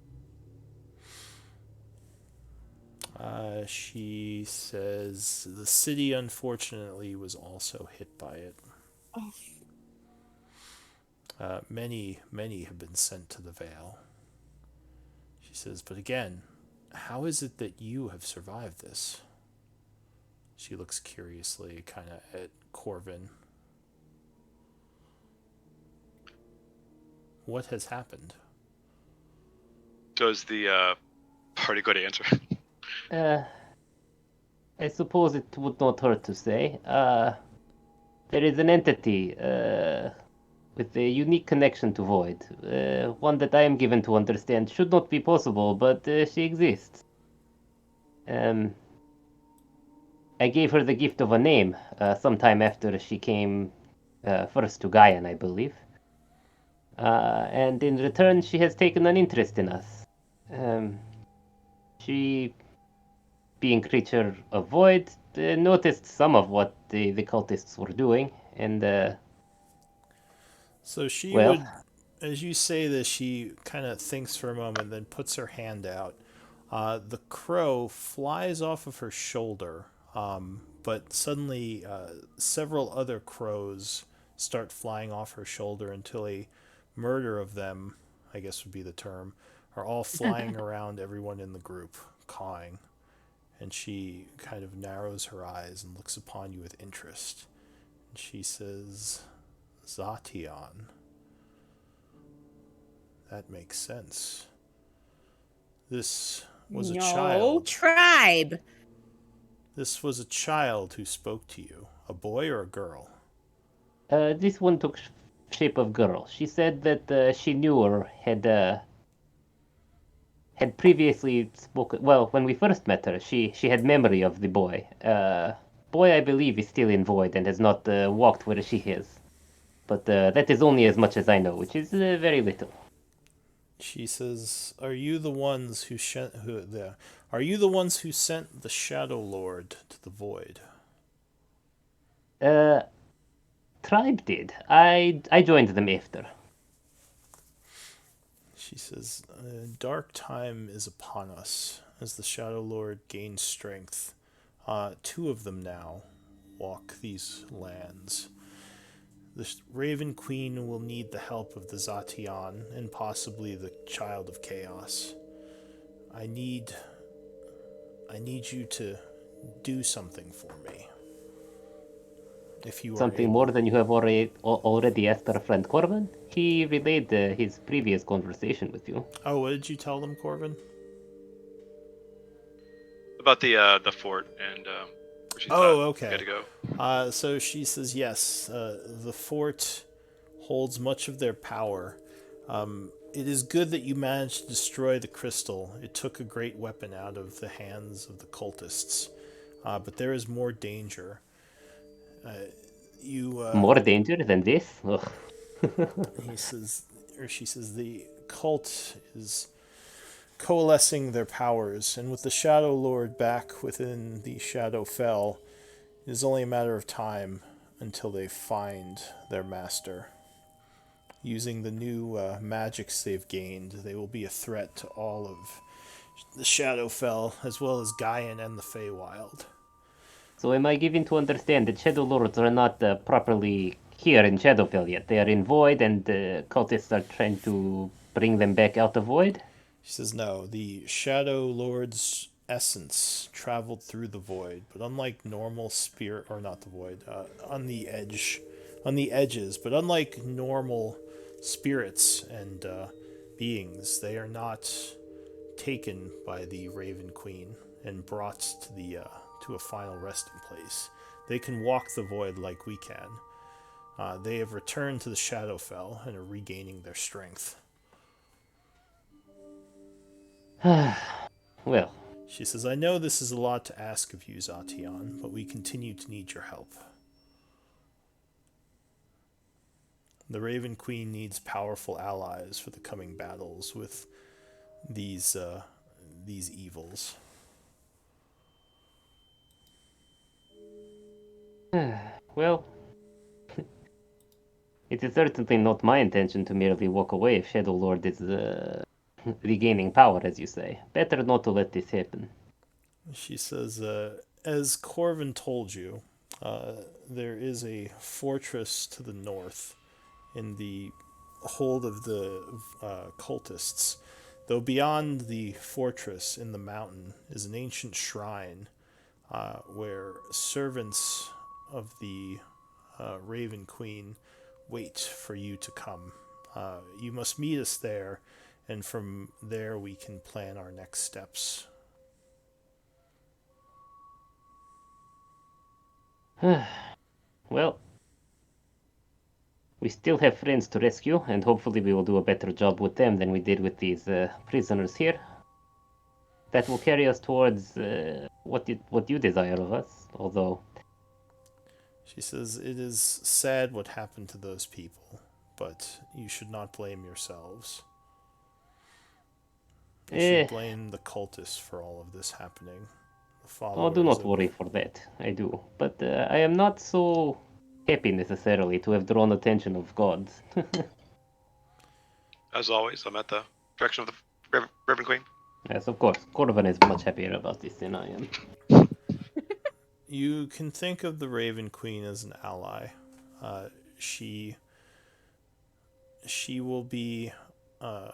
She says, "The city, unfortunately, was also hit by it. Oh. Many have been sent to the Vale." She says, "But again, how is it that you have survived this?" She looks curiously kind of at Corvin. "What has happened?" Does the party go to answer? I suppose it would not hurt to say. There is an entity with a unique connection to Void. One that I am given to understand should not be possible, but she exists. I gave her the gift of a name sometime after she came first to Gaian, I believe. And in return, she has taken an interest in us. She, being creature of Void, noticed some of what the cultists were doing, and So she well, would, as you say this, she kind of thinks for a moment, then puts her hand out. The crow flies off of her shoulder, but suddenly several other crows start flying off her shoulder until a murder of them, I guess would be the term, are all flying around everyone in the group, cawing. And she kind of narrows her eyes and looks upon you with interest. And she says, "Zation. That makes sense. This was a child. Tribe. This was a child who spoke to you. A boy or a girl?" this one took shape of girl. She said that she knew her, had previously spoken. Well, when we first met her, she had memory of the boy. Boy, I believe, is still in Void and has not walked where she is. But that is only as much as I know, which is very little. She says, "Are you the ones who Are you the ones who sent the Shadowlord to the Void?" Tribe did. I joined them after. She says, "Dark time is upon us as the Shadowlord gains strength. Two of them now. walk these lands. The Raven Queen will need the help of the Zatian and possibly the Child of Chaos. I need you to do something for me. If you are Something more able. than you have already asked our friend Corbin? He relayed his previous conversation with you. Oh, what did you tell them, Corvin? About the fort and where she thought Oh, we okay. had to go. So she says yes. The fort holds much of their power. It is good that you managed to destroy the crystal. It took a great weapon out of the hands of the cultists. But there is more danger. More danger than this? Ugh. He says, or she says, the cult is coalescing their powers, and with the Shadowlord back within the Shadowfell, it is only a matter of time until they find their master. Using the new magics they've gained, they will be a threat to all of the Shadowfell, as well as Gaian and the Feywild. So am I given to understand that Shadow Lords are not properly here in Shadowfell yet? They are in Void, and the cultists are trying to bring them back out of Void? She says, no, the Shadow Lord's essence traveled through the void, but unlike normal spirit, or not the void, on the edges, but unlike normal spirits and beings, they are not taken by the Raven Queen and brought to a final resting place. They can walk the void like we can. They have returned to the Shadowfell and are regaining their strength. Well, She says, I know this is a lot to ask of you, Zatian, but we continue to need your help. The Raven Queen needs powerful allies for the coming battles with these evils. well, it is certainly not my intention to merely walk away if Shadow Lord is regaining power, as you say. Better not to let this happen. She says, as Corvin told you, there is a fortress to the north in the hold of the cultists. Though beyond the fortress in the mountain is an ancient shrine where servants of the Raven Queen wait for you to come. You must meet us there, and from there we can plan our next steps. Well, we still have friends to rescue, and hopefully we will do a better job with them than we did with these prisoners here. That will carry us towards what you desire of us, although... She says, it is sad what happened to those people, but you should not blame yourselves. You should blame the cultists for all of this happening. Oh, do not worry for that. I do. But I am not so happy necessarily to have drawn attention of gods. As always, I'm at the direction of the Raven Queen. Yes, of course. Corvin is much happier about this than I am. You can think of the Raven Queen as an ally. She will be I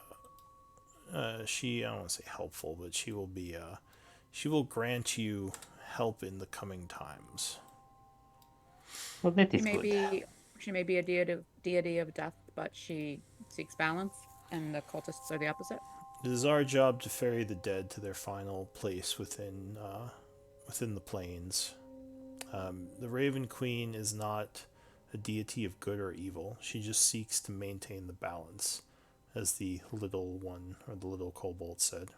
don't want to say helpful, but she will grant you help in the coming times. Well, that is good. She may be a deity of death, but she seeks balance, and the cultists are the opposite. It is our job to ferry the dead to their final place within the plains. The Raven Queen is not a deity of good or evil. She just seeks to maintain the balance, as the little one, or the little kobold said.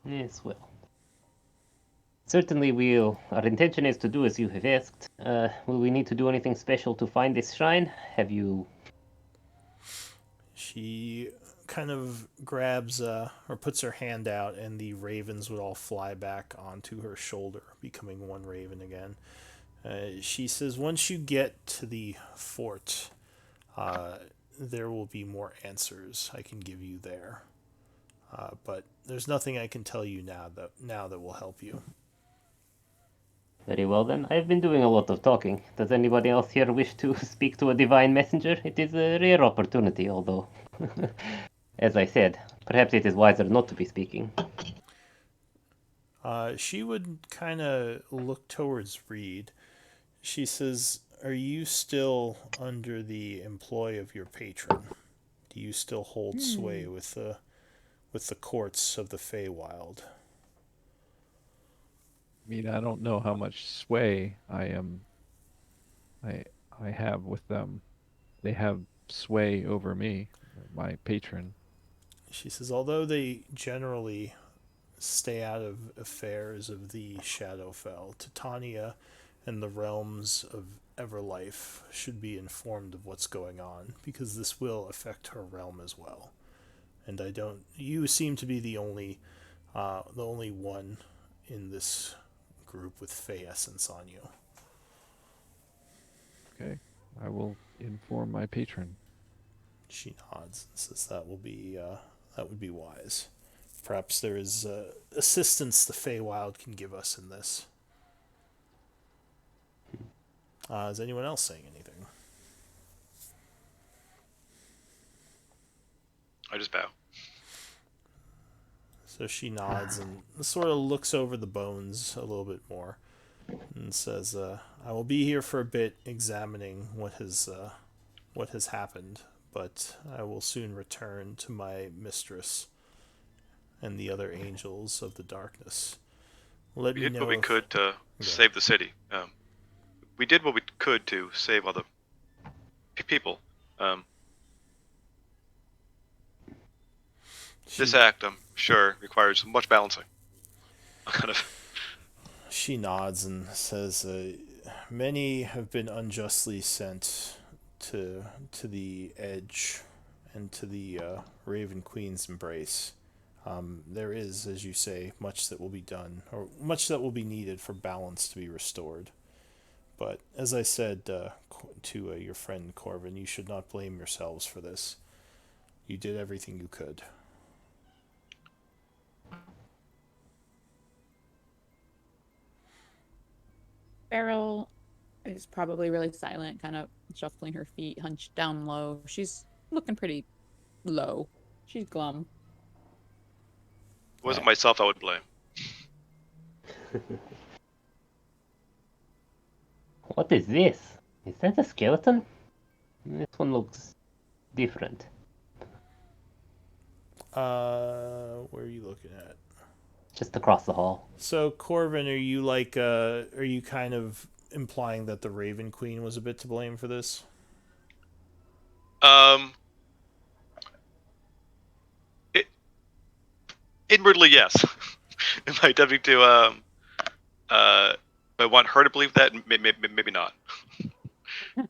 Yes, well. Certainly our intention is to do as you have asked. Will we need to do anything special to find this shrine? Have you... She kind of grabs or puts her hand out, and the ravens would all fly back onto her shoulder, becoming one raven again. She says, once you get to the fort, there will be more answers I can give you there. But there's nothing I can tell you now that will help you. Very well then. I've been doing a lot of talking. Does anybody else here wish to speak to a divine messenger? It is a rare opportunity, although, as I said, perhaps it is wiser not to be speaking. She would kind of look towards Reed. She says, "Are you still under the employ of your patron? Do you still hold sway with the courts of the Feywild?" I mean, I don't know how much sway I I have with them. They have sway over me, my patron. She says, "Although they generally stay out of affairs of the Shadowfell, Titania and the realms of Everlife should be informed of what's going on, because this will affect her realm as well. And I don't. You seem to be the only one in this group with Fey essence on you." Okay, I will inform my patron. She nods and says, that would be wise. Perhaps there is assistance the Feywild can give us in this." Is anyone else saying anything? I just bow. So she nods and sort of looks over the bones a little bit more and says, "I will be here for a bit, examining what has happened, but I will soon return to my mistress and the other angels of the darkness. Let We me did know what we if could to save the city. We did what we could to save other people. This act, I'm sure, requires much balancing. Kind of. She nods and says, "Many have been unjustly sent to the edge and to the Raven Queen's embrace. There is, as you say, much that will be done, or much that will be needed for balance to be restored. But as I said to your friend Corvin, you should not blame yourselves for this. You did everything you could." Beryl is probably really silent, kind of shuffling her feet, hunched down low. She's looking pretty low. She's glum. It wasn't myself I would blame. What is this? Is that a skeleton? This one looks different. Where are you looking at? Just across the hall. So Corvin, are you kind of implying that the Raven Queen was a bit to blame for this? Inwardly, yes. Am I attempting to I want her to believe that? Maybe not.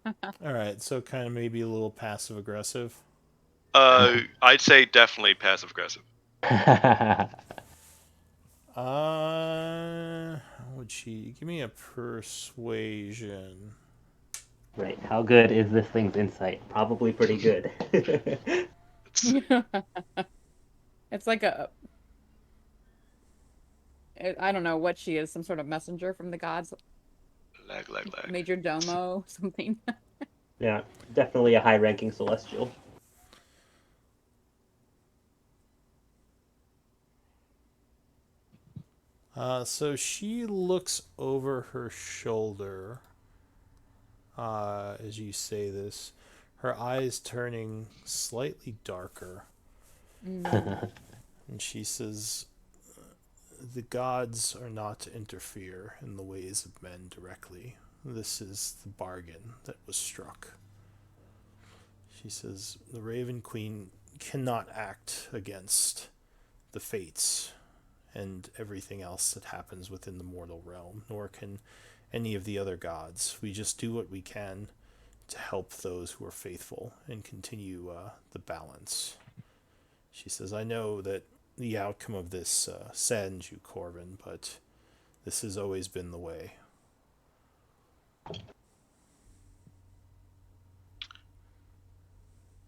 All right, so kind of maybe a little passive aggressive. I'd say definitely passive aggressive. Would she give me a persuasion? Right, how good is this thing's insight? Probably pretty good. It's like I don't know what she is, some sort of messenger from the gods, Lag. major domo, something. Yeah, definitely a high-ranking celestial. So she looks over her shoulder as you say this, her eyes turning slightly darker. And she says, "The gods are not to interfere in the ways of men directly. This is the bargain that was struck." She says, "The Raven Queen cannot act against the fates and everything else that happens within the mortal realm, nor can any of the other gods. We just do what we can to help those who are faithful and continue the balance." She says, "I know that the outcome of this saddens you, Corvin, but this has always been the way."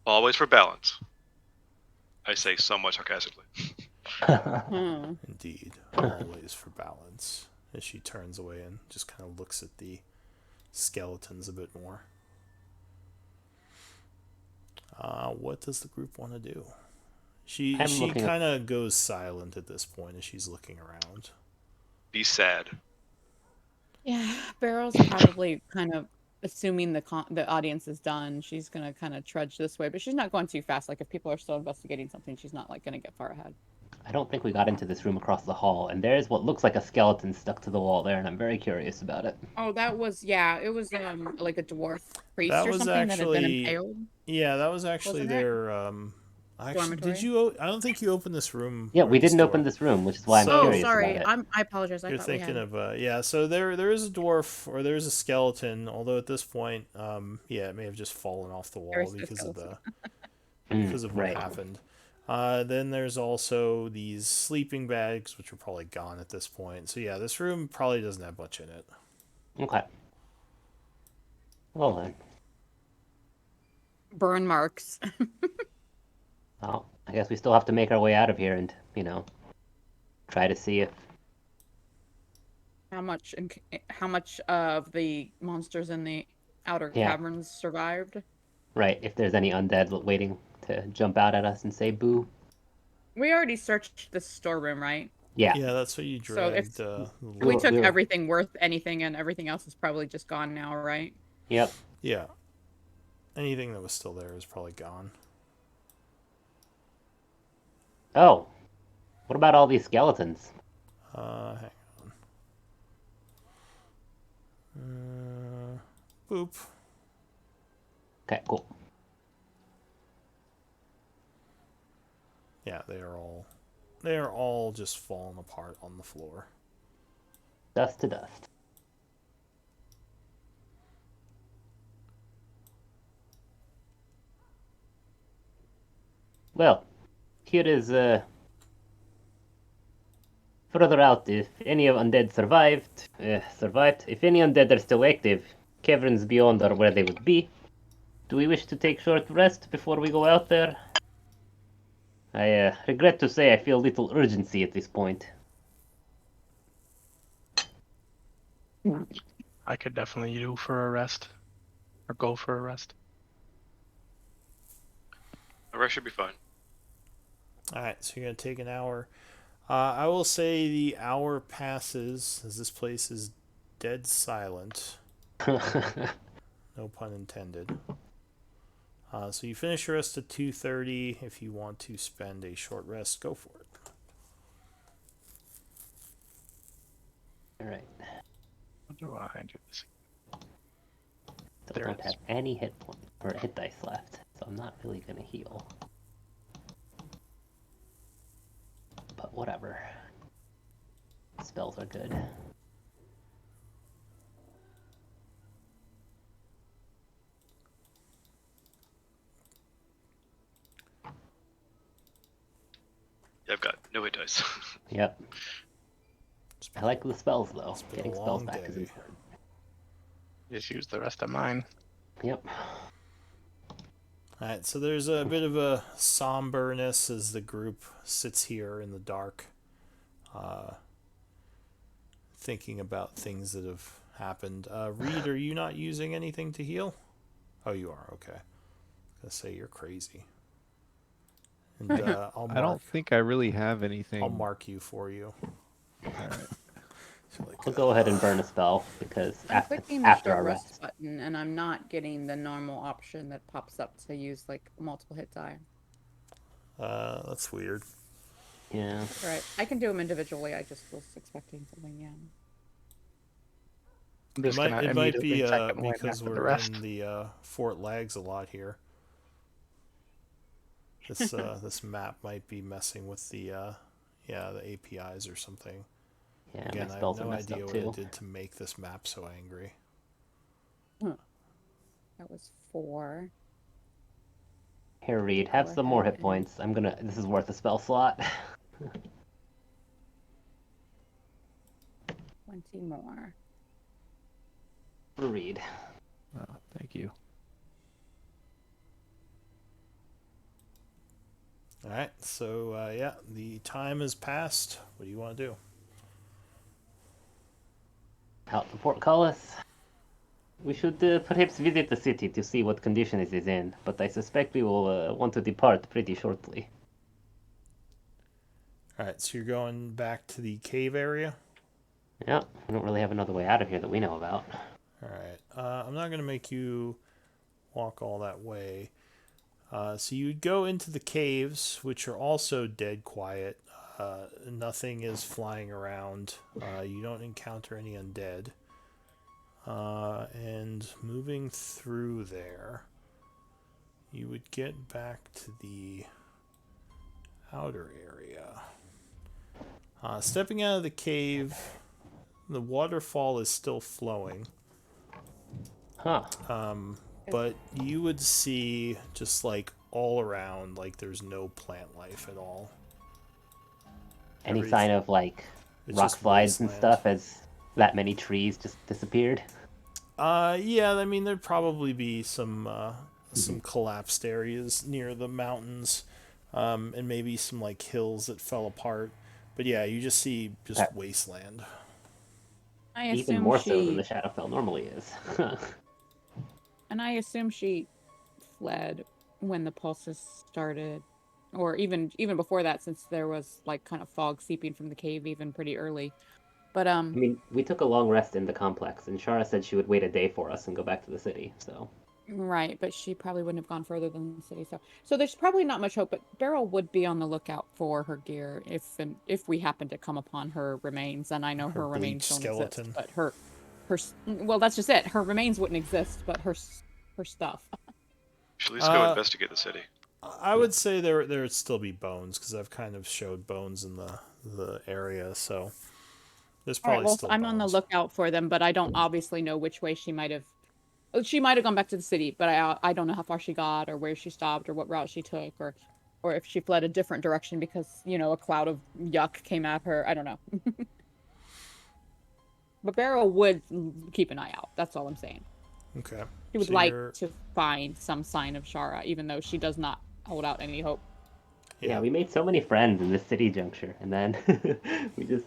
Always for balance. I say somewhat sarcastically. Indeed, always for balance. as she turns away and just kind of looks at the skeletons a bit more. What does the group want to do? She kind of goes silent at this point as she's looking around. Be sad. Yeah, Barrel's probably kind of assuming the audience is done. She's gonna kind of trudge this way, but she's not going too fast. Like if people are still investigating something, she's not like gonna get far ahead. I don't think we got into this room across the hall, and there's what looks like a skeleton stuck to the wall there, and I'm very curious about it. Oh, that was it was like a dwarf priest That or was something that had been actually impaled. Yeah, that was actually Wasn't it? their actually, did you? I don't think you opened this room. Yeah, or we this didn't open door. this room, which is why I'm So- curious sorry. about it. I apologize. I You're thought we thinking had of yeah. So there is a dwarf or there's a skeleton. Although at this point, yeah, it may have just fallen off the wall There's no because of skeleton. because of what Right. happened. Then there's also these sleeping bags, which are probably gone at this point. So yeah, this room probably doesn't have much in it. Okay. Well then. burn marks. Well, I guess we still have to make our way out of here and, try to see if... How much of the monsters in the outer Yeah. caverns survived? Right, if there's any undead waiting to jump out at us and say boo. We already searched the storeroom, right? Yeah. Yeah, that's what you So dragged. we took we were- everything worth anything, and everything else is probably just gone now, right? Yep. Yeah. Anything that was still there is probably gone. Oh. What about all these skeletons? Hang on. Boop. Okay, cool. Yeah, they are all just falling apart on the floor. Dust to dust. Well, here is further out. If any of undead survived, if any undead are still active, caverns beyond are where they would be. Do we wish to take short rest before we go out there? I regret to say I feel little urgency at this point. I could definitely do for a rest, or go for a rest. The rest should be fine. Alright, so you're going to take an hour. I will say the hour passes as this place is dead silent. No pun intended. So you finish your rest at 2:30. If you want to spend a short rest, go for it. Alright. What do I do this? Still There don't it have is. any hit points or hit dice left, so I'm not really gonna heal. But whatever. Spells are good. Yeah, I've got no hit dice. Yep. I like the spells though. It's been Getting a spells long back is day. important. Just use the rest of mine. Yep. Alright, so there's a bit of a somberness as the group sits here in the dark, thinking about things that have happened. Reed, are you not using anything to heal? Oh, you are, okay. I was gonna say you're crazy. And I don't think I really have anything. I'll mark you for you. Alright. So, like, I'll go ahead and burn a spell because I'm clicking the after short our rest rest. button, and I'm not getting the normal option that pops up to use like multiple hit die. that's weird. Yeah. Right. I can do them individually. I just was expecting something. Yeah. I'm It just might, gonna it might immediately be check the line because after the we're rest. in the Fort Lags a lot here. This this map might be messing with the APIs or something. Yeah, Again, my I have spells are no messed idea up what too. it did to make this map so angry. That was 4. Here, Reed, have Go some more ahead hit points. This is worth a spell slot. 20 more. For Reed. Oh, thank you. Alright, so yeah, the time has passed. What do you want to do? Out the portcullis. We should perhaps visit the city to see what condition it is in, but I suspect we will want to depart pretty shortly. Alright, so you're going back to the cave area? Yeah, we don't really have another way out of here that we know about. Alright, I'm not going to make you walk all that way. So you'd go into the caves, which are also dead quiet. Nothing is flying around. You don't encounter any undead. And moving through there, you would get back to the outer area. Stepping out of the cave, the waterfall is still flowing. Huh. But you would see just like all around, like there's no plant life at all. Any sign of like It's rock just slides and wasteland. stuff as that many trees just disappeared? Yeah, I mean there'd probably be some collapsed areas near the mountains, and maybe some like hills that fell apart. But yeah, you just see just wasteland. I Even assume more so than the she Shadowfell normally is. And I assume she fled when the pulses started, or even before that, since there was like kind of fog seeping from the cave even pretty early. But I mean, we took a long rest in the complex, and Shara said she would wait a day for us and go back to the city, so... right, but she probably wouldn't have gone further than the city. So there's probably not much hope. But Beryl would be on the lookout for her gear if we happen to come upon her remains. And I know her remains bleached don't skeleton. exist, but her well, that's just it. Her remains wouldn't exist, but her stuff. Should at least go investigate the city. I would say there would still be bones because I've kind of showed bones in the area, so there's All right, probably well, still I'm bones. on the lookout for them, but I don't obviously know which way she might have. She might have gone back to the city, but I don't know how far she got, or where she stopped, or what route she took, or if she fled a different direction because a cloud of yuck came at her. I don't know. But Beryl would keep an eye out. That's all I'm saying. Okay. She would So like you're- to find some sign of Shara, even though she does not hold out any hope. Yeah, we made so many friends in this city juncture, and then we just...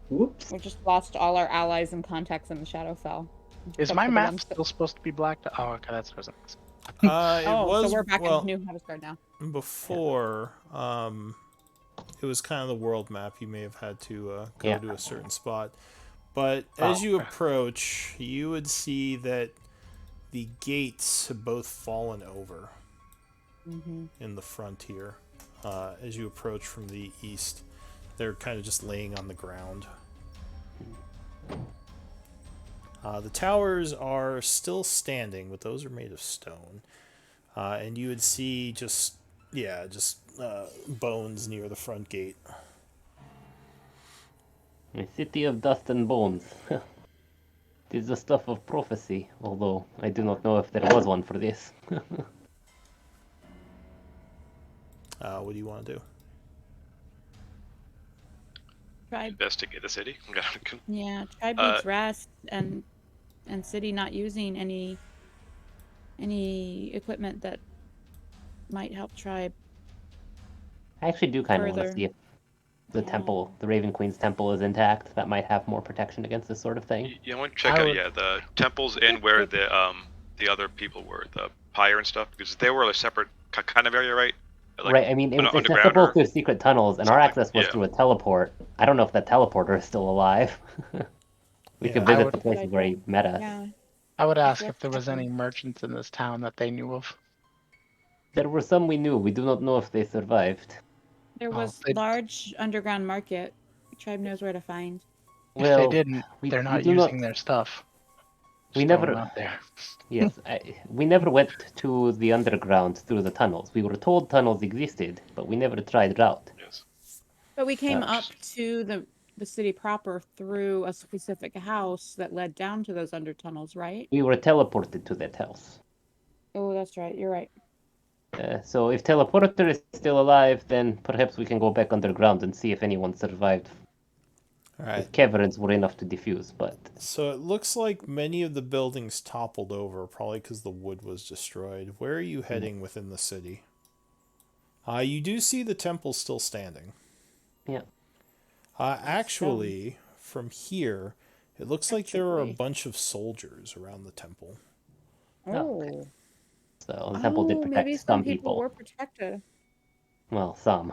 Whoops. We just lost all our allies and contacts in the Shadowfell. Is Except my for the map ones that- still supposed to be blacked? Oh, okay, that's what I was It Oh, was, so we're back well, in New Hampshire now. before, it was kind of the world map. You may have had to go to a certain spot. But as you approach, you would see that the gates have both fallen over in the front here. As you approach from the east, they're kind of just laying on the ground. The towers are still standing, but those are made of stone. And you would see just bones near the front gate. A city of dust and bones. It is the stuff of prophecy, although I do not know if there was one for this. What do you want to do? Tribe, Investigate the city. yeah, tribe needs rest, and city not using any equipment that might help tribe. I actually do kind of want to Further. see if the temple, the Raven Queen's temple, is intact. That might have more protection against this sort of thing. You want to check I out, would- the temples and where the other people were, the pyre and stuff, because they were a separate kind of area, right? Like, Right, I mean, it was underground accessible or through secret tunnels, and our something, access was yeah. through a teleport. I don't know if that teleporter is still alive. We could Yeah. I visit would- the places where he met us. Yeah, I would ask What's if there was any happening? merchants in this town that they knew of. There were some we knew. We do not know if they survived. there Oh, was they- large underground market. Tribe knows where to find. If they didn't, we they're not do using not- their stuff. We Just throwing never- them out there. Yes, we never went to the underground through the tunnels. We were told tunnels existed, but we never tried it out. Yes. But we came Yeah. up to the city proper through a specific house that led down to those under tunnels, right? We were teleported to that house. Oh, that's right. You're right. So if teleporter is still alive, then perhaps we can go back underground and see if anyone survived. All right. If caverns were enough to diffuse, but So it looks like many of the buildings toppled over, probably because the wood was destroyed. Where are you heading within the city? You do see the temple still standing. yeah. Actually, from here, It looks That like should there are a be. bunch of soldiers around the temple. Oh. So the temple did Oh, protect maybe some some people people. were protected. Well, some.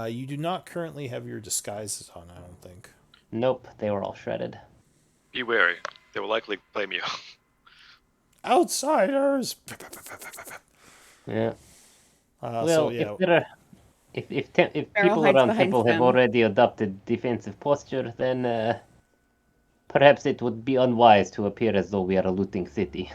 You do not currently have your disguises on, I don't think. Nope, they were all shredded. Be wary. They will likely blame you. Outsiders! Yeah. So Well, yeah, if Beryl people hides around behind temple have Sim. already adopted defensive posture, then perhaps it would be unwise to appear as though we are a looting city.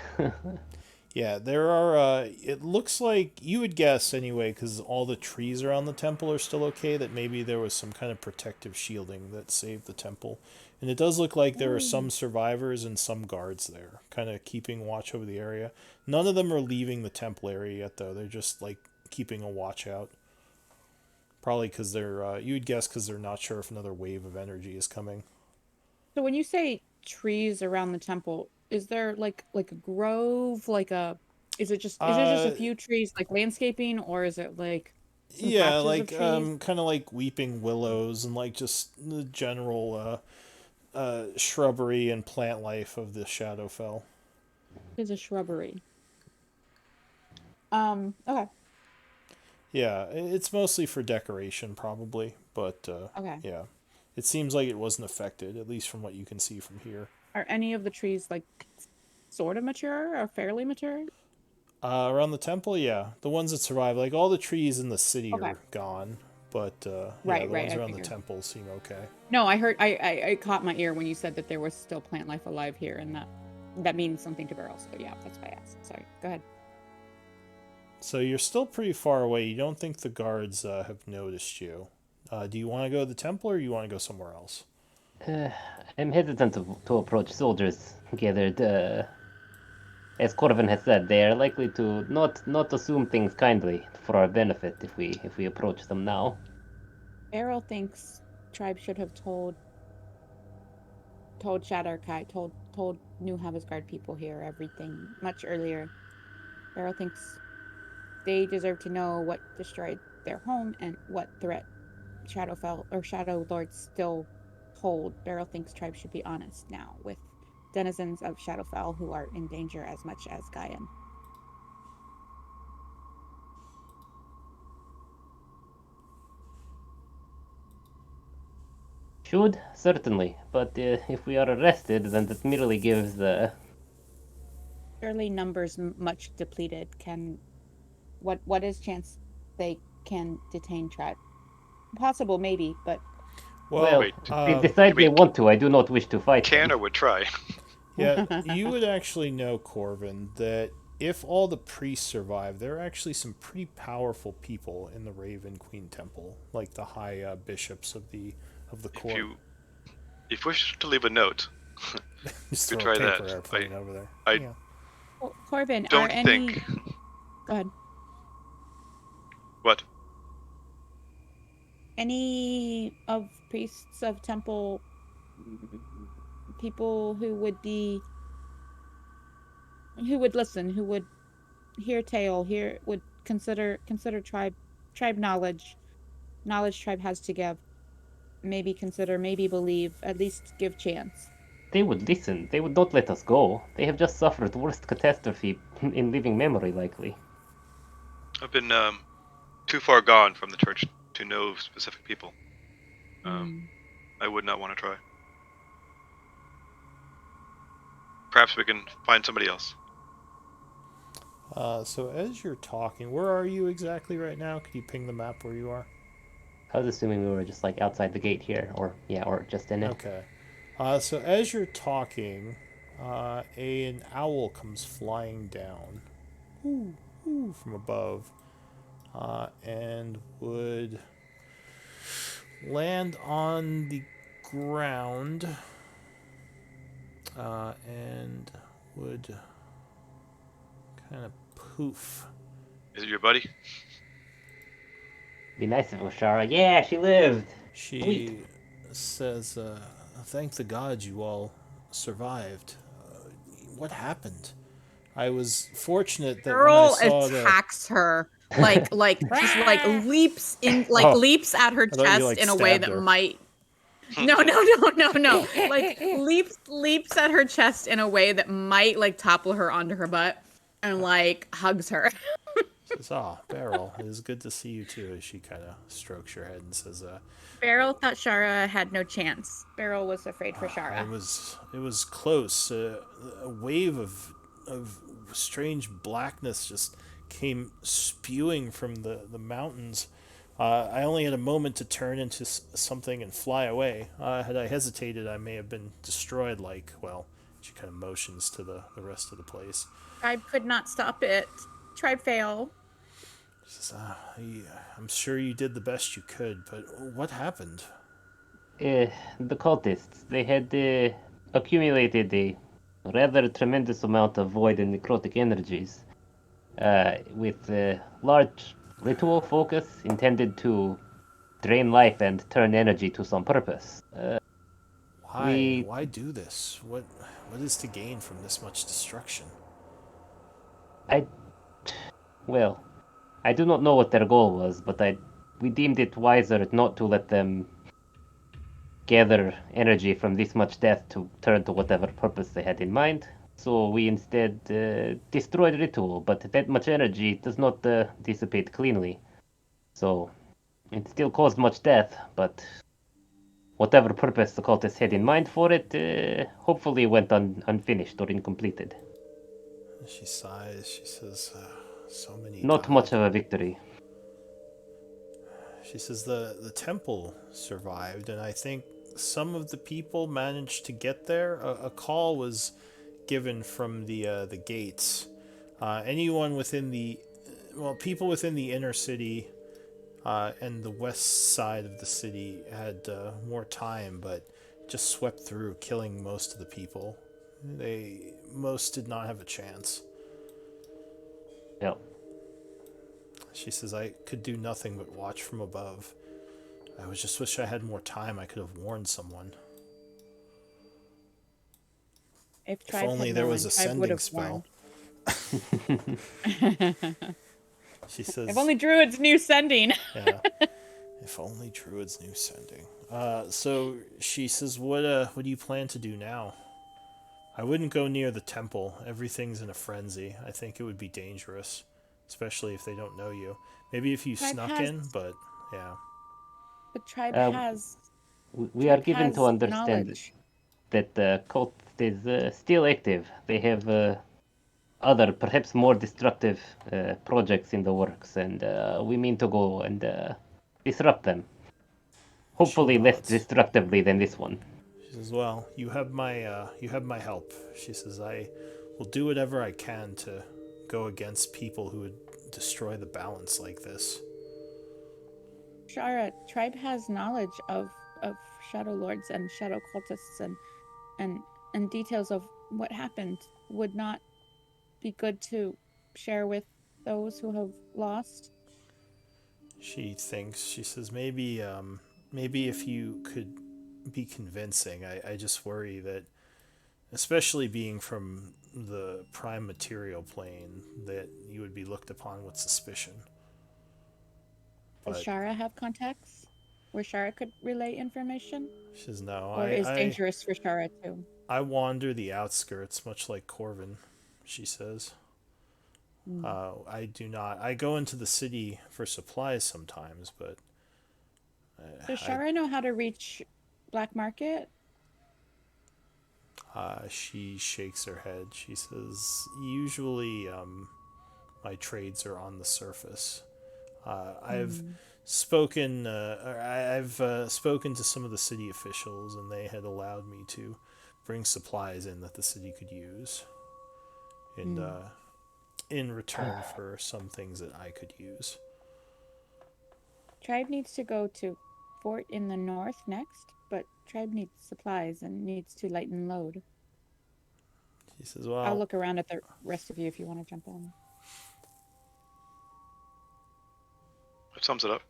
yeah, there are. It looks like you would guess anyway, because all the trees around the temple are still okay. That maybe there was some kind of protective shielding that saved the temple, and it does look like there are some survivors and some guards there, kind of keeping watch over the area. None of them are leaving the temple area yet, though. They're just like keeping a watch out. Probably because they're. You would guess because they're not sure if another wave of energy is coming. So when you say trees around the temple, is there like a grove, like a is it just a few trees like landscaping, or is it like some Yeah, patches of like trees? kind of like weeping willows and like just the general shrubbery and plant life of the Shadowfell. Is a shrubbery. Okay. Yeah, it's mostly for decoration probably, but Okay. yeah, it seems like it wasn't affected, at least from what you can see from here. Are any of the trees like sort of mature or fairly mature? Around the temple, yeah, the ones that survive, like all the trees in the city Okay. are gone, but yeah, Right, the right, ones I around the figured. temple seem okay. No, I heard I caught my ear when you said that there was still plant life alive here, and that means something to Beryl. So yeah, that's why I asked. Sorry. Go ahead. So you're still pretty far away. You don't think the guards have noticed you. Do you want to go to the temple or you want to go somewhere else? I'm hesitant to approach soldiers gathered. As Corvin has said, they are likely to not assume things kindly for our benefit if we approach them now. Beryl thinks tribe should have told Shadowkai, told New Guard people here everything much earlier. Beryl thinks they deserve to know what destroyed their home and what threat Shadowfell or Shadowlord still hold. Beryl thinks tribe should be honest now with denizens of Shadowfell who are in danger as much as Gaian. Should certainly, but if we are arrested, then that merely gives Surely numbers much depleted. What is chance they can detain tribe? Possible, maybe, but Well, Wait, if they decide they want to, I do not wish to fight can them. or would try. yeah, you would actually know, Corvin, that if all the priests survive, there are actually some pretty powerful people in the Raven Queen Temple, like the high bishops of the court. If you wish to leave a note, Just you throw try a paper that. airplane over there. I Yeah. Well, Corbin, don't are any? think. Go ahead. What? Any of priests of temple people who would listen, who would hear tale, would consider tribe knowledge tribe has to give. Maybe consider, maybe believe, at least give chance. They would listen. They would not let us go. They have just suffered worst catastrophe in living memory, likely. I've been too far gone from the church to know specific people. I would not want to try. Perhaps we can find somebody else. So as you're talking, where are you exactly right now? Could you ping the map where you are? I was assuming we were just like outside the gate here, or just in it. Okay. So as you're talking, an owl comes flying down, from above, and would land on the ground, and would kind of poof. Is it your buddy? Be nice if it was Shara. Yeah, she lived. She Sweet. says, "Thank the gods you all survived. What happened? I was fortunate that when I Girl saw attacks her like just like leaps Oh, leaps at her I thought you, chest like, in a way stabbed that her. might No. Like leaps at her chest in a way that might like topple her onto her butt and like hugs her. Says, "Ah, Beryl, it is good to see you too." As she kind of strokes her head and says, Beryl thought Shara had no chance. Beryl was afraid for It Shara. was close. A wave of strange blackness just came spewing from the mountains. I only had a moment to turn into something and fly away. Had I hesitated, I may have been destroyed. Like, well, she kind of motions to the rest of the place. Tribe could not stop it. Tribe fail. She says, I'm sure you did the best you could, but what happened? The cultists, they had accumulated a rather tremendous amount of void and necrotic energies with a large ritual focus intended to drain life and turn energy to some purpose. Why? Why do this? What is to gain from this much destruction? I, well, I do not know what their goal was, but we deemed it wiser not to let them gather energy from this much death to turn to whatever purpose they had in mind. So we instead destroyed ritual, but that much energy does not dissipate cleanly. So it still caused much death, but whatever purpose the cultists had in mind for it, hopefully went unfinished or incompleted. She sighs. She says, "So many Not died." much of a victory. She says the temple survived, and I think some of the people managed to get there. A call was given from the gates. Anyone within people within the inner city and the west side of the city had more time, but just swept through, killing most of the people. Most did not have a chance. Yep. She says, "I could do nothing but watch from above. I was just wish I had more time. I could have warned someone. If If only there was a Tribe would sending have spell." warned. She says, If only Druids knew sending. "Yeah, if only druids knew sending." So she says, what do you plan to do now?" "I wouldn't go near the temple. Everything's in a frenzy. I think it would be dangerous, especially if they don't know you. Maybe if you Tribe snuck has, in, but yeah." but Tribe Uh, has, we are Tribe given to has understand knowledge. that the cult is still active. They have other, perhaps more destructive projects in the works, and we mean to go and disrupt them. She Hopefully, less nods. destructively than this one. She says, "Well, you have my help." She says, "I will do whatever I can to go against people who would destroy the balance like this." Shara, Tribe has knowledge of shadow lords and shadow cultists and and details of what happened. Would not be good to share with those who have lost. She thinks. She says, maybe if you could be convincing. I just worry that, especially being from the prime material plane, that you would be looked upon with suspicion. Does But Shara have contacts where Shara could relay information? she says, "No, Or is dangerous for Shara too? I wander the outskirts, much like Corvin," she says. I do not. I go into the city for supplies sometimes, but Does I Shara know how to reach Black Market? she shakes her head. She says, "Usually, my trades are on the surface. I've spoken. I've spoken to some of the city officials, and they had allowed me to bring supplies in that the city could use, and in return for some things that I could use." Tribe needs to go to Fort in the north next, but Tribe needs supplies and needs to lighten load. She says, I'll "Well, look around at the rest of you if you want to jump in. That sums it up.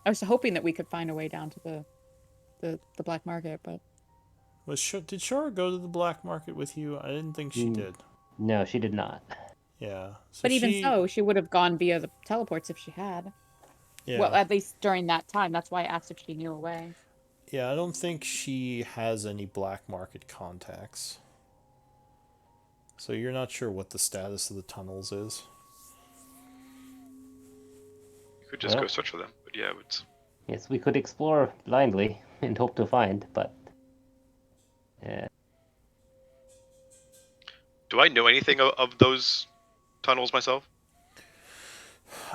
I was hoping that we could find a way down to the black market, but did Shara go to the black market with you? I didn't think she did." No, she did not. Yeah. So but even so, she would have gone via the teleports if she had. Yeah. Well, at least during that time. That's why I asked if she knew a way. Yeah, I don't think she has any black market contacts. So you're not sure what the status of the tunnels is. You could just go Well, search for them, but yeah, it's yes, we could explore blindly and hope to find, but Do I know anything of those tunnels myself?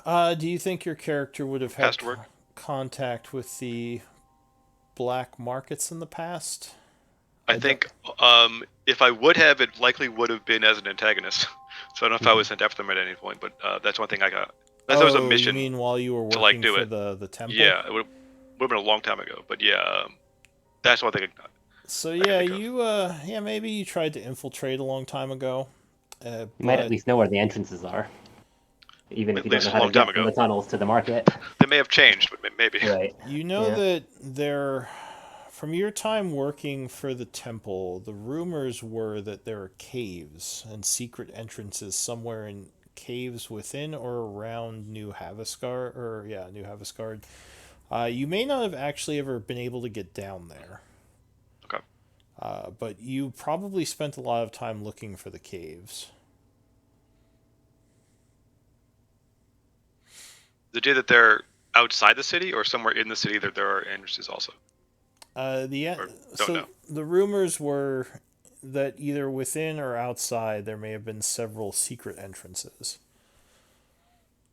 Do you think your character would have had Past work? contact with the black markets in the past? I think if I would have, it likely would have been as an antagonist. So I don't know if I was sent after them at any point, but that's one thing I got. Unless there was a You mission mean while you were to like working do for it. the temple? Yeah, it would have been a long time ago. But yeah, that's one thing. So I can yeah, think of. you maybe you tried to infiltrate a long time ago. you might at But least know where the entrances are, even if At you don't least know a how to long time get from ago. the tunnels to the market. They may have changed, but maybe. Right. you know Yeah. that there, from your time working for the temple, the rumors were that there are caves and secret entrances somewhere in caves within or around New Havasgard, New Havasgard. You may not have actually ever been able to get down there. Okay. But you probably spent a lot of time looking for the caves. The day that they're outside the city or somewhere in the city that there are entrances also. Or don't know. The rumors were that either within or outside there may have been several secret entrances.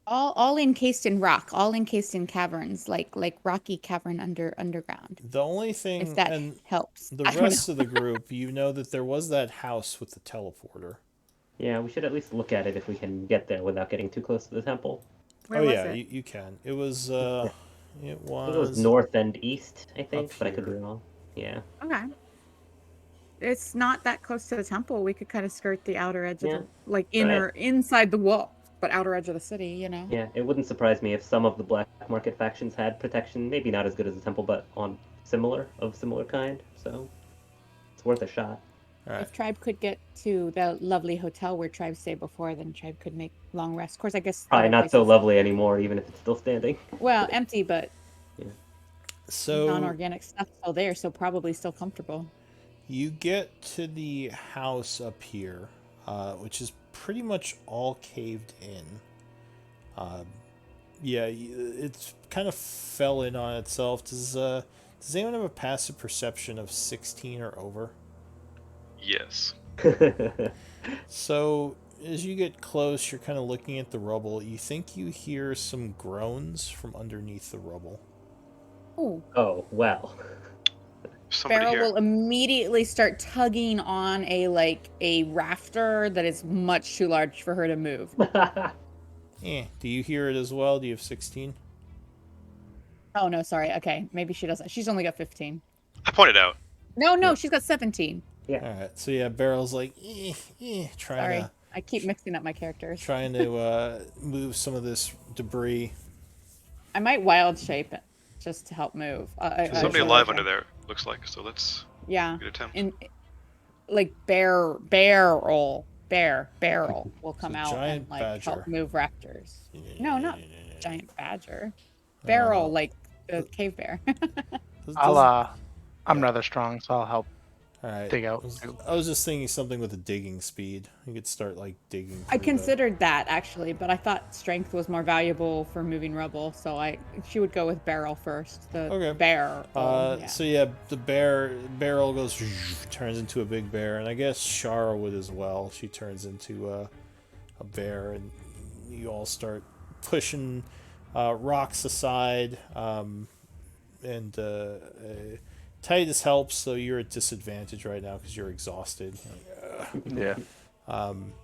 All encased in rock, all encased in caverns, like rocky cavern underground. The only If thing, that and helps. the I don't rest know. of the group, you know that there was that house with the teleporter. Yeah, we should at least look at it if we can get there without getting too close to the temple. Where Oh was yeah, it? you can. It was I it think it was was north and east, I up think, but I could be here. wrong. Yeah. Okay. It's not that close to the temple. We could kind of skirt the outer edge of Yeah. the like Right. inside the wall, but outer edge of the city, you know. Yeah, it wouldn't surprise me if some of the black market factions had protection, maybe not as good as the temple, but on similar kind. So it's worth a shot. All right. If Tribe could get to the lovely hotel where Tribe stayed before, then Tribe could make long rest. Of course, I guess Probably other not so places. lovely anymore, even if it's still standing. Well, empty, but So non-organic stuff still there, so probably still comfortable. you get to the house up here, which is pretty much all caved in. It's kind of fell in on itself. Does anyone have a passive perception of 16 or over? Yes. So as you get close, you're kind of looking at the rubble. You think you hear some groans from underneath the rubble. Oh, Oh, well. Somebody Beryl here. will immediately start tugging on a rafter that is much too large for her to move. Do you hear it as well? Do you have 16? Oh no, sorry. Okay, maybe she doesn't. She's only got 15. I pointed out. No, she's got 17. Alright, so yeah, Barrel's like, trying Sorry, I keep mixing up my characters. to move some of this debris. I might wild shape it just to help move. There's somebody alive under there, looks like. So let's Yeah, get attempt. like barrel will come out giant and like badger. help move raptors. No, not giant badger. No. Barrel, like the cave bear. I'm rather strong, so I'll help Alright. dig out. I was just thinking something with a digging speed. You could start like digging. I through considered that actually, but I thought strength was more valuable for moving rubble, so she would go with barrel first. The Okay. bear. Yeah. So yeah, the barrel goes, turns into a big bear, and I guess Shara would as well. She turns into a bear, and you all start pushing rocks aside, and Titus helps, so you're at disadvantage right now because you're exhausted. Yeah.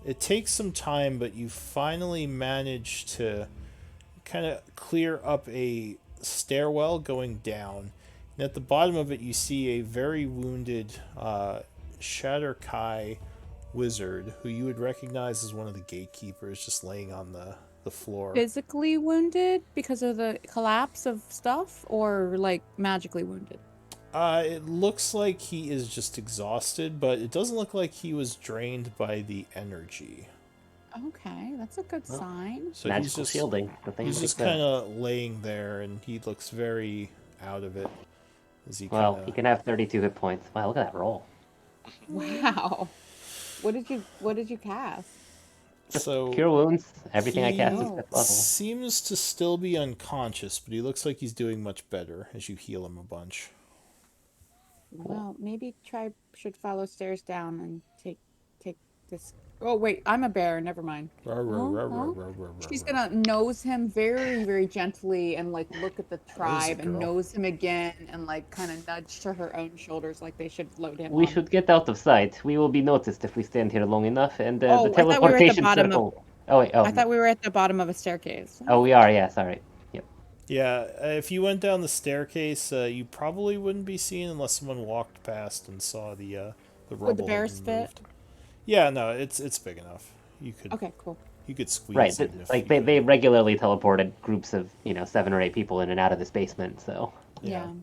It takes some time, but you finally manage to kind of clear up a stairwell going down. And at the bottom of it, you see a very wounded Shatterkai wizard, who you would recognize as one of the gatekeepers, just laying on the floor. Physically wounded because of the collapse of stuff, or like magically wounded? It looks like he is just exhausted, but it doesn't look like he was drained by the energy. Okay, that's a good Well, sign. So Magical shielding. The thing he's like just that. kind of laying there, and he looks very out of it. As he Well, kind he of can have 32 hit points. Wow, look at that roll. Wow. What did you cast? Just so cure wounds. Everything I cast is he Oh. 5th level. seems to still be unconscious, but he looks like he's doing much better as you heal him a bunch. Well, maybe Tribe should follow stairs down and take this. Oh wait, I'm a bear. Never mind. She's gonna nose him very, very gently and like look at the tribe and girl. nose him again and like kind of nudge to her own shoulders like they should load him We on. should get out of sight. We will be noticed if we stand here long enough, and the Oh, I thought we were at the teleportation bottom of. circle. Oh wait, oh, I thought we were at the bottom of a staircase. oh, we are. Yeah, sorry. Yep. Yeah, if you went down the staircase, you probably wouldn't be seen unless someone walked past and saw the rubble. Would the had bears been fit? moved. Yeah, no, it's big enough. You could Okay, cool. squeeze Right. in if Like you they could. regularly teleported groups of 7 or 8 people in and out of this basement. So Yeah. Yeah.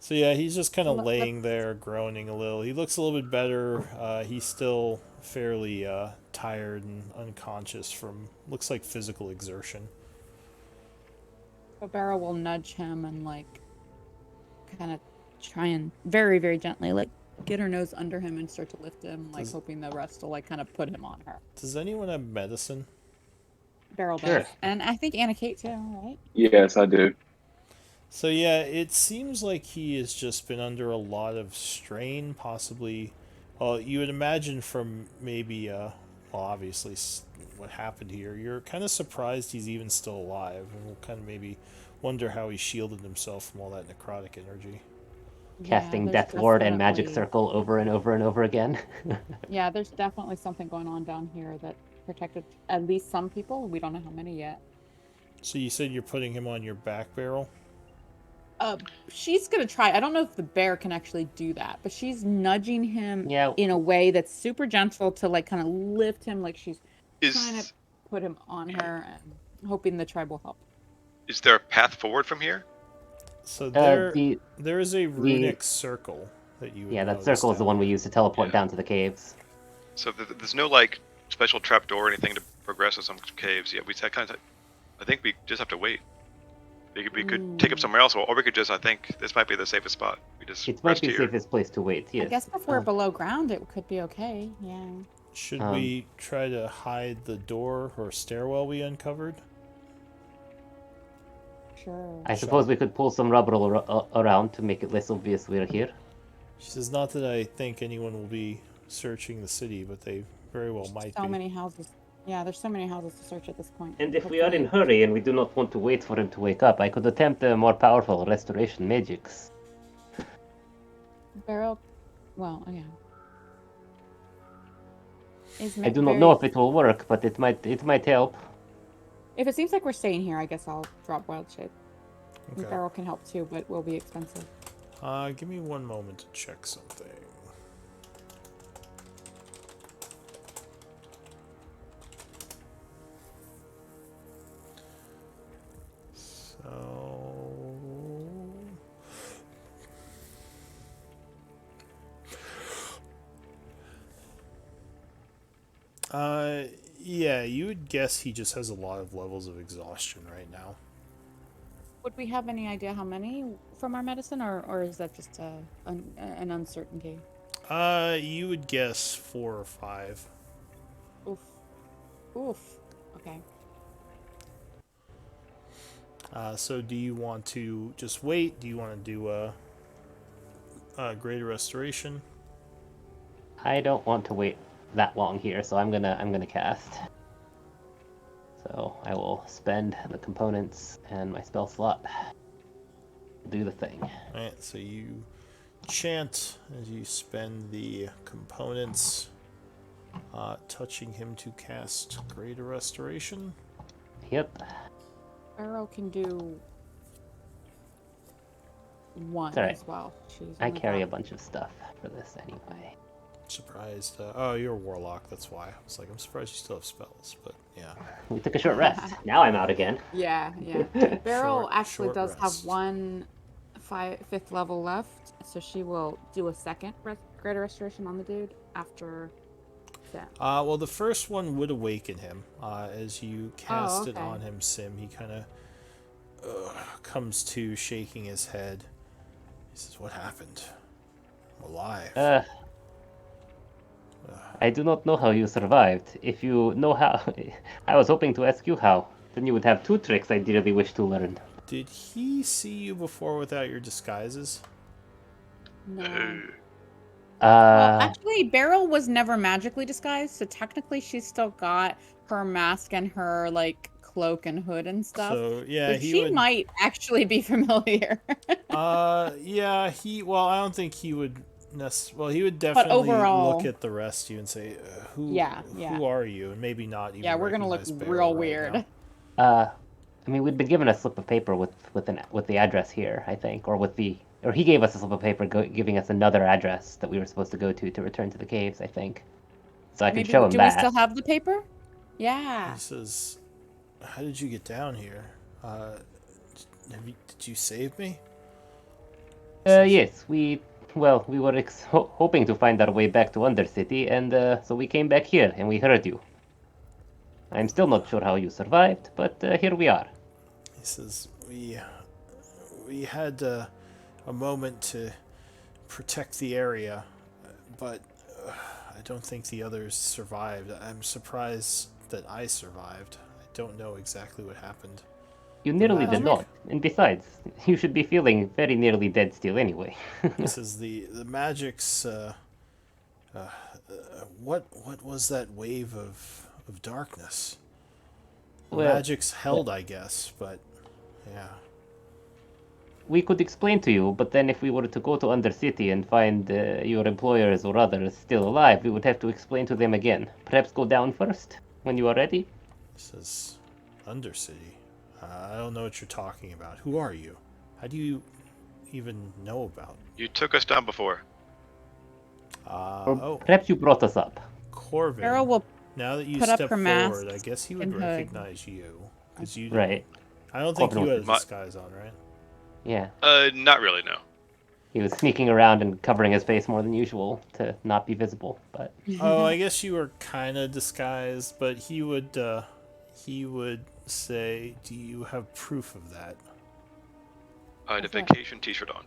So yeah, he's just kind of Well, laying there, groaning a little. He looks a little bit better. He's still fairly tired and unconscious from looks like physical exertion. Barrow will nudge him and like kind of try and very, very gently like get her nose under him and start to lift him, like hoping the rest will like kind of put him on her. Does anyone have medicine? Beryl Sure. does. And I think Anna Kate too, right? Yes, I do. So yeah, it seems like he has just been under a lot of strain, possibly. Well, you would imagine from maybe, well, obviously what happened here. You're kind of surprised he's even still alive, and we'll kind of maybe wonder how he shielded himself from all that necrotic energy. casting there's Death Ward and Magic definitely- Circle over and over and over again. Yeah, there's definitely something going on down here that protected at least some people. We don't know how many yet. So you said you're putting him on your back barrel? She's gonna try. I don't know if the bear can actually do that, but she's nudging him Yeah. in a way that's super gentle to like kind of lift him, like she's trying Is to put him on her and hoping the tribe will help. is there a path forward from here? So The there is a runic circle that you would yeah, that notice circle is the down one we there. use to teleport Yeah. down to the caves. So there's no like special trapdoor or anything to progress in some caves. Yeah, I think we just have to wait. We could take up somewhere else, or we could just. I think this might be the safest spot. We just It might rest be here. safest place to wait. Yes. I guess if we're below ground, it could be okay. Yeah. Should Um, we try to hide the door or stairwell we uncovered? Sure. I suppose we could pull some rubber around to make it less obvious we're here. She says, not that I think anyone will be searching the city, but they very well might So be. many houses. Yeah, there's so many houses to search at this point. And if we are in Hopefully- hurry and we do not want to wait for him to wake up, I could attempt a more powerful restoration magics. Beryl, well, yeah. I do not know if it will work, but it might help. If it seems like we're staying here, I guess I'll drop Wild Shape. Okay. Beryl can help too, but will be expensive. Give me one moment to check something. Yeah, you would guess he just has a lot of levels of exhaustion right now. Would we have any idea how many from our medicine, or is that just an uncertainty? You would guess 4 or 5. Oof. Oof. Okay. So do you want to just wait? Do you want to do a greater restoration? I don't want to wait that long here, so I'm gonna cast. So I will spend the components and my spell slot. Do the thing. Alright, so you chant as you spend the components, touching him to cast greater restoration. Yep. Beryl can do one It's alright. as well. She's I only carry a got- bunch of stuff for this anyway. Surprised. Oh, you're a warlock, that's why. I was like, I'm surprised you still have spells, but yeah. We took a short rest. Now I'm out again. Yeah, yeah. Beryl actually short does have rest. one 5th level left, so she will do a second greater restoration on the dude after awakes it? Well, the first one would awaken him. As you cast it okay. on him, Sim, he kind of comes to, shaking his head. He says, "What happened? I'm alive." I do not know how you survived. If you know how, I was hoping to ask you how. Then you would have 2 tricks I dearly wish to learn. Did he see you before without your disguises? No. Uh, Well, Uh, actually, Beryl was never magically disguised, so technically she's still got her mask and her like cloak and hood and stuff. So yeah, So he she would. might actually be familiar. Yeah, he. Well, I don't think he would. Well, he would But definitely look overall, at the rest of you and say, "Who? yeah. Who are you?" And maybe not even Yeah, we're gonna look recognize Beryl real right weird. now. I mean, we'd been given a slip of paper with the address here, I think, or he gave us a slip of paper giving us another address that we were supposed to go to return to the caves, I think. So I could Maybe show him do we that. still have the paper? Yeah. He says, "How did you get down here? Did you save me?" Yes, we were hoping to find our way back to Undercity, and so we came back here, and we heard you. I'm still not sure how you survived, but here we are. He says, "We had a moment to protect the area, but I don't think the others survived. I'm surprised that I survived. I don't know exactly what happened." You The nearly did magic. not, and besides, you should be feeling very nearly dead still anyway. He says the magic's. What was that wave of darkness? The Well, magic's held, I guess, but yeah. we could explain to you, but then if we were to go to Undercity and find your employers or others still alive, we would have to explain to them again. Perhaps go down first, when you are ready. He says, Undercity. I don't know what you're talking about. Who are you? How do you even know about? You took us down before. Or perhaps you brought us up. Corvin. Beryl will Now that you put up step her mask forward, I guess he would and hood. recognize you. Because you. Right. I don't think Corvin you was- had a disguise on, right? Yeah. Not really, no. He was sneaking around and covering his face more than usual to not be visible, but... Oh, I guess you were kind of disguised, but he would say, "Do you have proof of that?" I had a What's that? vacation T-shirt on.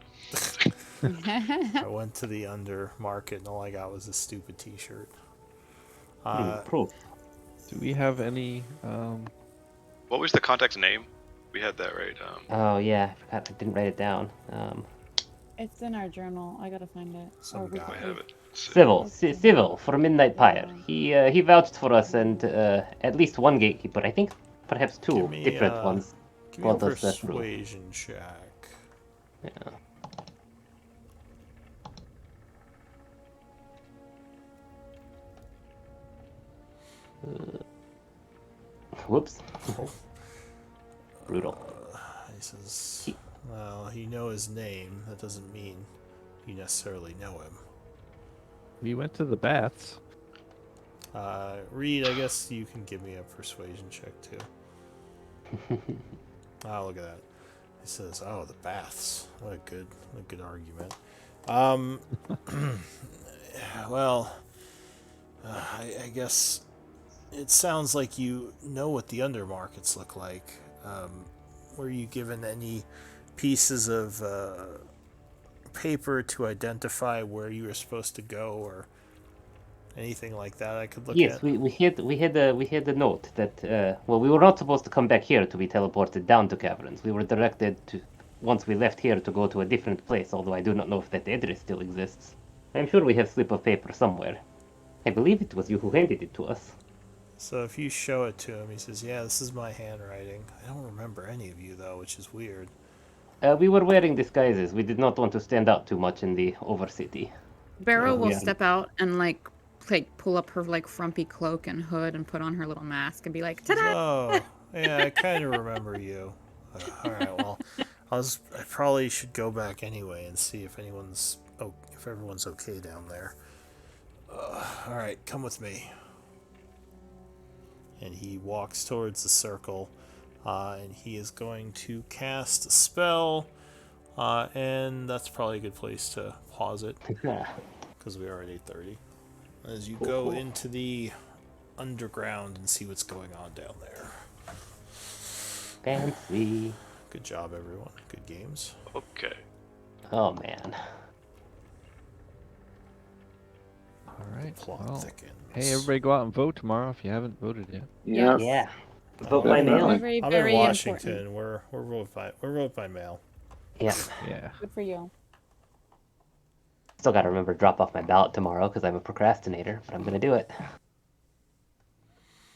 I went to the under market and all I got was a stupid T-shirt. proof. Do we have any? What was the contact's name? We had that right. Oh, yeah, I forgot, I didn't write it down. It's in our journal. I gotta find it. Some Or we guy. I could- have it. Civil for Midnight Pyre. He vouched for us, and at least one gatekeeper, I think perhaps two Give me, different ones. Give me a brought us through. persuasion check. Yeah. Whoops. Brutal. He says, "Well, you know his name. That doesn't mean you necessarily know him." We went to the baths. Reed, I guess you can give me a persuasion check too. Oh, look at that. He says, "Oh, the baths. What a good argument." Well, I guess it sounds like you know what the undermarkets look like. Were you given any pieces of paper to identify where you were supposed to go, or anything like that I could look Yes, at? we had a note that we were not supposed to come back here to be teleported down to caverns. We were directed to, once we left here, to go to a different place. Although I do not know if that address still exists. I'm sure we have a slip of paper somewhere. I believe it was you who handed it to us. So if you show it to him, he says, "Yeah, this is my handwriting. I don't remember any of you though, which is weird." We were wearing disguises. We did not want to stand out too much in the overcity. Beryl will Yeah. step out and like pull up her like frumpy cloak and hood and put on her little mask and be like, "Ta-da!" Oh, yeah, I kind of remember you. All right, well, I probably should go back anyway and see if everyone's okay down there. All right, come with me. And he walks towards the circle, and he is going to cast a spell, and that's probably a good place to pause it because we are at 8:30. as you go into the underground and see what's going on down there. Fancy. Good job, everyone. Good games. Okay. Oh man. All right. Plot Well, thickens. hey, everybody, go out and vote tomorrow if you haven't voted yet. Yeah. Yeah. Vote by Definitely. mail. Very, I'm in very Washington. important. We're vote by mail. Yeah. Yeah. Good for you. Still got to remember to drop off my ballot tomorrow because I'm a procrastinator, but I'm gonna do it.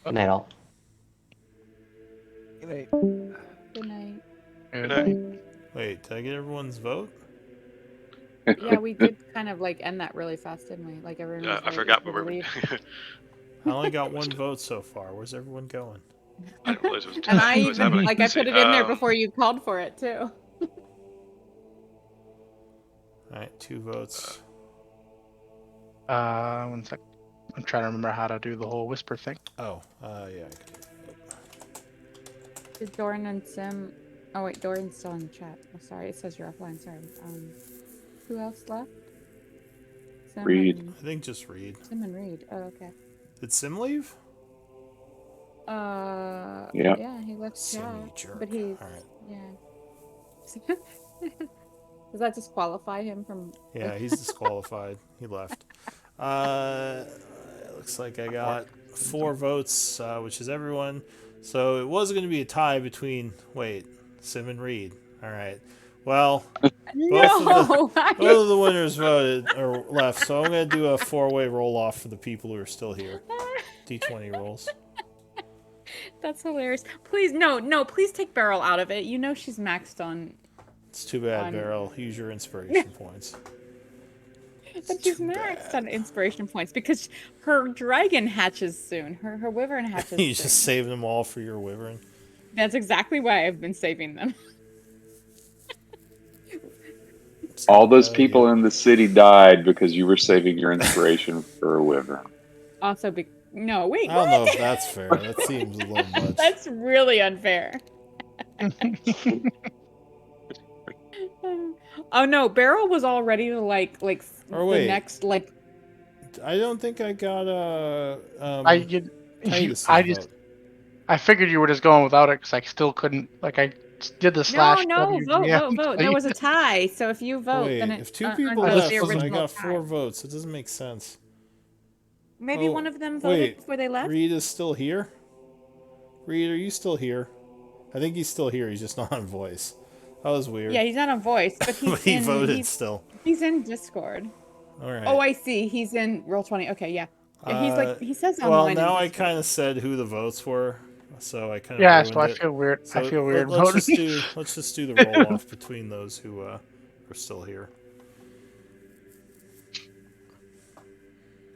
Good night, all. Good night. Good night. Wait, did I get everyone's vote? Yeah, we did kind of like end that really fast, didn't we? Like everyone was I ready forgot to where we. leave. I only got one vote so far. Where's everyone going? I didn't realize it was. And I it was happening. like I Let's see. put it in there before you called for it too. Alright, 2 votes. 1 sec. I'm trying to remember how to do the whole whisper thing. Yeah, I can do Is Doran and Sim? Oh wait, Doran's still in the chat. Oh, sorry, it says you're offline. Sorry. Who else left? Sim Reed. and I think just Reed. Sim and Reed. Oh, okay. Did Sim leave? Yeah. Yeah, he left Sim, you chat, jerk. but he's Alright. yeah. Does that disqualify him from? Yeah, he's disqualified. He left. It looks like I got 4 votes, which is everyone. So it was going to be a tie between, Sim and Reed. All right. Well, both of the winners voted or left. So I'm going to do a 4-way roll off for the people who are still here. D20 rolls. That's hilarious. Please, no, please take Beryl out of it. You know she's maxed on. It's too bad, Beryl. Use your inspiration points. But she's maxed on inspiration points because her dragon hatches soon. Her wyvern hatches You soon. just save them all for your wyvern. That's exactly why I've been saving them. All those people in the city died because you were saving your inspiration for a wyvern. Also, no, wait. I don't know if that's fair. That seems a little much. That's really unfair. Oh no, Beryl was all ready to like Or wait. the next like. I don't think I got I figured you were just going without it because I still couldn't. Like I did the slash. No, WGM, vote. There was a tie, so if you vote, Wait, then it. if 2 people undoes left, the so I original got tie. 4 votes. It doesn't make sense. Maybe one of them voted wait, before they left. Reed is still here? Reed, are you still here? I think he's still here. He's just not on voice. That was weird. Yeah, he's not on voice, but he's But he in, voted still. He's in Discord. All right. Oh, I see. He's in Roll20. Okay, yeah. Yeah, he's like he says online. Well, now in I Discord. kind of said who the votes were, so I kind of Yeah, ruined so I it. feel weird. So I feel weird. Let's just do the roll off between those who are still here.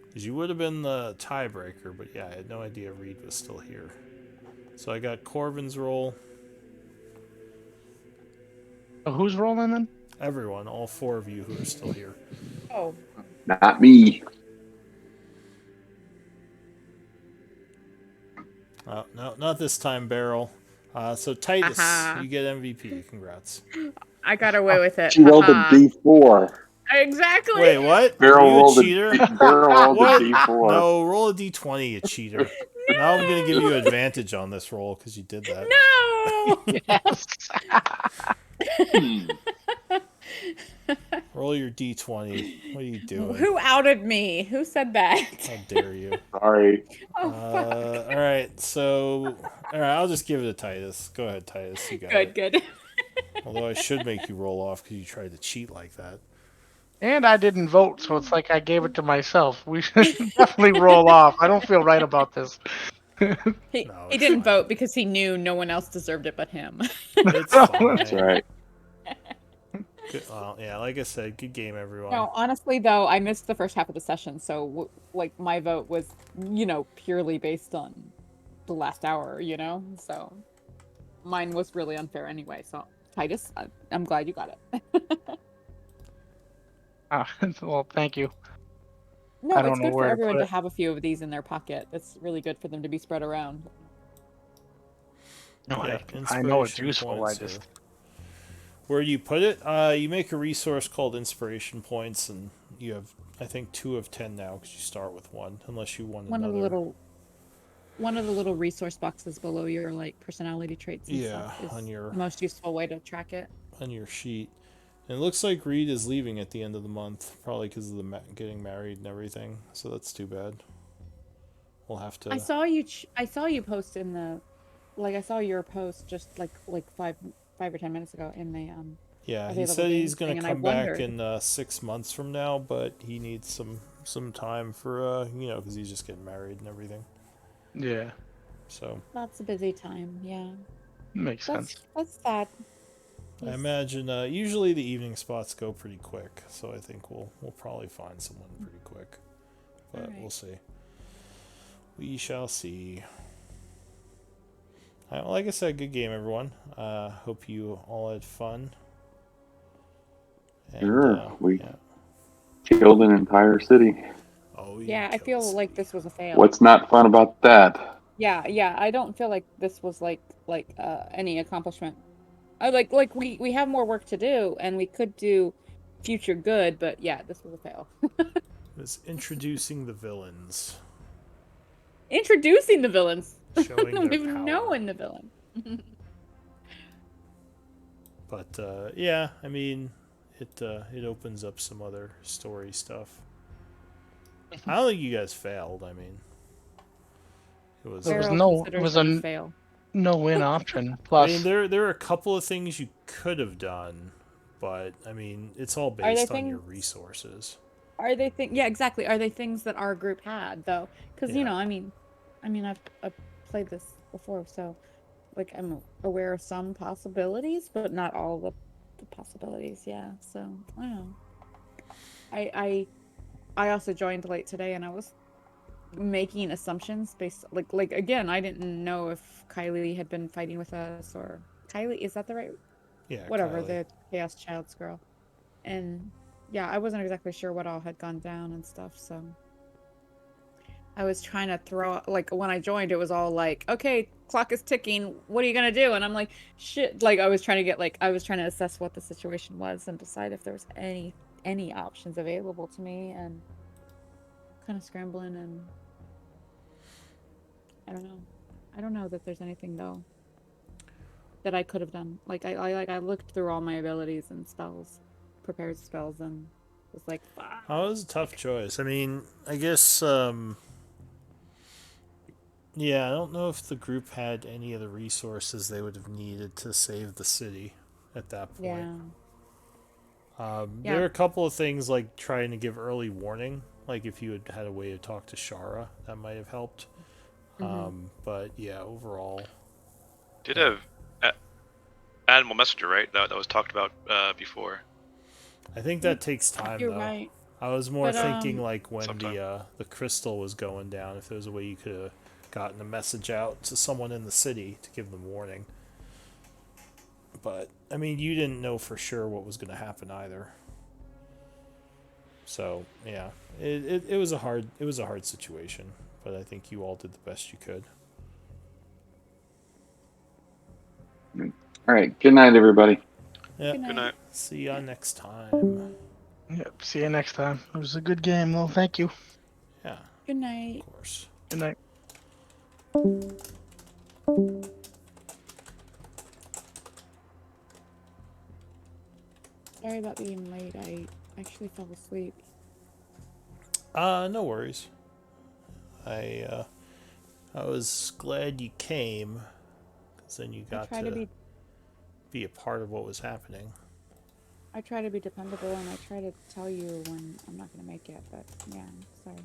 Because you would have been the tiebreaker, but yeah, I had no idea Reed was still here. So I got Corvin's roll. Oh, who's rolling then? Everyone, all 4 of you who are still here. Oh. Not me. No, not this time, Beryl. So Titus, Aha. you get MVP. Congrats. I got away with it. She rolled a Haha. D4. Exactly. Wait, what? Beryl Are you a rolled cheater? Beryl rolled What? a D4. No, roll a D20, you cheater. Now I'm going to give you advantage on this roll because you did that. No. Roll your D20. What are you doing? Who outed me? Who said that? How dare you? Sorry. Oh, fuck. All right, so I'll just give it to Titus. Go ahead, Titus. You got it. Good. Although I should make you roll off because you tried to cheat like that. And I didn't vote, so it's like I gave it to myself. We should definitely roll off. I don't feel right about this. He didn't vote because he knew no one else deserved it but him. It's fine. That's right. Good, well, yeah, like I said, good game, everyone. No, honestly though, I missed the first half of the session, so like my vote was, purely based on the last hour, So mine was really unfair anyway. So Titus, I'm glad you got it. Well, thank you. No, I don't it's know good for where to everyone put to it. have a few of these in their pocket. It's really good for them to be spread around. No, Yeah, I know it's inspiration useful. points I just. Where do you put it? You make a resource called inspiration points, and you have, I think, 2 of 10 now because you start with 1, unless you want One of another. the little resource boxes below your like personality traits and Yeah, stuff is on your the most useful way to track it. on your sheet. And it looks like Reed is leaving at the end of the month, probably because of the getting married and everything. So that's too bad. We'll have to. I saw you post in the, like I saw your post just like 5 or 10 minutes ago in the Yeah, he available said he's games gonna thing, and I come back wondered. in 6 months from now, but he needs some time for because he's just getting married and everything. Yeah, So Lots of busy time, yeah. makes sense. That's sad. I He's- imagine usually the evening spots go pretty quick. So I think we'll probably find someone pretty quick, but Alright. we'll see. We shall see. Like I said, good game, everyone. Hope you all had fun. And, Sure, we yeah. killed an entire city. Oh, Yeah, I feel like this was a fail. What's not fun about that? Yeah, I don't feel like this was like any accomplishment. I like we have more work to do and we could do future good, but yeah, this was a fail. was introducing the villains, Introducing the villains. showing their We've power. known the villain. But yeah, I mean, it opens up some other story stuff. I don't think you guys failed. I mean, it was. There was Farrell it was considers it a fail. no win option. I Plus, mean, there are a couple of things you could have done, but I mean, it's all Are there based on your things- resources. Are they yeah, exactly. Are they things that our group had though? Because Yeah. I mean, I've played this before, so like I'm aware of some possibilities, but not all the possibilities. Yeah, so I don't know. I also joined late today, and I was making assumptions based like again, I didn't know if Kylie had been fighting with us or Kylie. Is that the right? Yeah. Whatever, Kylie. the Chaos Child's girl, and yeah, I wasn't exactly sure what all had gone down and stuff, so I was trying to throw, like, when I joined, it was all like, okay, clock is ticking, what are you gonna do? And I'm like, shit, like, I was trying to assess what the situation was and decide if there was any options available to me, and kind of scrambling, and I don't know that there's anything though that I could have done. Like I looked through all my abilities and spells, prepared spells, and was like, fuck. Oh, it was a tough choice. I mean, I guess, yeah, I don't know if the group had any of the resources they would have needed to save the city at that point. Yeah. There are a couple of things like trying to give early warning, like if you had had a way to talk to Shara, that might have helped. But yeah, overall. Did have animal messenger, right? That was talked about before. I think that takes time, You're though. right. I was more But, thinking like when sometime. the crystal was going down, if there was a way you could have gotten a message out to someone in the city to give them warning. But I mean, you didn't know for sure what was going to happen either. So yeah, it was a hard situation, but I think you all did the best you could. All right. Good night, everybody. Yeah. Good Good night. See ya next time. yep. See you next time. It was a good game, though. Thank you. Yeah, Good night. of course. Good night. Sorry about being late. I actually fell asleep. No worries. I was glad you came, because then you got try to be a part of what was happening. I try to be dependable, and I try to tell you when I'm not gonna make it, but yeah, sorry.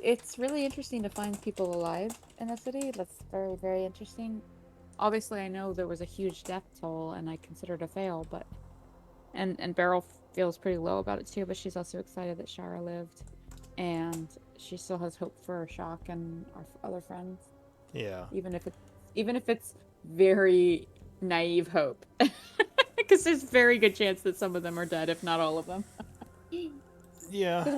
It's really interesting to find people alive in the city. That's very, very interesting. Obviously, I know there was a huge death toll, and I consider it a fail, but and Beryl feels pretty low about it too, but she's also excited that Shara lived, and she still has hope for Shock and our other friends, Yeah. even if it's very naive hope, because there's very good chance that some of them are dead, if not all of them. Yeah. Because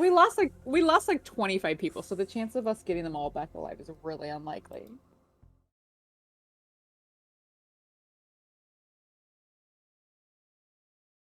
we lost like 25 people, so the chance of us getting them all back alive is really unlikely.